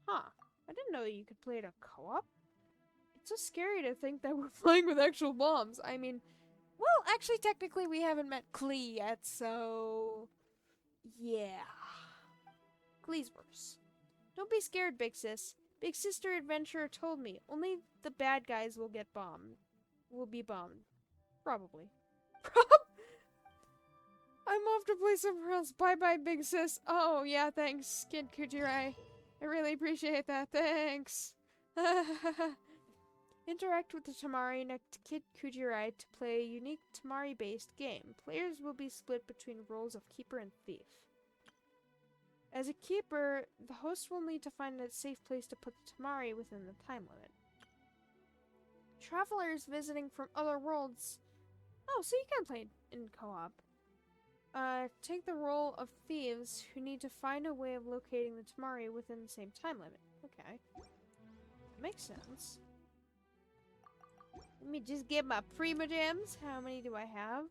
Huh. I didn't know you could play it a co-op. It's so scary to think that we're playing with actual bombs. I mean, well, actually, technically, we haven't met Klee yet, so... yeah. Klee's worse. Don't be scared, Big Sis. Big Sister Adventurer told me only the bad guys will get bombed. Will be bombed. Probably. I'm off to play somewhere else. Bye-bye, Big Sis. Oh, yeah, thanks, Kid Kujirai. I really appreciate that. Thanks. Interact with the Tamari next to Kid Kujirai to play a unique Tamari-based game. Players will be split between roles of Keeper and Thief. As a Keeper, the host will need to find a safe place to put the Tamari within the time limit. Travelers visiting from other worlds... Oh, so you can play in co-op. Take the role of thieves who need to find a way of locating the Tamari within the same time limit. Okay. Makes sense. Let me just get my Prima Gems. How many do I have?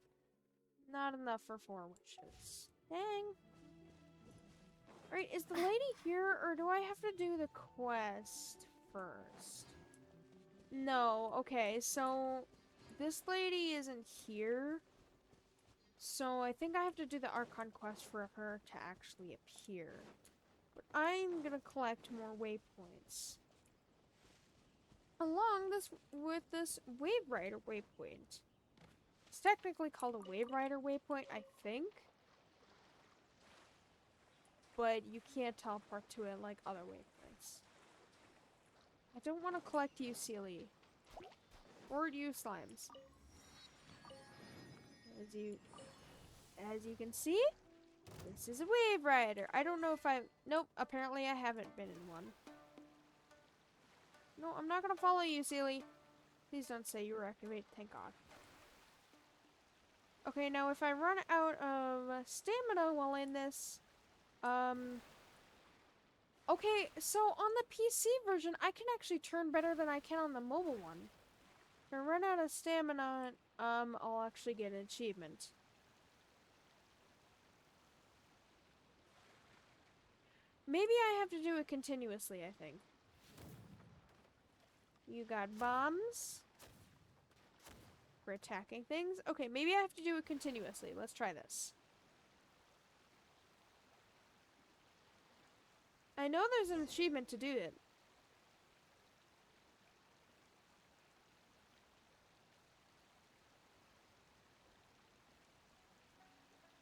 Not enough for 4 wishes. Dang. Alright, is the lady here, or do I have to do the quest first? No, okay, so this lady isn't here. So I think I have to do the Archon quest for her to actually appear. But I'm gonna collect more waypoints. Along with this Wave Rider waypoint. It's technically called a Wave Rider waypoint, I think. But you can't teleport to it like other waypoints. I don't want to collect you, Sealy. Or you, Slimes. As you can see, this is a Wave Rider. I don't know if nope, apparently I haven't been in one. No, I'm not gonna follow you, Sealy. Please don't say you were activated, thank God. Okay, now if I run out of stamina while in this, okay, so on the PC version, I can actually turn better than I can on the mobile one. If I run out of stamina, I'll actually get an achievement. Maybe I have to do it continuously, I think. You got bombs for attacking things. Okay, maybe I have to do it continuously. Let's try this. I know there's an achievement to do it.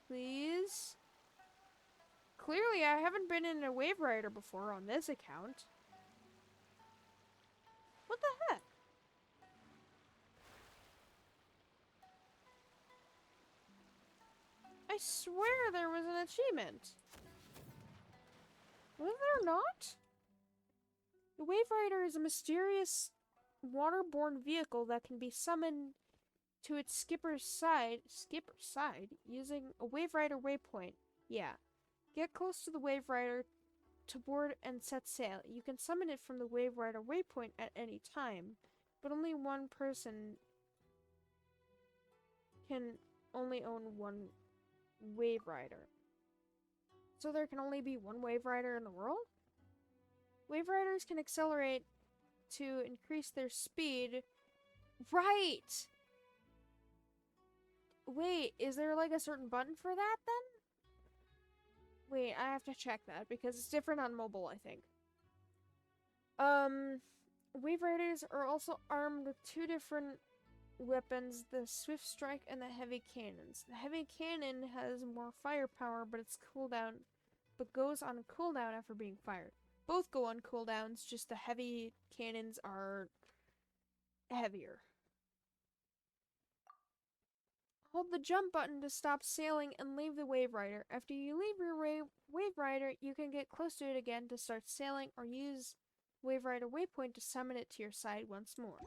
Please? Clearly, I haven't been in a Wave Rider before on this account. What the heck? I swear there was an achievement. Was there not? The Wave Rider is a mysterious waterborne vehicle that can be summoned to its skipper's side using a Wave Rider waypoint. Yeah. Get close to the Wave Rider to board and set sail. You can summon it from the Wave Rider waypoint at any time, but only one person can only own one Wave Rider. So there can only be one Wave Rider in the world? Wave Riders can accelerate to increase their speed. Right! Wait, is there like a certain button for that then? Wait, I have to check that because it's different on mobile, I think. Wave Riders are also armed with two different weapons, the Swift Strike and the Heavy Cannons. The Heavy Cannon has more firepower, but goes on cooldown after being fired. Both go on cooldowns, just the Heavy Cannons are heavier. Hold the jump button to stop sailing and leave the Wave Rider. After you leave your Wave Rider, you can get close to it again to start sailing or use Wave Rider Waypoint to summon it to your side once more.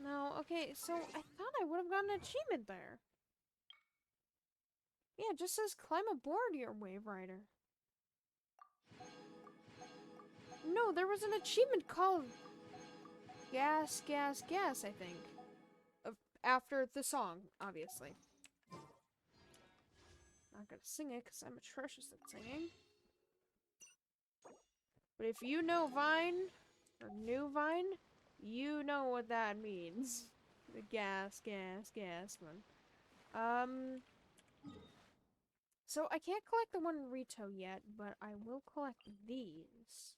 No, okay, so I thought I would have gotten an achievement there. Yeah, it just says climb aboard your Wave Rider. No, there was an achievement called Gas, Gas, Gas, I think. After the song, obviously. Not gonna sing it because I'm atrocious at singing. But if you know Vine, or New Vine, you know what that means. The gas, gas, gas one. So I can't collect the one in Rito yet, but I will collect these.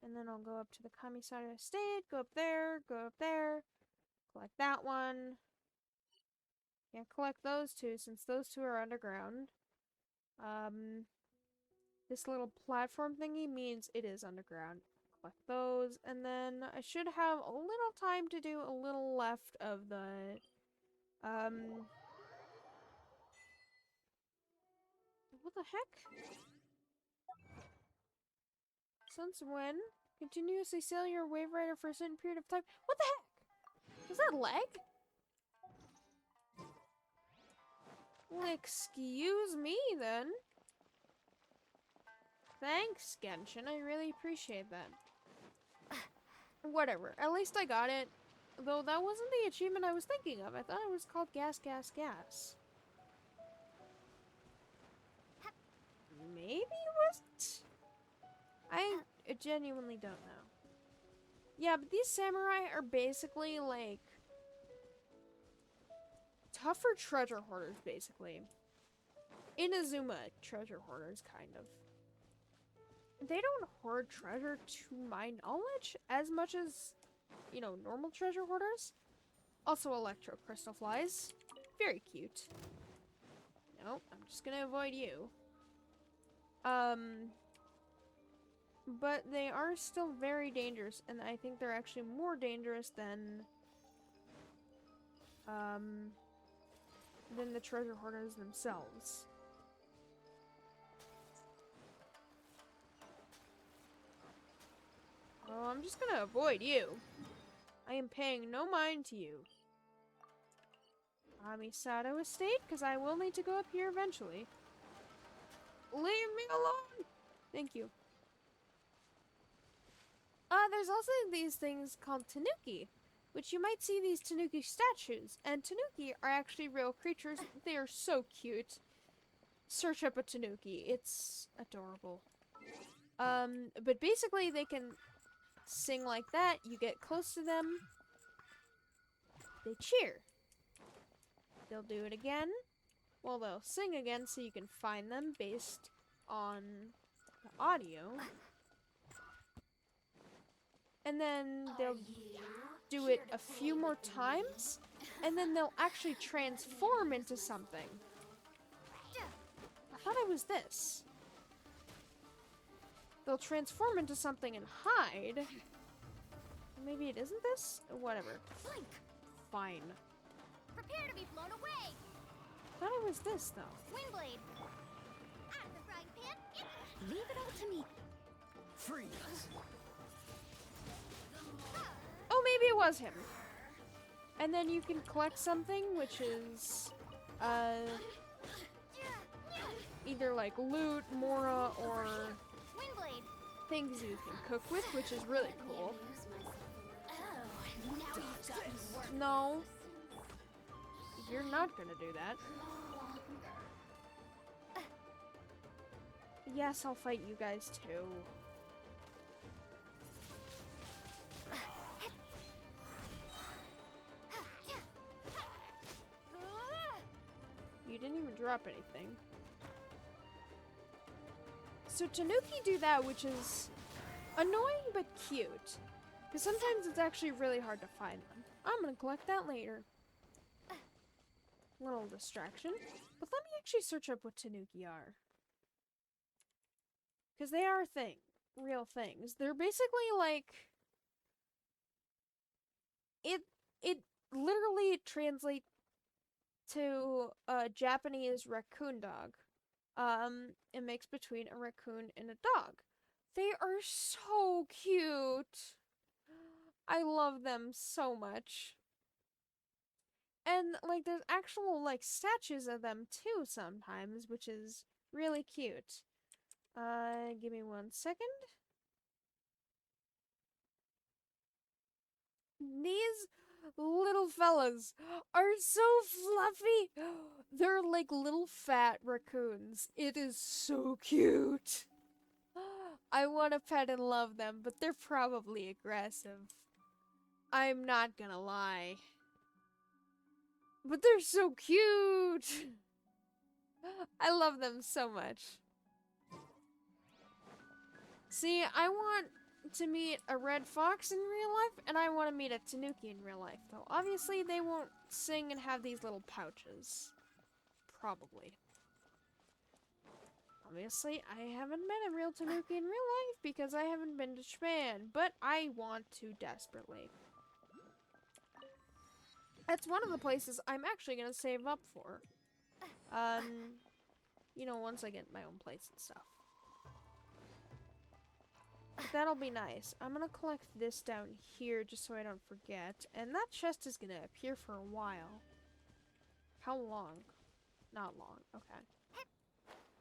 And then I'll go up to the Kamisada Estate, go up there, collect that one. Can't collect those two since those two are underground. This little platform thingy means it is underground. Collect those, and then I should have a little time to do a little left of the, what the heck? Since when? Continuously sail your Wave Rider for a certain period of time. What the heck? Is that lag? Well, excuse me then. Thanks, Genhsin. I really appreciate that. Whatever. At least I got it. Though that wasn't the achievement I was thinking of. I thought it was called Gas, Gas, Gas. Maybe it wasn't? I genuinely don't know. Yeah, but these samurai are basically like tougher treasure hoarders, basically. Inazuma treasure hoarders, kind of. They don't hoard treasure, to my knowledge, as much as, you know, normal treasure hoarders. Also electro crystal flies. Very cute. Nope, I'm just gonna avoid you. But they are still very dangerous, and I think they're actually more dangerous than the treasure hoarders themselves. Oh, I'm just gonna avoid you. I am paying no mind to you. Kamisada Estate, because I will need to go up here eventually. Leave me alone! Thank you. There's also these things called tanuki, which you might see these tanuki statues, and tanuki are actually real creatures. They are so cute. Search up a tanuki. It's adorable. But basically they can sing like that. You get close to them, they cheer. They'll do it again. Well, they'll sing again so you can find them based on the audio. And then they'll do it a few more times, and then they'll actually transform into something. I thought it was this. They'll transform into something and hide. Maybe it isn't this? Whatever. Blink. Fine. Prepare to be blown away. I thought it was this, though. Windblade. Out of the frying pan. Leave it all to me. Freeze. Oh, maybe it was him. And then you can collect something, which is, either like loot, mora, or Windblade. things you can cook with, which is really cool. No. You're not gonna do that. Yes, I'll fight you guys too. didn't even drop anything. So Tanuki do that, which is annoying but cute. Because sometimes it's actually really hard to find them. I'm gonna collect that later. Little distraction. But let me actually search up what Tanuki are. Because they are a thing. Real things. They're basically like... It literally translates to a Japanese raccoon dog. A mix between a raccoon and a dog. They are so cute. I love them so much. And like there's actual like statues of them too sometimes, which is really cute. Give me 1 second. These little fellas are so fluffy. They're like little fat raccoons. It is so cute. I want to pet and love them, but they're probably aggressive. I'm not gonna lie. But they're so cute! I love them so much. See, I want to meet a red fox in real life, and I want to meet a tanuki in real life, though. Obviously, they won't sing and have these little pouches. Probably. Obviously, I haven't met a real tanuki in real life because I haven't been to Japan, but I want to desperately. That's one of the places I'm actually going to save up for. You know, once I get my own place and stuff. But that'll be nice. I'm going to collect this down here just so I don't forget. And that chest is going to appear for a while. How long? Not long. Okay.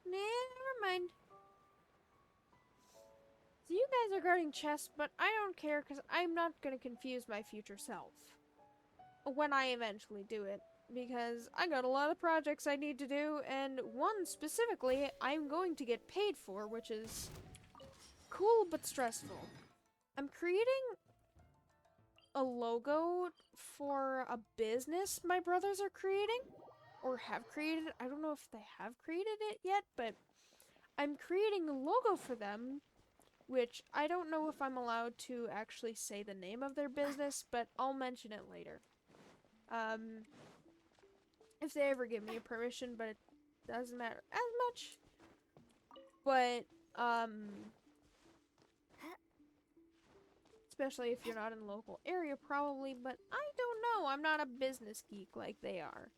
Never mind. So you guys are guarding chests, but I don't care because I'm not going to confuse my future self. When I eventually do it. Because I got a lot of projects I need to do, and one specifically I'm going to get paid for, which is cool but stressful. I'm creating a logo for a business my brothers are creating, or have created. I don't know if they have created it yet, but I'm creating a logo for them, which I don't know if I'm allowed to actually say the name of their business, but I'll mention it later. If they ever give me a permission, but it doesn't matter as much. But, especially if you're not in the local area, probably, but I don't know. I'm not a business geek like they are.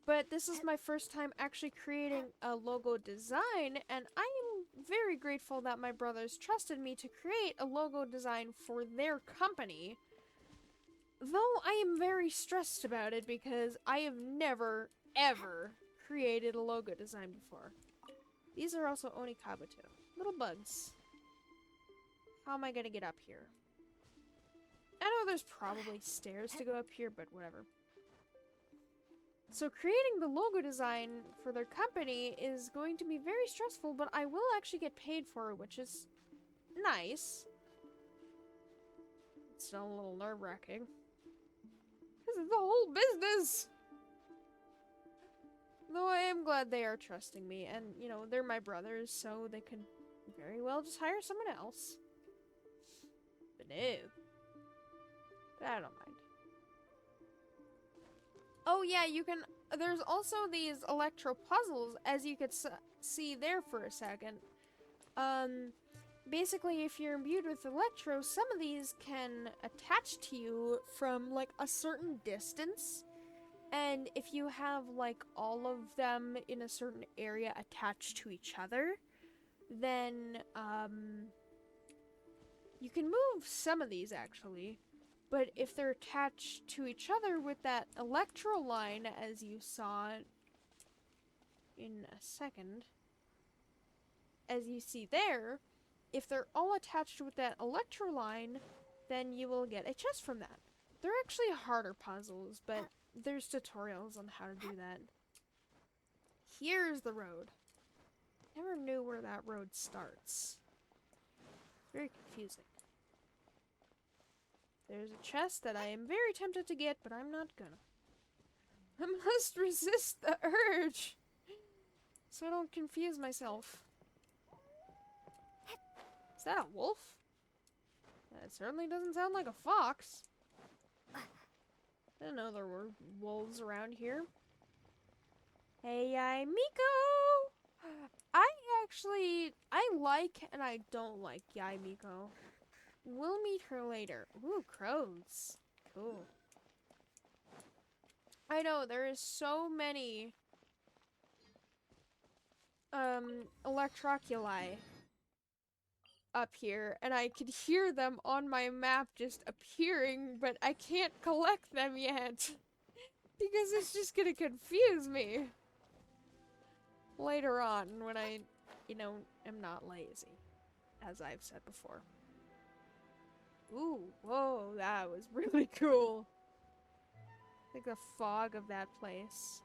But this is my first time actually creating a logo design, and I am very grateful that my brothers trusted me to create a logo design for their company. Though I am very stressed about it because I have never, ever created a logo design before. These are also Onikabuto. Little bugs. How am I gonna get up here? I know there's probably stairs to go up here, but whatever. So creating the logo design for their company is going to be very stressful, but I will actually get paid for it, which is nice. It's still a little nerve-wracking. This is the whole business! Though I am glad they are trusting me, and, you know, they're my brothers, so they could very well just hire someone else. But no. But I don't mind. Oh yeah, you can... There's also these electro puzzles, as you could see there for a second. Basically, if you're imbued with electro, some of these can attach to you from, like, a certain distance. And if you have, like, all of them in a certain area attached to each other, then, you can move some of these, actually. But if they're attached to each other with that electro line, as you saw in a second, as you see there, if they're all attached with that electro line, then you will get a chest from that. They're actually harder puzzles, but there's tutorials on how to do that. Here's the road. Never knew where that road starts. Very confusing. There's a chest that I am very tempted to get, but I'm not gonna. I must resist the urge, so I don't confuse myself. Is that a wolf? That certainly doesn't sound like a fox. I didn't know there were wolves around here. Hey, I'm Miko! I like and I don't like Yai Miko. We'll meet her later. Ooh, crows. Cool. I know, there is so many electroculi up here, and I could hear them on my map just appearing, but I can't collect them yet. Because it's just gonna confuse me. Later on, when I, am not lazy. As I've said before. Ooh, whoa, that was really cool. Like the fog of that place.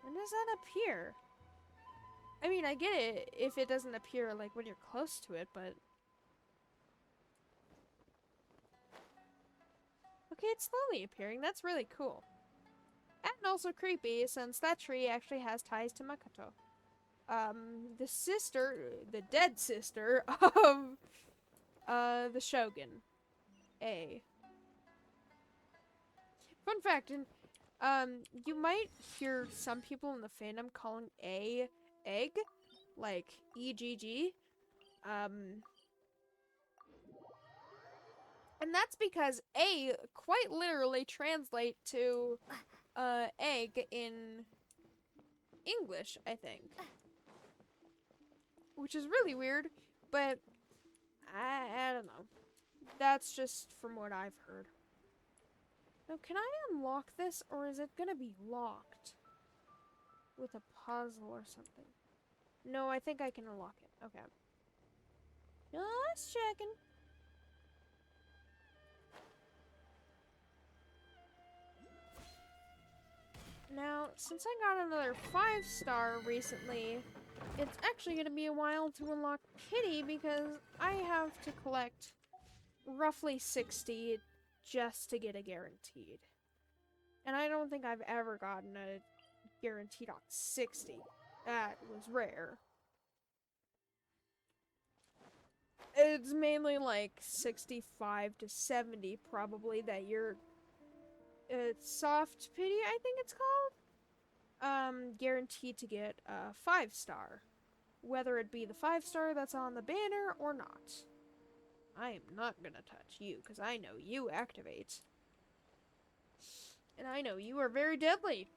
When does that appear? I mean, I get it if it doesn't appear like when you're close to it, but... Okay, it's slowly appearing. That's really cool. And also creepy, since that tree actually has ties to Makoto. The dead sister of, the Shogun. A. Fun fact, you might hear some people in the fandom calling A egg, like EGG. And that's because A quite literally translate to egg in English, I think. Which is really weird, but I don't know. That's just from what I've heard. Now, can I unlock this, or is it gonna be locked? With a puzzle or something? No, I think I can unlock it. Okay. Just checking. Now, since I got another 5-star recently, it's actually gonna be a while to unlock Kitty because I have to collect roughly 60 just to get a guaranteed. And I don't think I've ever gotten a guaranteed on 60. That was rare. It's mainly like 65 to 70 probably that you're soft pity, I think it's called. Guaranteed to get a 5-star. Whether it be the 5-star that's on the banner or not. I am not gonna touch you, because I know you activate. And I know you are very deadly.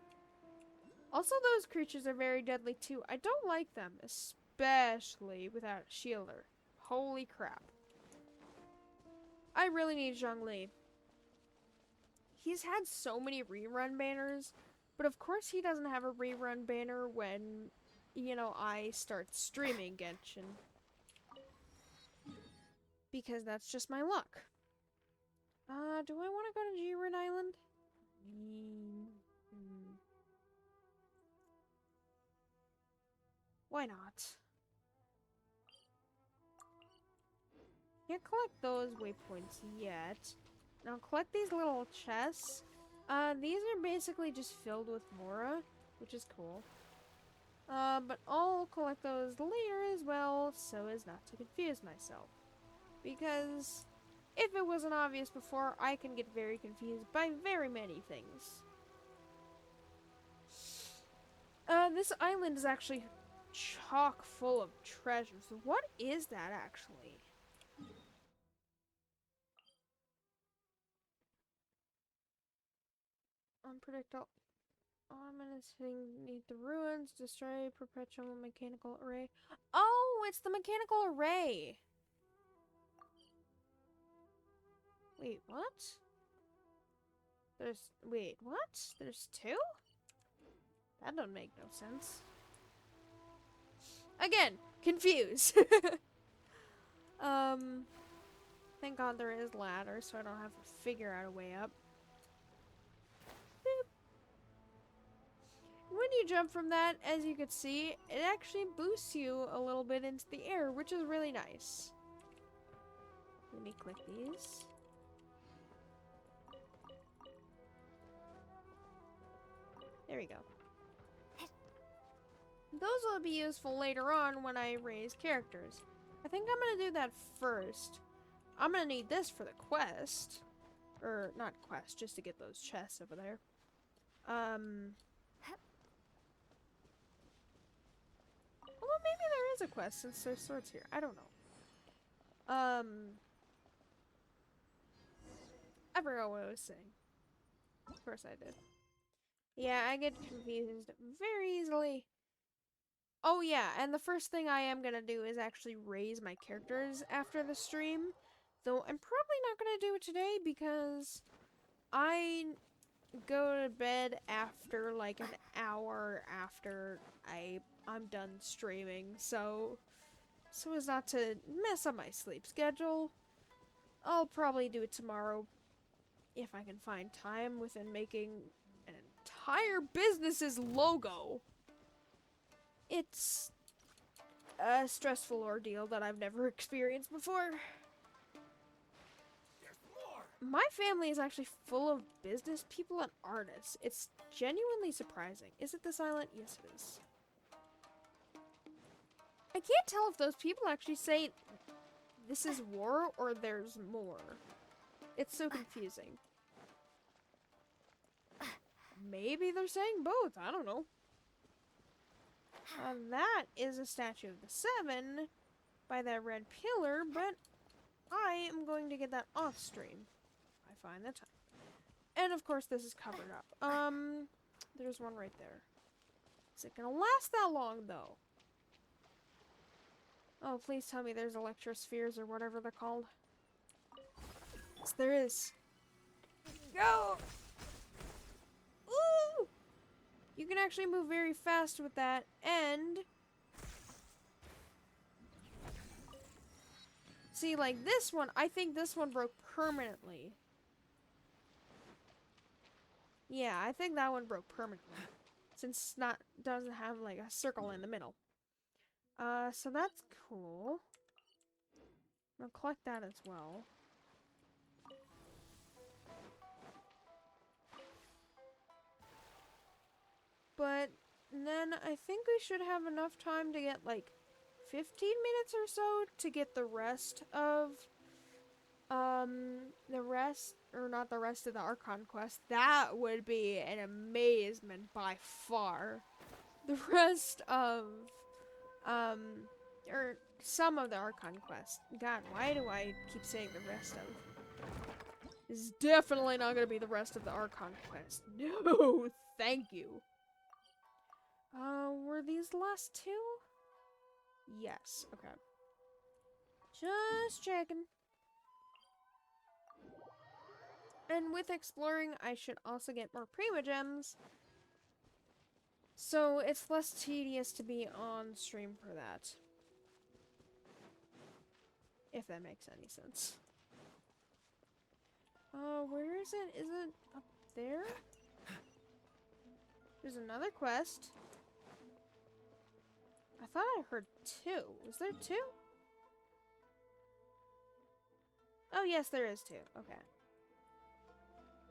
Also, those creatures are very deadly too. I don't like them, especially without a shielder. Holy crap. I really need Zhongli. He's had so many rerun banners, but of course he doesn't have a rerun banner when, I start streaming Genshin. Because that's just my luck. Do I want to go to Jiren Island? Why not? Can't collect those waypoints yet. Now collect these little chests. These are basically just filled with Mora, which is cool. But I'll collect those later as well, so as not to confuse myself. Because if it wasn't obvious before, I can get very confused by very many things. This island is actually chock full of treasures. What is that actually? Unpredictable. Ominous hitting need the ruins. Destroy perpetual mechanical array. Oh, it's the mechanical array. Wait, what? Wait, what? There's 2? That don't make no sense. Again, confused. Thank God there is ladder, so I don't have to figure out a way up. Boop. When you jump from that, as you can see, it actually boosts you a little bit into the air, which is really nice. Let me click these. There we go. Those will be useful later on when I raise characters. I think I'm gonna do that first. I'm gonna need this for the quest. Or, not quest, just to get those chests over there. Although maybe there is a quest since there's swords here. I don't know. I forgot what I was saying. Of course I did. Yeah, I get confused very easily. Oh yeah, and the first thing I am gonna do is actually raise my characters after the stream. Though I'm probably not gonna do it today because I go to bed after like an hour after I'm done streaming, so as not to mess up my sleep schedule, I'll probably do it tomorrow if I can find time within making an entire business's logo. It's a stressful ordeal that I've never experienced before. My family is actually full of business people and artists. It's genuinely surprising. Is it the silent? Yes, it is. I can't tell if those people actually say this is war or there's more. It's so confusing. Maybe they're saying both. I don't know. That is a statue of the Seven by that red pillar, but I am going to get that off stream. I find the time. And of course this is covered up. There's one right there. Is it gonna last that long though? Oh, please tell me there's electrospheres or whatever they're called. Yes, there is. Go! Ooh! You can actually move very fast with that, and see, like this one, I think this one broke permanently. Yeah, I think that one broke permanently. Since doesn't have like a circle in the middle. So that's cool. I'll collect that as well. But then I think we should have enough time to get like 15 minutes or so to get the rest of not the rest of the Archon quest. That would be an amazement by far. The rest of or some of the Archon quest. God, why do I keep saying the rest of? This is definitely not gonna be the rest of the Archon quest. No, thank you. Were these the last two? Yes, okay. Just checking. And with exploring, I should also get more Prima Gems. So it's less tedious to be on stream for that. If that makes any sense. Where is it? Is it up there? There's another quest. I thought I heard two. Is there two? Oh, yes, there is two. Okay.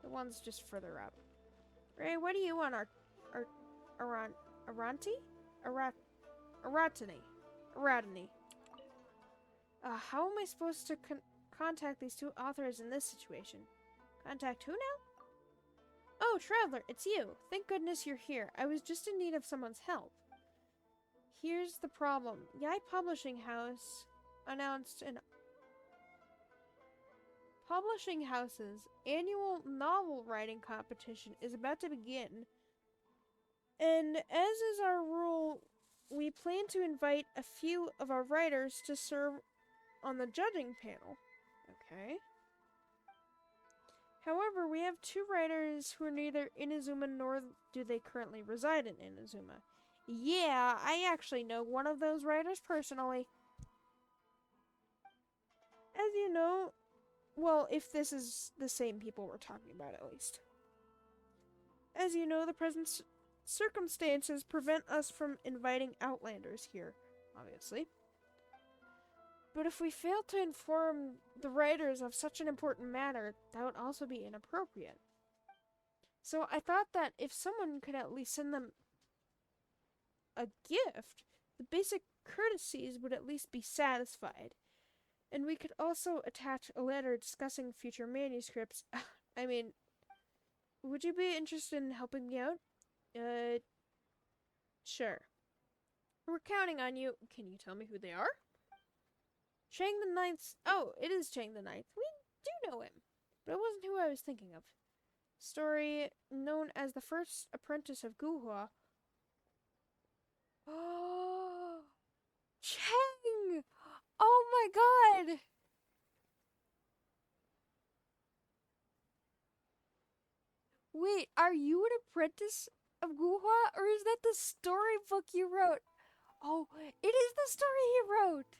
The one's just further up. Ray, what do you want? Aranti? Aratini. How am I supposed to contact these two authors in this situation? Contact who now? Oh, Traveler, it's you. Thank goodness you're here. I was just in need of someone's help. Here's the problem. Yai Publishing House announced an Publishing House's annual novel writing competition is about to begin. And as is our rule, we plan to invite a few of our writers to serve on the judging panel. Okay. However, we have two writers who are neither in Inazuma nor do they currently reside in Inazuma. Yeah, I actually know one of those writers personally. As you know, well, if this is the same people we're talking about at least. As you know, the present circumstances prevent us from inviting Outlanders here, obviously. But if we fail to inform the writers of such an important matter, that would also be inappropriate. So I thought that if someone could at least send them a gift, the basic courtesies would at least be satisfied. And we could also attach a letter discussing future manuscripts. I mean, would you be interested in helping me out? Sure. We're counting on you. Can you tell me who they are? Chang the Ninth's... Oh, it is Chang the Ninth. We do know him. But it wasn't who I was thinking of. Story known as the first apprentice of Guhua. Oh, Chang! Oh my god! Wait, are you an apprentice of Guhua, or is that the storybook you wrote? Oh, it is the story he wrote!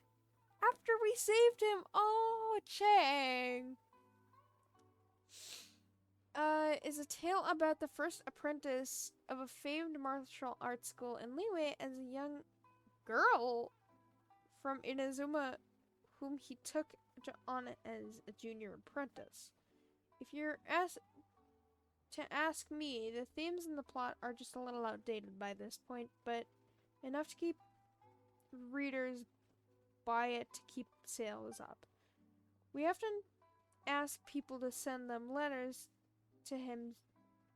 After we saved him! Oh, Chang! Is a tale about the first apprentice of a famed martial arts school in Liyue as a young girl from Inazuma whom he took on as a junior apprentice. If you're asked to ask me, the themes in the plot are just a little outdated by this point, but enough to keep readers buy it to keep sales up. We often ask people to send them letters to him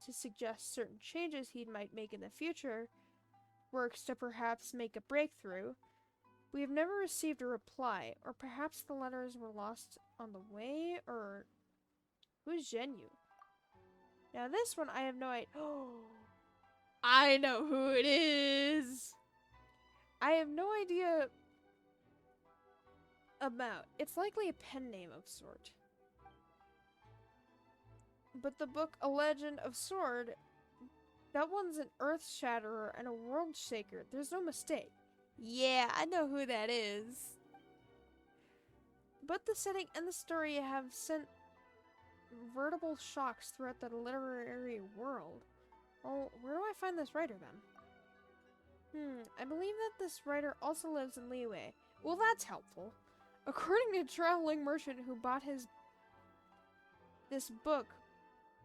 to suggest certain changes he might make in the future, works to perhaps make a breakthrough. We have never received a reply, or perhaps the letters were lost on the way, or... Who's Genyu? Now this one I have no idea. Oh, I know who it is! I have no idea about. It's likely a pen name of sort. But the book A Legend of Sword, that one's an earth shatterer and a world shaker. There's no mistake. Yeah, I know who that is. But the setting and the story have sent veritable shocks throughout the literary world. Well, where do I find this writer then? I believe that this writer also lives in Liyue. Well, that's helpful. According to a traveling merchant who bought this book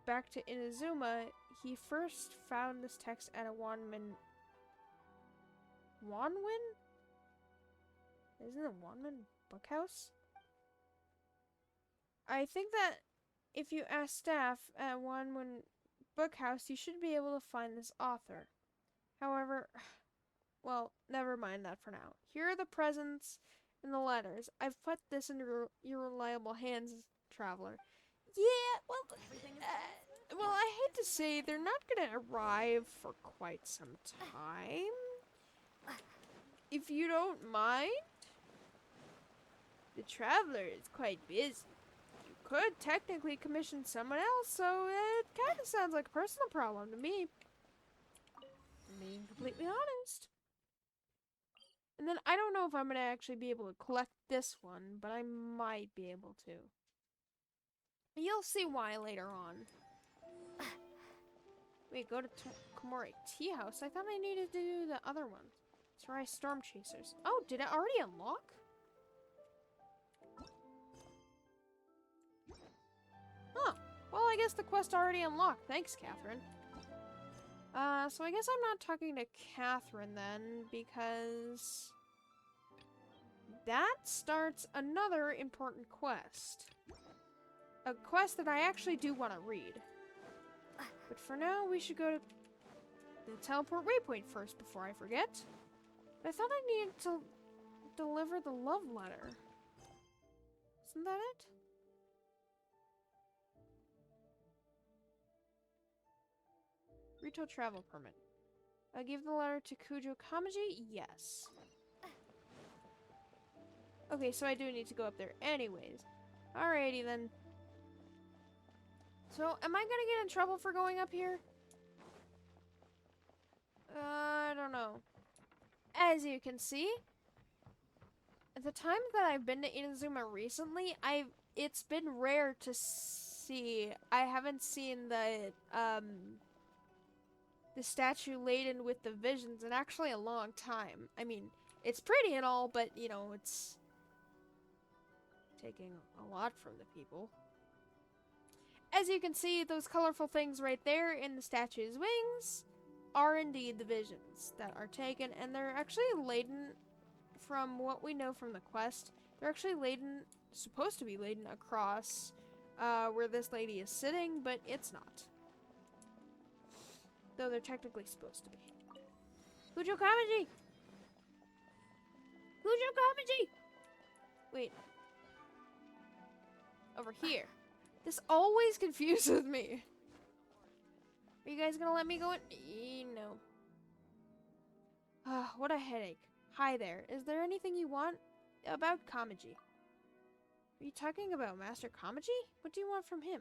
back to Inazuma, he first found this text at a Wanwin? Isn't it Wanman Bookhouse? I think that if you ask staff at Wanman Bookhouse, you should be able to find this author. However, well, never mind that for now. Here are the presents and the letters. I've put this in your reliable hands, traveler. Yeah, well, I hate to say, they're not gonna arrive for quite some time. If you don't mind, the traveler is quite busy. You could technically commission someone else, so it kind of sounds like a personal problem to me. Being completely honest. And then I don't know if I'm gonna actually be able to collect this one, but I might be able to. You'll see why later on. Wait, go to Komori Tea House? I thought I needed to do the other one. Try Storm Chasers. Oh, did it already unlock? Huh. Well, I guess the quest already unlocked. Thanks, Catherine. So I guess I'm not talking to Catherine then, because that starts another important quest. A quest that I actually do want to read. But for now, we should go to the teleport waypoint first before I forget. But I thought I needed to deliver the love letter. Isn't that it? Rito travel permit. I give the letter to Kujo Kamaji? Yes. Okay, so I do need to go up there anyways. Alrighty then. So, am I gonna get in trouble for going up here? I don't know. As you can see, at the time that I've been to Inazuma recently, it's been rare to see. I haven't seen the statue laden with the visions in actually a long time. I mean, it's pretty and all, but, you know, it's taking a lot from the people. As you can see, those colorful things right there in the statue's wings are indeed the visions that are taken, and they're actually laden, from what we know from the quest, they're actually laden, supposed to be laden across where this lady is sitting, but it's not. Though they're technically supposed to be. Kujo Kamaji! Kujo Kamaji! Wait. Over here. This always confuses me. Are you guys gonna let me go in? No. What a headache. Hi there. Is there anything you want about Kamaji? Are you talking about Master Kamaji? What do you want from him?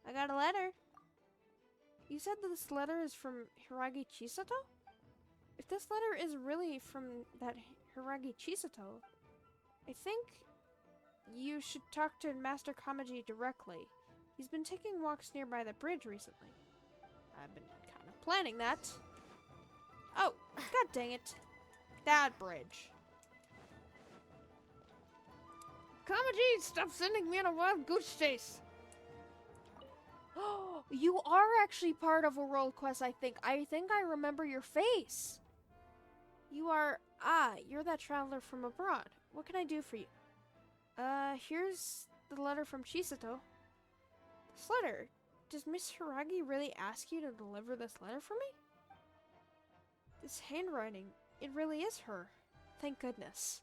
I got a letter. You said that this letter is from Hiragi Chisato? If this letter is really from that Hiragi Chisato, I think you should talk to Master Kamaji directly. He's been taking walks nearby the bridge recently. I've been kind of planning that. Oh, god dang it. That bridge. Kamaji, stop sending me on a wild goose chase. Oh, you are actually part of a world quest, I think. I think I remember your face. You are... you're that traveler from abroad. What can I do for you? Here's the letter from Chisato. This letter? Does Miss Hiragi really ask you to deliver this letter for me? This handwriting, it really is her. Thank goodness.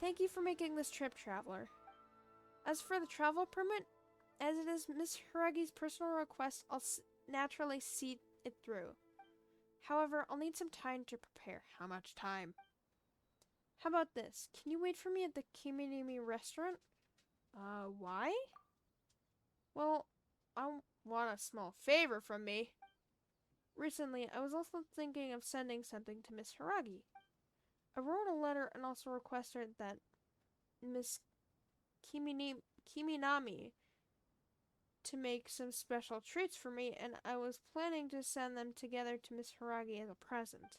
Thank you for making this trip, traveler. As for the travel permit, as it is Miss Hiragi's personal request, I'll naturally see it through. However, I'll need some time to prepare. How much time? How about this? Can you wait for me at the Kiminimi restaurant? Why? Well, I want a small favor from me. Recently, I was also thinking of sending something to Miss Hiragi. I wrote a letter and also requested that Miss Kiminami to make some special treats for me, and I was planning to send them together to Miss Hiragi as a present.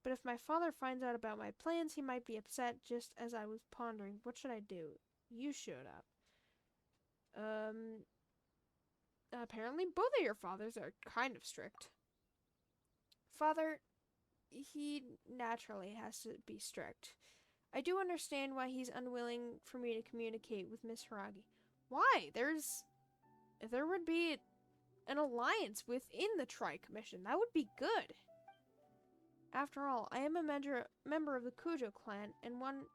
But if my father finds out about my plans, he might be upset. Just as I was pondering, what should I do? You showed up. Apparently both of your fathers are kind of strict. Father, he naturally has to be strict. I do understand why he's unwilling for me to communicate with Miss Hiragi. Why? If there would be an alliance within the Tri-Commission, that would be good. After all, I am a member of the Kujo clan and one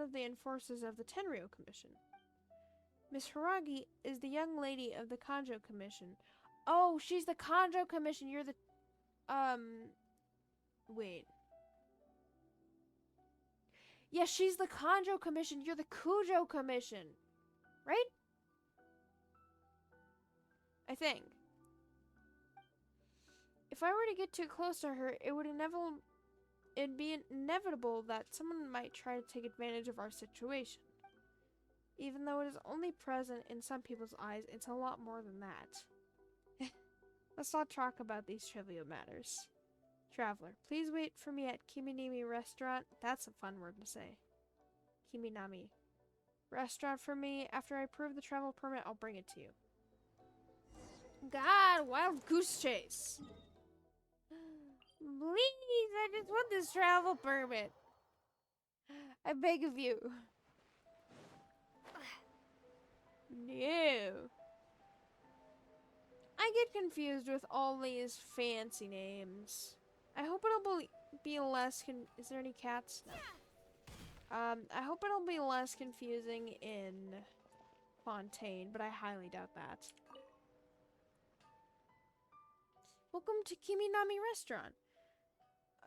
of the enforcers of the Tenryo Commission. Miss Hiragi is the young lady of the Kanjo Commission. Oh, she's the Kanjo Commission. You're the... Wait. Yeah, she's the Kanjo Commission. You're the Kujo Commission. Right? I think. If I were to get too close to her, it'd be inevitable that someone might try to take advantage of our situation. Even though it is only present in some people's eyes, it's a lot more than that. Let's not talk about these trivial matters. Traveler, please wait for me at Kiminami Restaurant. That's a fun word to say. Kiminami. Restaurant for me. After I approve the travel permit, I'll bring it to you. God, wild goose chase. Please, I just want this travel permit. I beg of you. No. I get confused with all these fancy names. I hope it'll be less is there any cats? No. I hope it'll be less confusing in Fontaine, but I highly doubt that. Welcome to Kiminami Restaurant.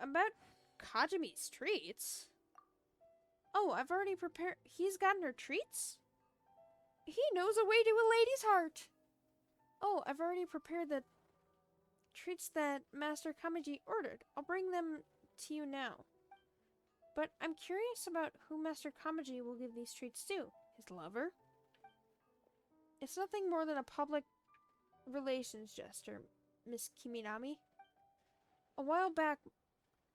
About Kajimi's treats? Oh, I've already prepared. He's gotten her treats? He knows a way to a lady's heart. Oh, I've already prepared the treats that Master Kamaji ordered. I'll bring them to you now. But I'm curious about who Master Kamaji will give these treats to. His lover? It's nothing more than a public relations gesture, Miss Kiminami. A while back,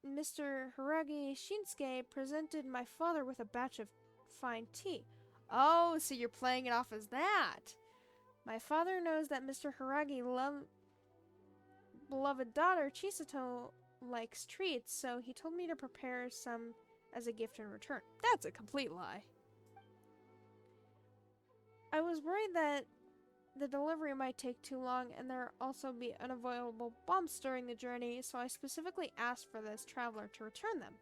Mr. Hiragi Shinsuke presented my father with a batch of fine tea. Oh, so you're playing it off as that. My father knows that Mr. Hiragi beloved daughter Chisato likes treats, so he told me to prepare some as a gift in return. That's a complete lie. I was worried that the delivery might take too long and there also be unavoidable bumps during the journey, so I specifically asked for this traveler to return them.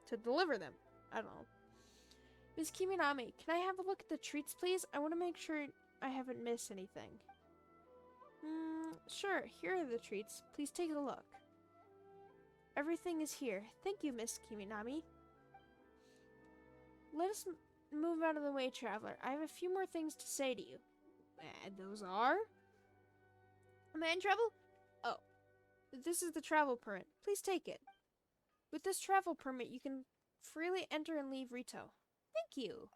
To deliver them. I don't know. Miss Kiminami, can I have a look at the treats, please? I want to make sure I haven't missed anything. Sure. Here are the treats. Please take a look. Everything is here. Thank you, Miss Kiminami. Let us move out of the way, traveler. I have a few more things to say to you. And those are? Am I in trouble? Oh. This is the travel permit. Please take it. With this travel permit, you can freely enter and leave Rito. Thank you.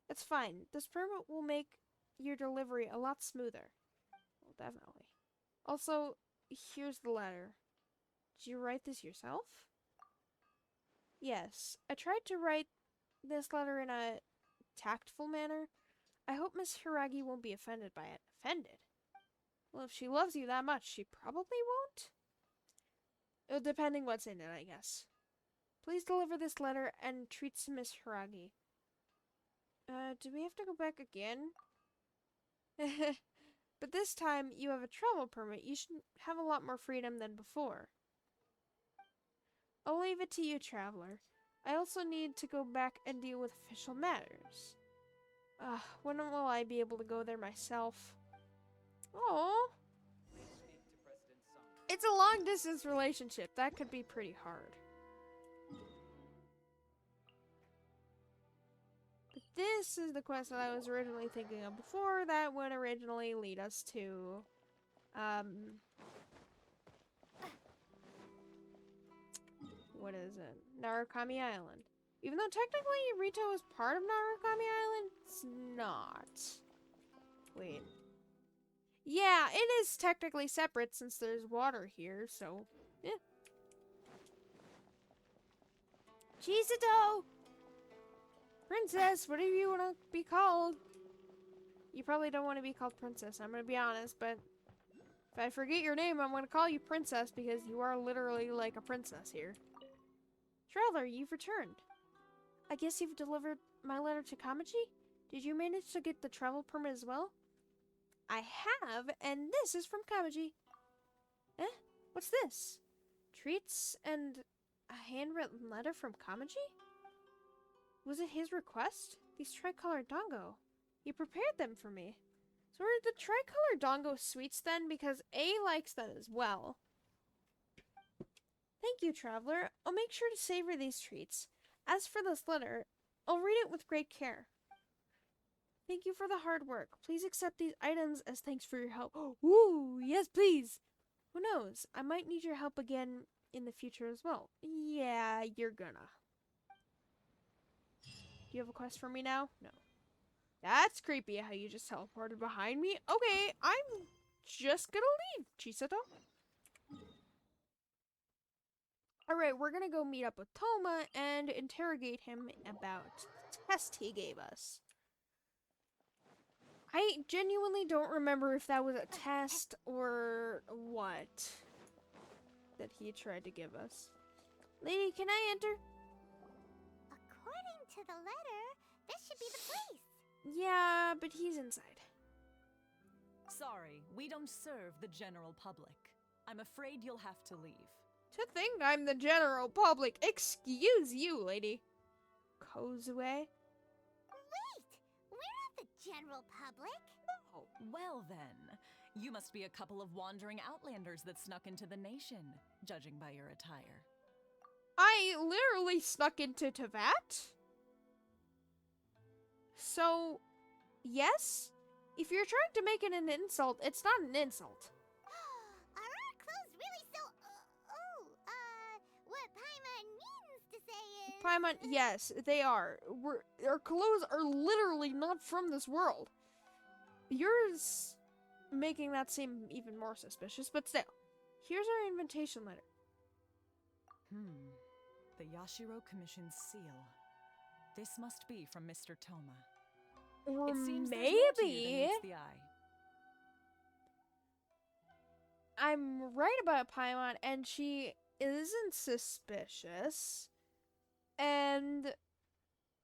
That's fine. This permit will make your delivery a lot smoother. Well, definitely. Also, here's the letter. Did you write this yourself? Yes. I tried to write this letter in a tactful manner. I hope Miss Hiragi won't be offended by it. Offended? Well, if she loves you that much, she probably won't? Depending what's in it, I guess. Please deliver this letter and treats to Miss Hiragi. Do we have to go back again? But this time, you have a travel permit. You should have a lot more freedom than before. I'll leave it to you, traveler. I also need to go back and deal with official matters. When will I be able to go there myself? Oh, it's a long-distance relationship. That could be pretty hard. But this is the quest that I was originally thinking of before. That would originally lead us to, what is it? Narukami Island. Even though technically Rito is part of Narukami Island, it's not. Wait. Yeah, it is technically separate since there's water here, so yeah. Chisato! Princess, whatever you want to be called. You probably don't want to be called Princess, I'm going to be honest, but if I forget your name, I'm going to call you Princess because you are literally like a princess here. Traveler, you've returned. I guess you've delivered my letter to Kamachi? Did you manage to get the travel permit as well? I have, and this is from Kamachi. Eh? What's this? Treats and a handwritten letter from Kamachi? Was it his request? These tricolor dango. He prepared them for me. So are the tricolor dango sweets then? Because A likes them as well. Thank you, traveler. I'll make sure to savor these treats. As for this letter, I'll read it with great care. Thank you for the hard work. Please accept these items as thanks for your help. Ooh, yes, please. Who knows? I might need your help again in the future as well. Yeah, you're gonna. Do you have a quest for me now? No. That's creepy how you just teleported behind me. Okay, I'm just gonna leave, Chisato. Alright, we're gonna go meet up with Toma and interrogate him about the test he gave us. I genuinely don't remember if that was a test or what that he tried to give us. Lady, can I enter? According to the letter, this should be the place. Yeah, but he's inside. Sorry, we don't serve the general public. I'm afraid you'll have to leave. To think I'm the general public. Excuse you, lady. Kozue? Wait! We're not the general public. Oh, well then. You must be a couple of wandering outlanders that snuck into the nation, judging by your attire. I literally snuck into Tevat? So, yes? If you're trying to make it an insult, it's not an insult. Are our clothes really so... what Paimon means to say is... Paimon, yes, they are. Our clothes are literally not from this world. Yours making that seem even more suspicious, but still. Here's our invitation letter. The Yashiro Commission's seal. This must be from Mr. Toma. Or It seems there's more to you than maybe meets the eye. I'm right about Paimon, and she isn't suspicious. And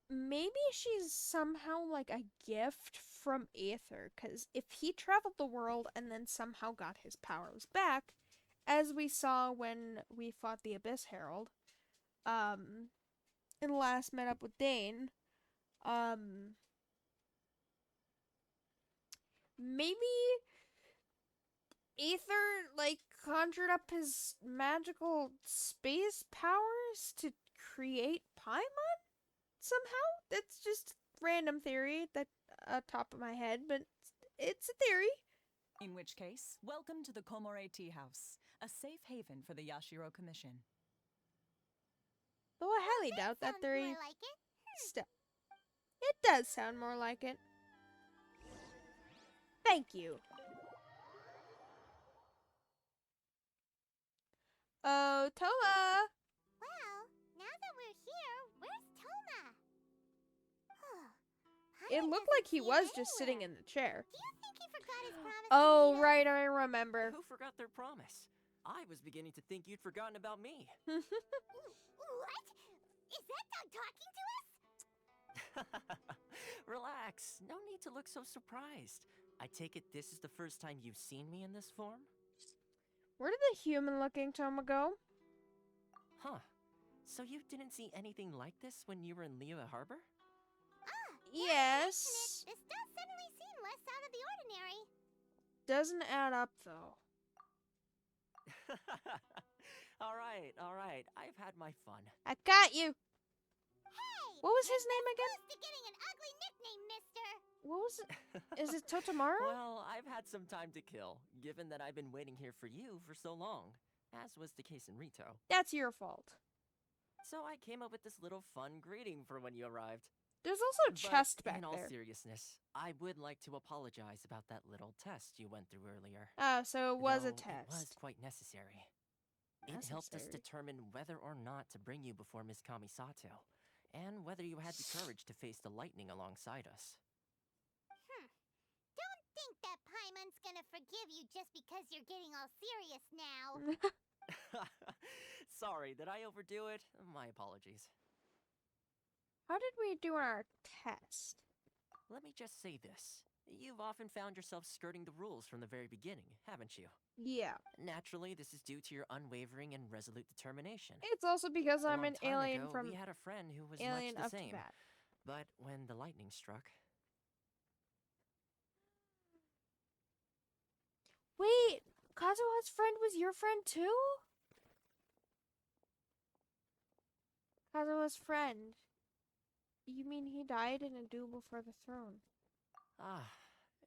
maybe she's somehow like a gift from Aether, because if he traveled the world and then somehow got his powers back, as we saw when we fought the Abyss Herald, in the last met up with Dane, maybe Aether, like, conjured up his magical space powers to create Paimon somehow? That's just random theory that top of my head, but it's a theory. In which case, welcome to the Komore Tea House, a safe haven for the Yashiro Commission. Though I highly doubt that theory. More like it. Still, it does sound more like it. Thank you. Oh, Toma! Well, now that we're here, where's Toma? It looked like he was just sitting in the chair. Do you think he forgot his promise? Oh, right, I remember. Who forgot their promise? I was beginning to think you'd forgotten about me. What? Is that dog talking to us? Relax. No need to look so surprised. I take it this is the first time you've seen me in this form? Where did the human-looking Toma go? Huh. So you didn't see anything like this when you were in Liyue Harbor? Yes. This does suddenly seem less out of the ordinary. Doesn't add up, though. All right. I've had my fun. I got you. Hey! What was his name again? Close to getting an ugly nickname, mister. What was it? Is it Totomaru? Well, I've had some time to kill, given that I've been waiting here for you for so long, as was the case in Rito. That's your fault. So I came up with this little fun greeting for when you arrived. There's also a chest back in all there. seriousness, I would like to apologize about that little test you went through earlier. Oh, so it was a Though test. It was quite necessary. It helped us determine whether or not to bring you before Miss Kamisato, and whether you had the courage to face the lightning alongside us. Don't think that Paimon's gonna forgive you just because you're getting all serious now. Sorry, did I overdo it? My apologies. How did we do our test? Let me just say this. You've often found yourself skirting the rules from the very beginning, haven't you? Yeah. Naturally, this is due to your unwavering and resolute determination. It's also because I'm A an long time alien ago, from we had a friend who was Alien much up the to same. bat. But when the lightning struck, Wait, Kazuha's friend was your friend too? Kazuha's friend. You mean he died in a duel before the throne?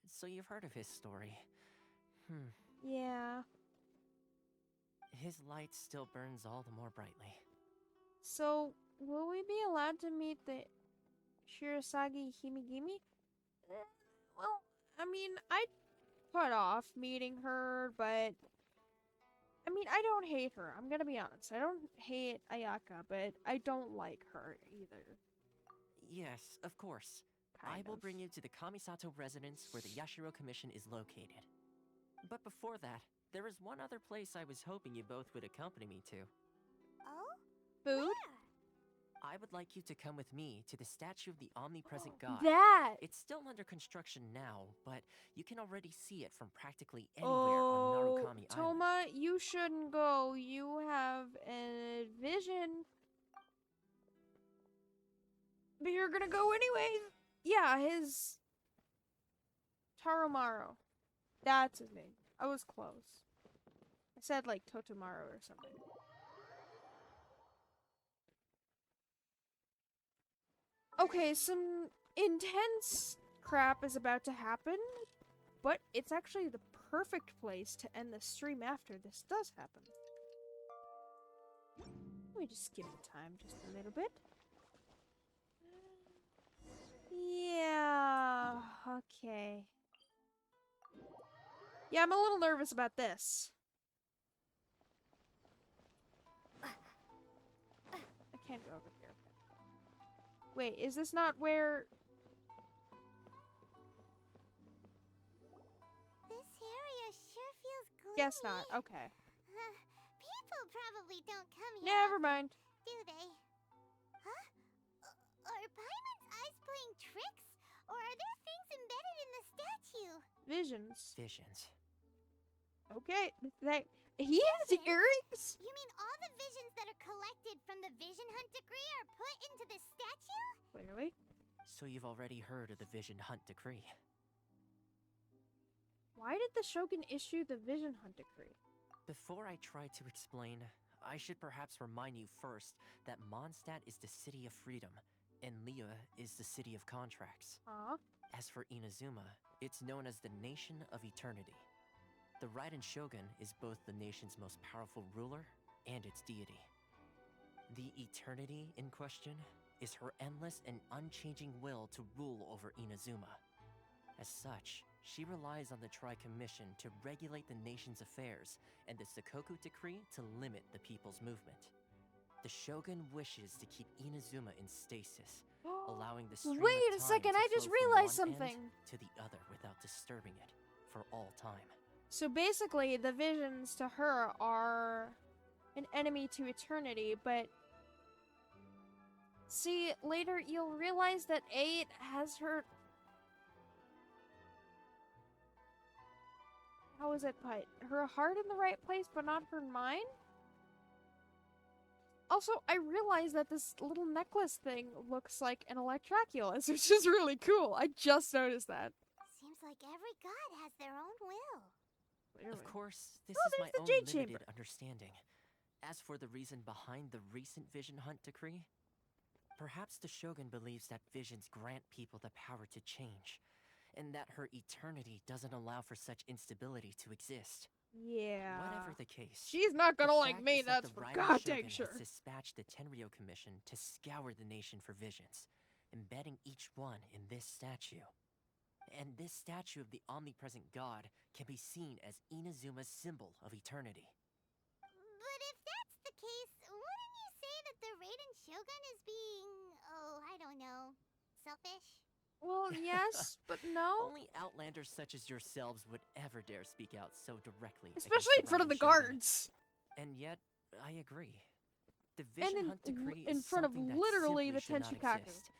so you've heard of his story. Yeah. His light still burns all the more brightly. So, will we be allowed to meet the Shirasagi Himigimi? Well, I mean, I'd put off meeting her, but I mean, I don't hate her. I'm gonna be honest. I don't hate Ayaka, but I don't like her either. Yes, of course. I will bring you to the Kamisato residence where the Yashiro Commission is located. But before that, there is one other place I was hoping you both would accompany me to. Oh? Food? I would like you to come with me to the statue of the omnipresent god. That! It's still under construction now, but you can already see it from practically anywhere on Narukami Island. Toma, you shouldn't go. You have a vision. But you're gonna go anyway. Yeah, his Taromaru. That's his name. I was close. I said like Totomaru or something. Okay, some intense crap is about to happen, but it's actually the perfect place to end the stream after this does happen. Let me just skip the time just a little bit. Yeah, okay. Yeah, I'm a little nervous about this. I can't go over here. Wait, is this not where... Guess not. Okay. People probably don't come here. Never mind. Do they? Huh? Are Paimon's eyes playing tricks? Or are there things embedded in the statue? Visions. Visions. Okay. He has earrings? You mean all the visions that are collected from the Vision Hunt decree are put into the statue? Clearly. So you've already heard of the Vision Hunt decree. Why did the Shogun issue the Vision Hunt decree? Before I try to explain, I should perhaps remind you first that Mondstadt is the city of freedom, and Liyue is the city of contracts. As for Inazuma, it's known as the Nation of Eternity. The Raiden Shogun is both the nation's most powerful ruler and its deity. The Eternity in question is her endless and unchanging will to rule over Inazuma. As such, she relies on the Tri-Commission to regulate the nation's affairs and the Sakoku Decree to limit the people's movement. The Shogun wishes to keep Inazuma in stasis, allowing the stream Wait of a time second, to I just flow from realized one something. end to the other without disturbing it for all time. So basically, the visions to her are an enemy to eternity, but see, later you'll realize that it has her... How is it put? Her heart in the right place, but not her mind? Also, I realized that this little necklace thing looks like an Electraculus, which is really cool. I just noticed that. Seems like every god has their own will. Of course, this Oh, is my there's own the Jade limited Chamber. understanding. As for the reason behind the recent Vision Hunt decree, perhaps the Shogun believes that visions grant people the power to change, and that her eternity doesn't allow for such instability to exist. Yeah. Whatever the case, She's not gonna the like fact me, is that that's the for Raiden goddamn Shogun sure. has dispatched the Tenryo Commission to scour the nation for visions, embedding each one in this statue. And this statue of the omnipresent god can be seen as Inazuma's symbol of eternity. But if that's the case, wouldn't you say that the Raiden Shogun is being, I don't know, selfish? Well, yes, but no. Only outlanders such as yourselves would ever dare speak out so directly. Especially in against front of the Raiden Shogun. guards. And yet, I agree. The And Vision in- Hunt decree in is front of something that literally simply the should not Tenchikaku. exist.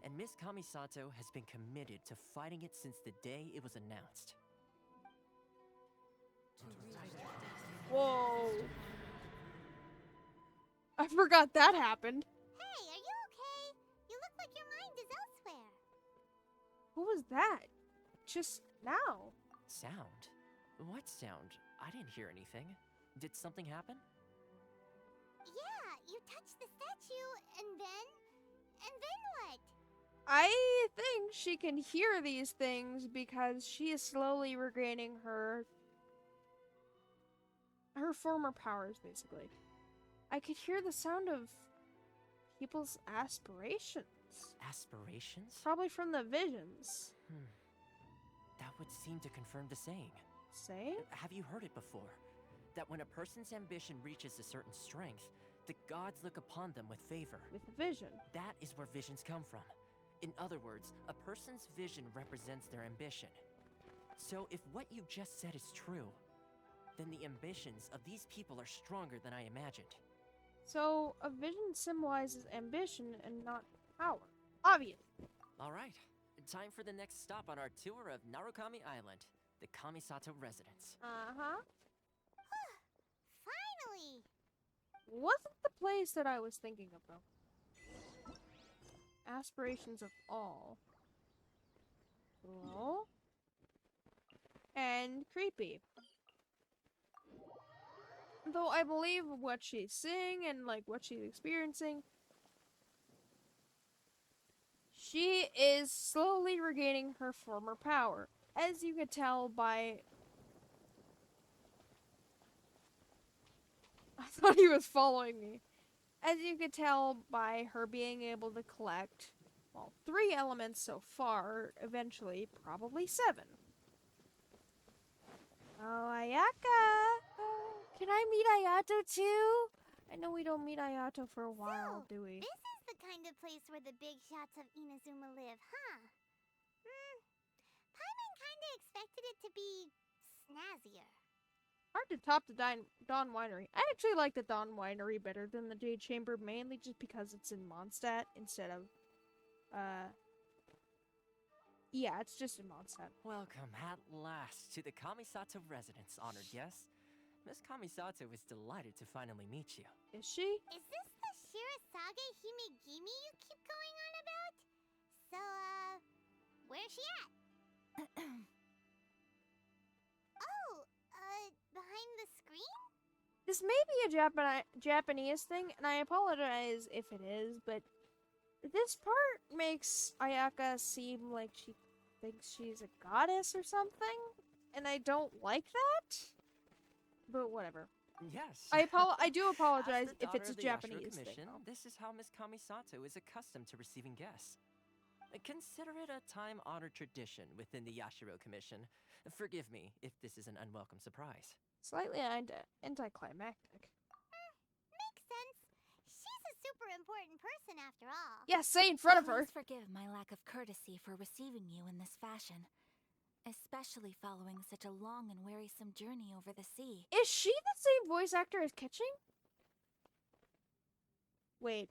And Miss Kamisato has been committed to fighting it since the day it was announced. Whoa. I forgot that happened. Hey, are you okay? You look like your mind is elsewhere. Who was that? Just now. Sound? What sound? I didn't hear anything. Did something happen? Yeah, you touched the statue, and then what? I think she can hear these things because she is slowly regaining her former powers, basically. I could hear the sound of people's aspirations. Aspirations? Probably from the visions. That would seem to confirm the saying. Saying? Have you heard it before? That when a person's ambition reaches a certain strength, the gods look upon them with favor. With vision. That is where visions come from. In other words, a person's vision represents their ambition. So if what you just said is true, then the ambitions of these people are stronger than I imagined. So, a vision symbolizes ambition and not power. Obviously. All right, time for the next stop on our tour of Narukami Island, the Kamisato residence. Uh-huh. Finally! Wasn't the place that I was thinking of, though. Aspirations of all. Cool. And creepy. Though I believe what she's seeing and like what she's experiencing, she is slowly regaining her former power. As you could tell by... I thought he was following me. As you could tell by her being able to collect, well, 3 elements so far, eventually probably 7. Oh, Ayaka! Can I meet Ayato too? I know we don't meet Ayato for a while, do we? This is the kind of place where the big shots of Inazuma live, huh? Paimon kinda expected it to be snazzier. hard to top the Dawn Winery. I actually like the Dawn Winery better than the Jade Chamber, mainly just because it's in Mondstadt instead of, yeah, it's just in Mondstadt. Welcome at last to the Kamisato residence, honored guests. Miss Kamisato is delighted to finally meet you. Is she? Is this the Shirasage Himegimi you keep going on about? So, where's she at? Behind the screen? This may be a Japanese thing, and I apologize if it is, but this part makes Ayaka seem like she thinks she's a goddess or something, and I don't like that. But whatever. Yes. I do apologize As the if it's a daughter of the Japanese Yashiro thing. Commission, Though. this is how Miss Kamisato is accustomed to receiving guests. Consider it a time-honored tradition within the Yashiro Commission. Forgive me if this is an unwelcome surprise. Slightly anticlimactic. Makes sense. She's a super important person after all. Yeah, say in front of her. Please forgive my lack of courtesy for receiving you in this fashion, especially following such a long and wearisome journey over the sea. Is she the same voice actor as Kitching? Wait.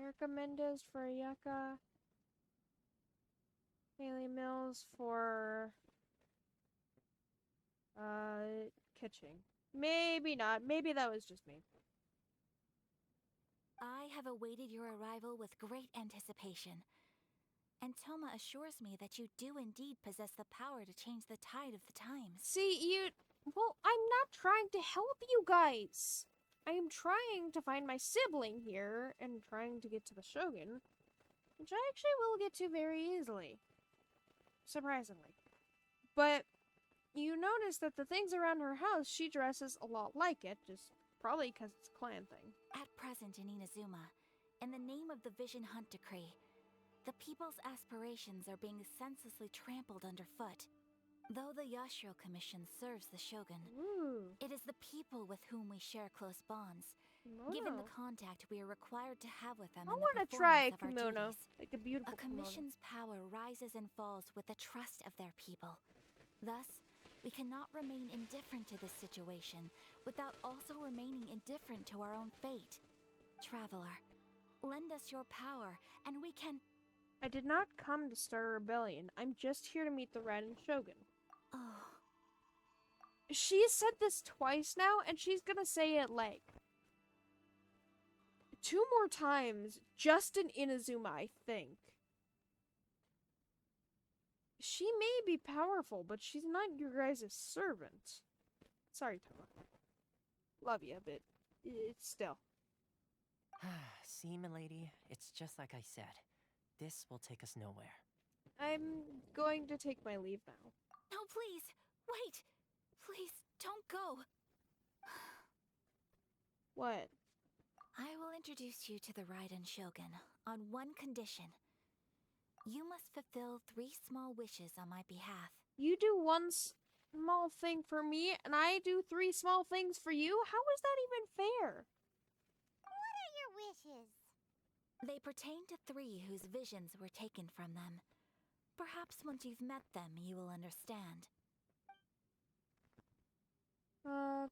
Erica Mendez for Ayaka. Haley Mills for Kitching. Maybe not. Maybe that was just me. I have awaited your arrival with great anticipation, and Toma assures me that you do indeed possess the power to change the tide of the times. See, well, I'm not trying to help you guys. I am trying to find my sibling here and trying to get to the Shogun, which I actually will get to very easily. Surprisingly. But you notice that the things around her house, she dresses a lot like it, just probably because it's a clan thing. At present in Inazuma, in the name of the Vision Hunt Decree, the people's aspirations are being senselessly trampled underfoot. Though the Yashiro Commission serves the Shogun, it is the people with whom we share close bonds, given the contact we are required to have with them I in want the to try a performance of our kimono, duties. like a beautiful A commission's power rises and falls with the trust of their people. Thus, we cannot remain indifferent to this situation without also remaining indifferent to our own fate. Traveler, lend us your power, and we can... I did not come to start a rebellion. I'm just here to meet the Raiden Shogun. Oh. She's said this twice now, and she's gonna say it like 2 more times just in Inazuma, I think. She may be powerful, but she's not your guys' servant. Sorry, Toma. Love you, but it's still. See, milady, it's just like I said. This will take us nowhere. I'm going to take my leave now. No, please! Wait! Please, don't go! What? I will introduce you to the Raiden Shogun on one condition. You must fulfill 3 small wishes on my behalf. You do 1 small thing for me, and I do 3 small things for you? How is that even fair? What are your wishes? They pertain to 3 whose visions were taken from them. Perhaps once you've met them, you will understand.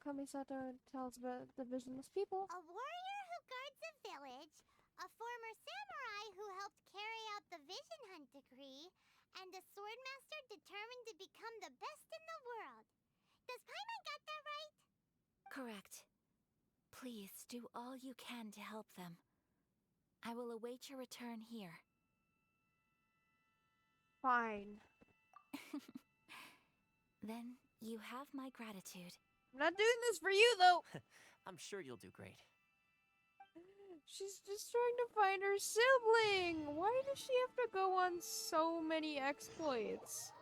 Kamisato tells about the visionless people. A warrior who guards a village, a former samurai who helped carry out the Vision Hunt Decree, and a swordmaster determined to become the best in the world. Does Paimon got that right? Correct. Please do all you can to help them. I will await your return here. Fine. Then you have my gratitude. I'm not doing this for you, though. I'm sure you'll do great. She's just trying to find her sibling. Why does she have to go on so many exploits?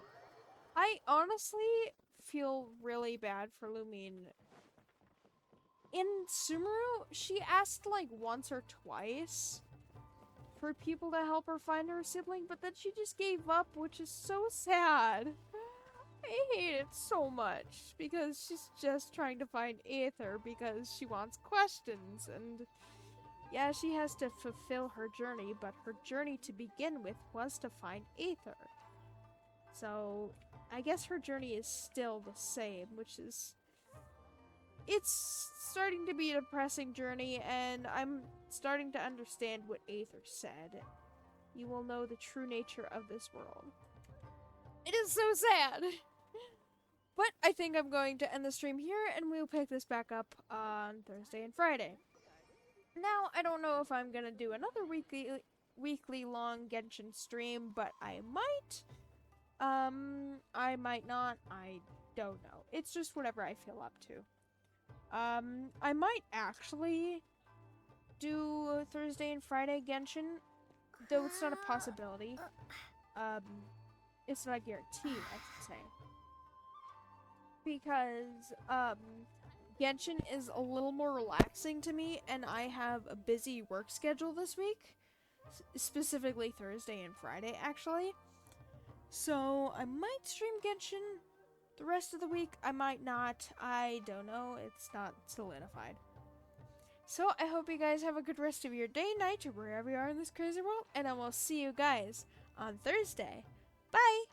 I honestly feel really bad for Lumine. in Sumeru, she asked like once or twice for people to help her find her sibling, but then she just gave up, which is so sad. I hate it so much because she's just trying to find Aether because she wants questions, and yeah, she has to fulfill her journey, but her journey to begin with was to find Aether. So I guess her journey is still the same, which is... It's starting to be a depressing journey, and I'm starting to understand what Aether said. You will know the true nature of this world. It is so sad! But I think I'm going to end the stream here, and we'll pick this back up on Thursday and Friday. Now, I don't know if I'm gonna do another weekly long Genshin stream, but I might. I might not. I don't know. It's just whatever I feel up to. I might actually do Thursday and Friday Genshin, though it's not a possibility. It's not a guarantee, I should say. Because, Genshin is a little more relaxing to me, and I have a busy work schedule this week. Specifically Thursday and Friday, actually. So, I might stream Genshin the rest of the week. I might not. I don't know. It's not solidified. So, I hope you guys have a good rest of your day, night, or wherever you are in this crazy world, and I will see you guys on Thursday. Bye!